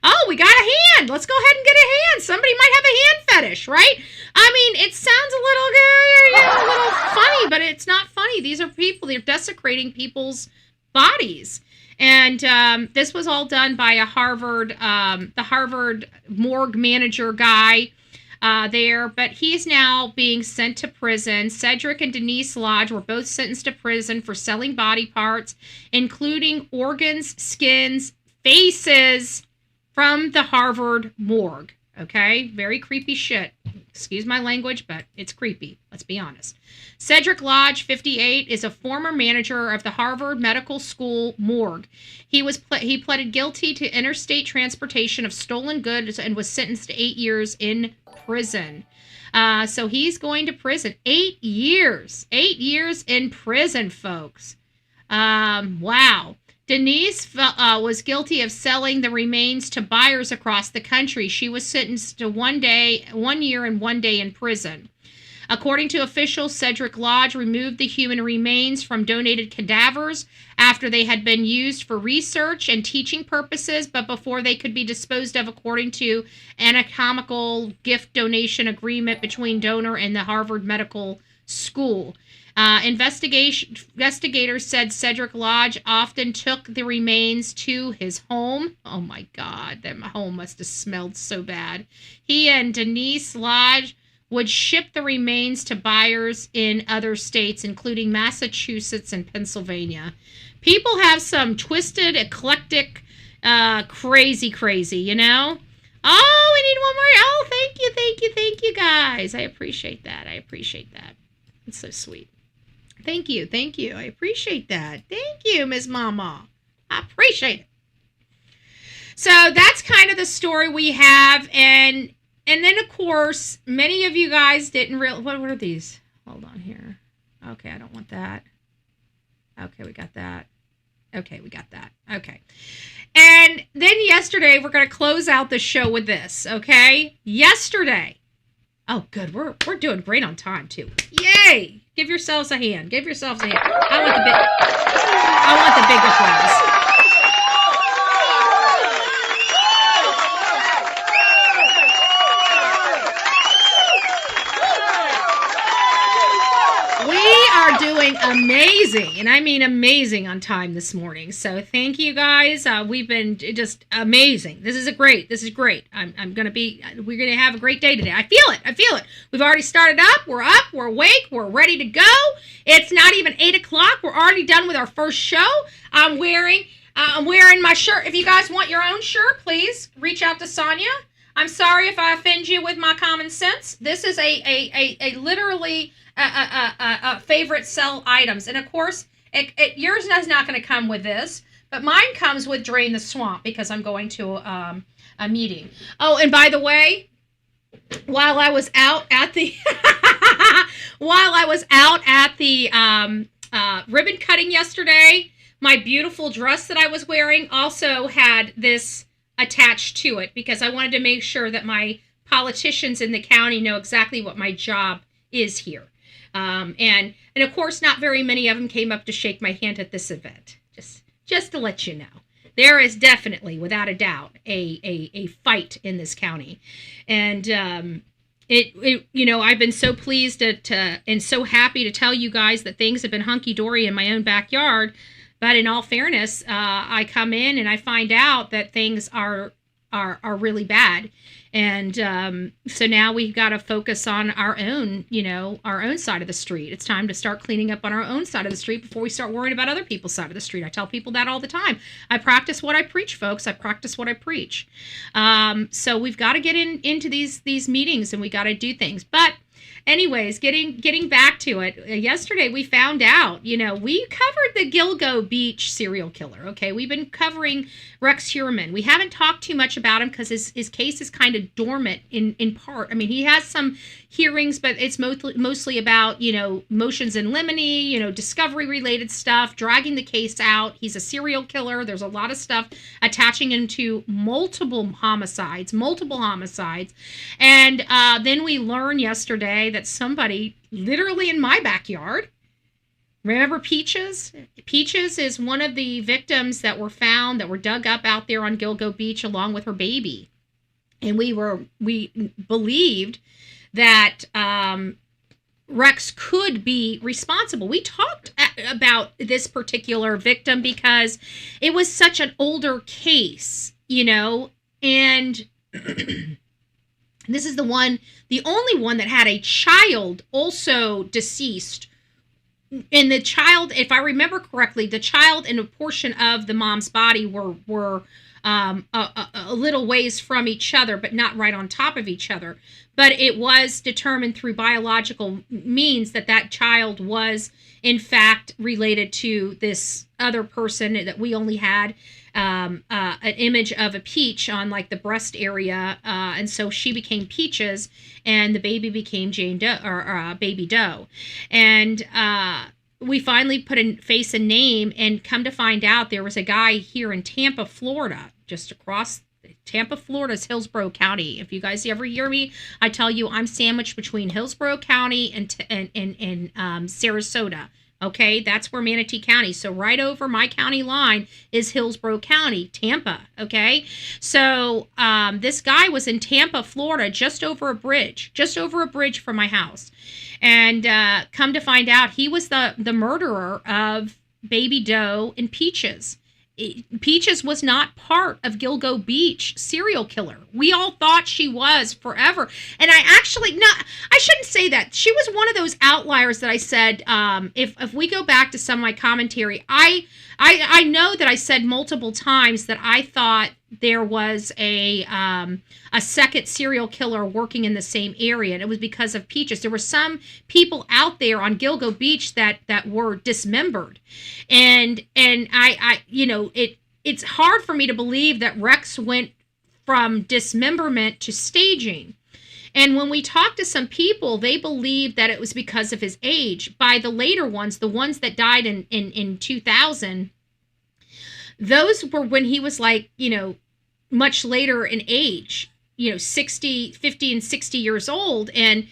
Oh, we got a hand. Let's go ahead and get a hand. Somebody might have a hand fetish, right? I mean, it sounds a little funny, but it's not funny. These are people. They're desecrating people's bodies. And this was all done by the Harvard morgue manager guy there. But he's now being sent to prison. Cedric and Denise Lodge were both sentenced to prison for selling body parts, including organs, skins, faces, from the Harvard morgue. Okay? Very creepy shit. Excuse my language, but it's creepy. Let's be honest. Cedric Lodge, 58, is a former manager of the Harvard Medical School morgue. He pleaded guilty to interstate transportation of stolen goods and was sentenced to 8 years in prison. So he's going to prison. 8 years. 8 years in prison, folks. Wow. Denise was guilty of selling the remains to buyers across the country. She was sentenced to 1 year and 1 day in prison. According to officials, Cedric Lodge removed the human remains from donated cadavers after they had been used for research and teaching purposes, but before they could be disposed of according to anatomical gift donation agreement between donor and the Harvard Medical School. Investigators said Cedric Lodge often took the remains to his home. Oh my God, that home must have smelled so bad. He and Denise Lodge would ship the remains to buyers in other states, including Massachusetts and Pennsylvania. People have some twisted, eclectic, crazy, Oh, we need one more. Oh, thank you, guys. I appreciate that. It's so sweet. Thank you. I appreciate that. Thank you, Ms. Mama. I appreciate it. So that's kind of the story we have. And then, of course, many of you guys didn't realize... What are these? Hold on here. Okay, I don't want that. Okay, we got that. Okay. And then yesterday, we're going to close out the show with this, okay? Yesterday. Oh, good. We're doing great on time, too. Yay! Give yourselves a hand. I want the big applause. We are doing amazing, and I mean amazing on time this morning. So thank you guys. We've been just amazing. This is great. We're gonna have a great day today. I feel it. We've already started up. We're awake, we're ready to go. It's not even 8 o'clock. We're already done with our first show. I'm wearing my shirt. If you guys want your own shirt, please reach out to Sonia. I'm sorry if I offend you with my common sense. This is a literally favorite sell items. And of course, yours is not going to come with this, but mine comes with Drain the Swamp because I'm going to a meeting. Oh, and by the way, while I was out at the ribbon cutting yesterday, my beautiful dress that I was wearing also had this attached to it because I wanted to make sure that my politicians in the county know exactly what my job is here. And of course, not very many of them came up to shake my hand at this event. Just to let you know. There is definitely, without a doubt, a fight in this county. And I've been so pleased and so happy to tell you guys that things have been hunky-dory in my own backyard. But in all fairness, I come in and I find out that things are really bad. And so now we've got to focus on our own side of the street. It's time to start cleaning up on our own side of the street before we start worrying about other people's side of the street. I tell people that all the time. I practice what I preach, folks. I practice what I preach. So we've got to get into these meetings, and we got to do things. But anyways, getting back to it, yesterday we found out, we covered the Gilgo Beach serial killer, okay? We've been covering Rex Heuermann. We haven't talked too much about him because his case is kind of dormant in part. I mean, he has some hearings, but it's mostly about, motions in limine, discovery-related stuff, dragging the case out. He's a serial killer. There's a lot of stuff attaching him to multiple homicides. And then we learned yesterday that somebody literally in my backyard, remember Peaches? Peaches is one of the victims that were dug up out there on Gilgo Beach along with her baby. And we believed that Rex could be responsible. We talked about this particular victim because it was such an older case, and this is the only one that had a child also deceased. And the child, if I remember correctly, the child and a portion of the mom's body were a little ways from each other, but not right on top of each other. But it was determined through biological means that child was, in fact, related to this other person, that we only had an image of a peach on like the breast area, and so she became Peaches, and the baby became Jane Doe, or Baby Doe, and we finally put a face and name, and come to find out there was a guy here in Tampa, Florida, just across. Tampa, Florida's Hillsborough County. If you guys ever hear me, I tell you I'm sandwiched between Hillsborough County and Sarasota. Okay, that's where Manatee County. So right over my county line is Hillsborough County, Tampa. Okay, so this guy was in Tampa, Florida, just over a bridge from my house, and come to find out he was the murderer of Baby Doe and Peaches. Peaches was not part of Gilgo Beach serial killer. We all thought she was forever. And I shouldn't say that. She was one of those outliers that I said, if we go back to some of my commentary, I know that I said multiple times that I thought there was a second serial killer working in the same area, and it was because of Peaches. There were some people out there on Gilgo Beach that were dismembered, and it's hard for me to believe that Rex went from dismemberment to staging. And when we talked to some people, they believed that it was because of his age. By the later ones, the ones that died in 2000, those were when he was like, much later in age, 50 and 60 years old. And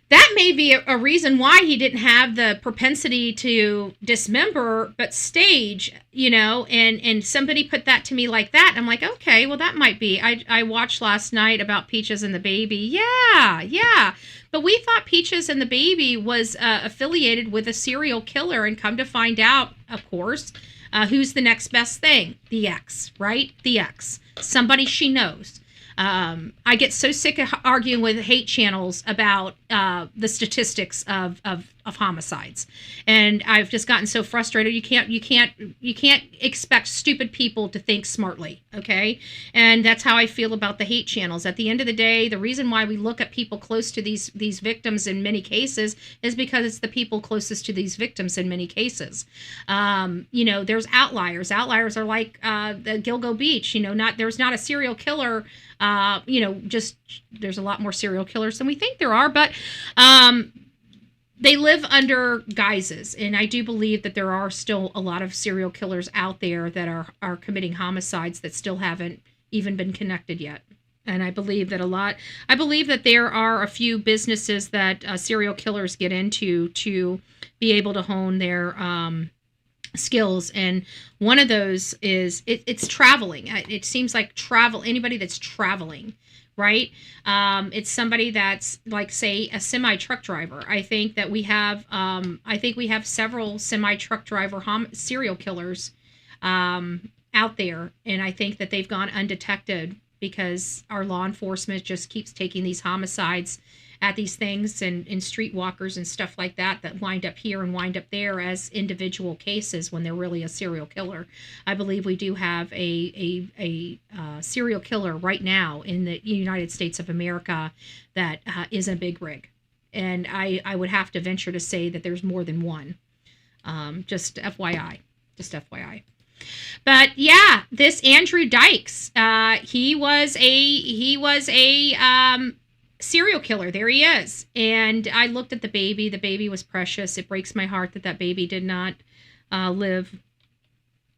that may be a reason why he didn't have the propensity to dismember, but stage, and somebody put that to me like that. And I'm like, okay, well, that might be. I watched last night about Peaches and the Baby. Yeah. But we thought Peaches and the Baby was affiliated with a serial killer, and come to find out, of course, who's the next best thing? The ex, right? The ex. Somebody she knows. I get so sick of arguing with hate channels about the statistics of homicides, and I've just gotten so frustrated. You can't expect stupid people to think smartly, okay? And that's how I feel about the hate channels. At the end of the day, the reason why we look at people close to these victims in many cases is because it's the people closest to these victims in many cases. There's outliers. Outliers are like the Gilgo Beach. There's not a serial killer. There's a lot more serial killers than we think there are, but they live under guises, and I do believe that there are still a lot of serial killers out there that are committing homicides that still haven't even been connected yet. And I believe that there are a few businesses that serial killers get into to be able to hone their skills, and one of those is it's traveling. It seems like anybody that's traveling, right? It's somebody that's like, say, a semi truck driver. I think that we have several semi truck driver serial killers out there, and I think that they've gone undetected because our law enforcement just keeps taking these homicides at these things and streetwalkers and stuff like that wind up here and wind up there as individual cases when they're really a serial killer. I believe we do have a serial killer right now in the United States of America that is a big rig. And I would have to venture to say that there's more than one. Just FYI. But yeah, this Andrew Dykes, he was a serial killer. There he is. And I looked at the baby. The baby was precious. It breaks my heart that baby did not live,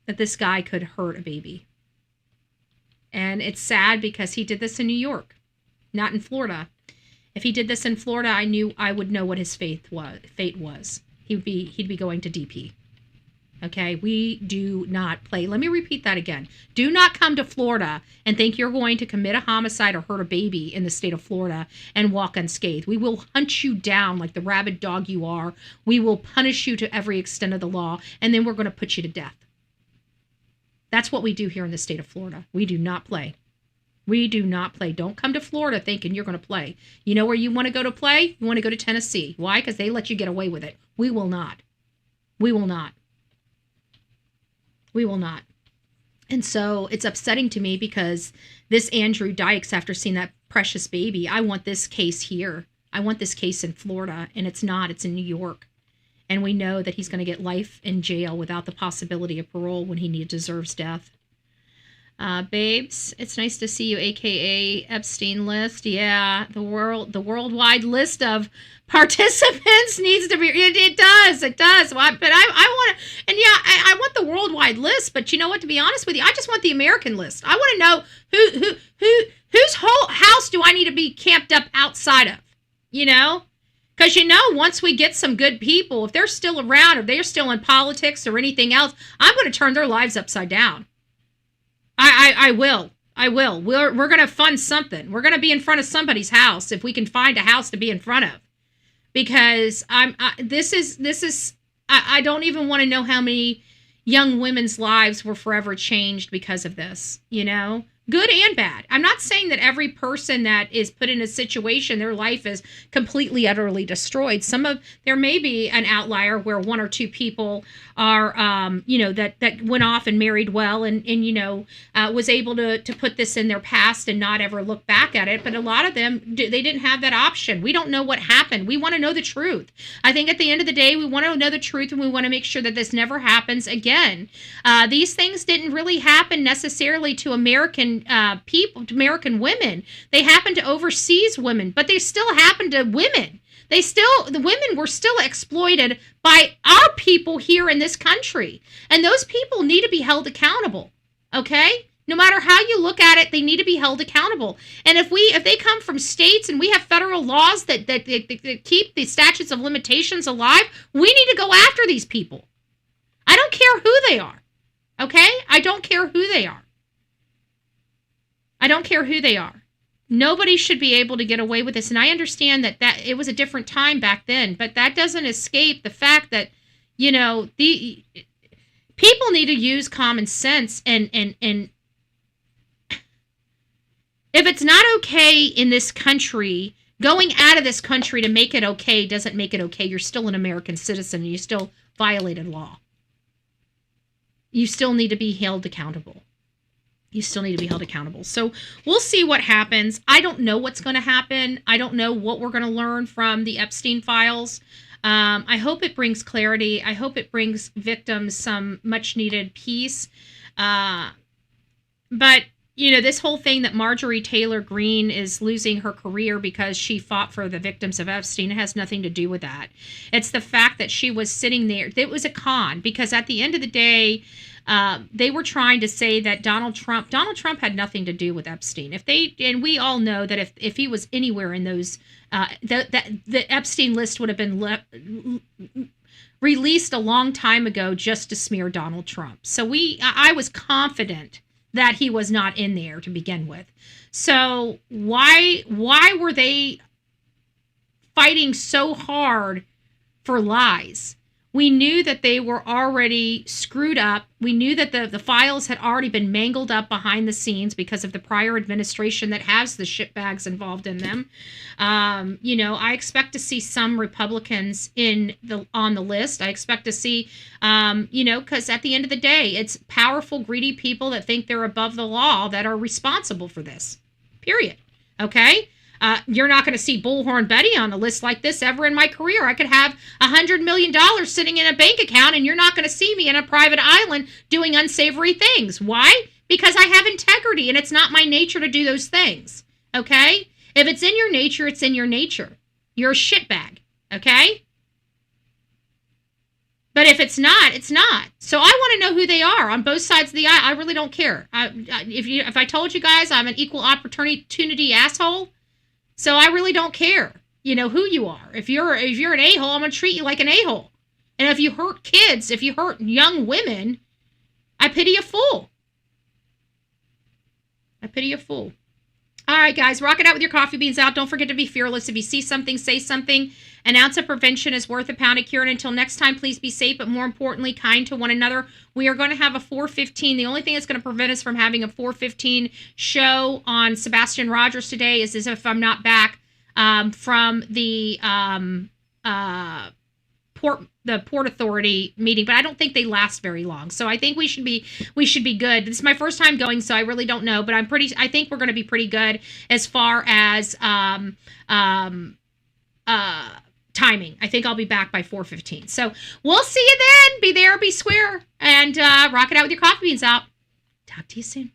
that this guy could hurt a baby. And it's sad because he did this in New York, not in Florida. If he did this in Florida, I would know what his fate was. He'd be going to DP. Okay, we do not play. Let me repeat that again. Do not come to Florida and think you're going to commit a homicide or hurt a baby in the state of Florida and walk unscathed. We will hunt you down like the rabid dog you are. We will punish you to every extent of the law, and then we're going to put you to death. That's what we do here in the state of Florida. We do not play. We do not play. Don't come to Florida thinking you're going to play. You know where you want to go to play? You want to go to Tennessee. Why? Because they let you get away with it. We will not. We will not. We will not. And so it's upsetting to me because this Andrew Dykes, after seeing that precious baby, I want this case here. I want this case in Florida, and it's not. It's in New York. And we know that he's going to get life in jail without the possibility of parole when he deserves death. Babes, it's nice to see you, aka Epstein list. Yeah, the worldwide list of participants needs to be. It does. But I want to, and yeah, I want the worldwide list. But you know what? To be honest with you, I just want the American list. I want to know whose whole house do I need to be camped up outside of? You know. Because, once we get some good people, if they're still around or they're still in politics or anything else, I'm going to turn their lives upside down. I will. We're going to fund something. We're going to be in front of somebody's house if we can find a house to be in front of. Because I don't even want to know how many young women's lives were forever changed because of this, Good and bad. I'm not saying that every person that is put in a situation, their life is completely, utterly destroyed. There may be an outlier where one or two people are, that went off and married well and was able to put this in their past and not ever look back at it. But a lot of them, they didn't have that option. We don't know what happened. We want to know the truth. I think at the end of the day, we want to know the truth, and we want to make sure that this never happens again. These things didn't really happen necessarily to American people, to American women. They happened to overseas women, but they still happened to women. The women were still exploited by our people here in this country. And those people need to be held accountable. Okay? No matter how you look at it, they need to be held accountable. And if they come from states and we have federal laws that keep the statutes of limitations alive, we need to go after these people. I don't care who they are. Okay? I don't care who they are. I don't care who they are. Nobody should be able to get away with this. And I understand that it was a different time back then, but that doesn't escape the fact that, the people need to use common sense and if it's not okay in this country, going out of this country to make it okay doesn't make it okay. You're still an American citizen and you still violated law. You still need to be held accountable. So we'll see what happens. I don't know what's going to happen. I don't know what we're going to learn from the Epstein files. I hope it brings clarity. I hope it brings victims some much needed peace. But, this whole thing that Marjorie Taylor Greene is losing her career because she fought for the victims of Epstein, it has nothing to do with that. It's the fact that she was sitting there. It was a con because at the end of the day, they were trying to say that Donald Trump had nothing to do with Epstein. And we all know that if he was anywhere in those, the Epstein list would have been released a long time ago just to smear Donald Trump. So I was confident that he was not in there to begin with. So why were they fighting so hard for lies? We knew that they were already screwed up. We knew that the files had already been mangled up behind the scenes because of the prior administration that has the shitbags involved in them. I expect to see some Republicans on the list. I expect to see, because at the end of the day, it's powerful, greedy people that think they're above the law that are responsible for this. Period. Okay? You're not going to see Bullhorn Betty on a list like this ever in my career. I could have $100 million sitting in a bank account, and you're not going to see me in a private island doing unsavory things. Why? Because I have integrity, and it's not my nature to do those things. Okay? If it's in your nature, it's in your nature. You're a shitbag. Okay? But if it's not, it's not. So I want to know who they are on both sides of the aisle. I really don't care. If I told you guys I'm an equal opportunity asshole, so I really don't care, who you are. If you're an a-hole, I'm going to treat you like an a-hole. And if you hurt kids, if you hurt young women, I pity a fool. I pity a fool. All right, guys, rock it out with your coffee beans out. Don't forget to be fearless. If you see something, say something. An ounce of prevention is worth a pound of cure. And until next time, please be safe, but more importantly, kind to one another. We are going to have a 4:15. The only thing that's going to prevent us from having a 4:15 show on Sebastian Rogers today is if I'm not back from the Port Authority meeting, but I don't think they last very long. So I think we should be good. This is my first time going, so I really don't know, but I think we're going to be pretty good as far as timing. I think I'll be back by 4:15. So we'll see you then. Be there, be square, and rock it out with your coffee beans out. Talk to you soon.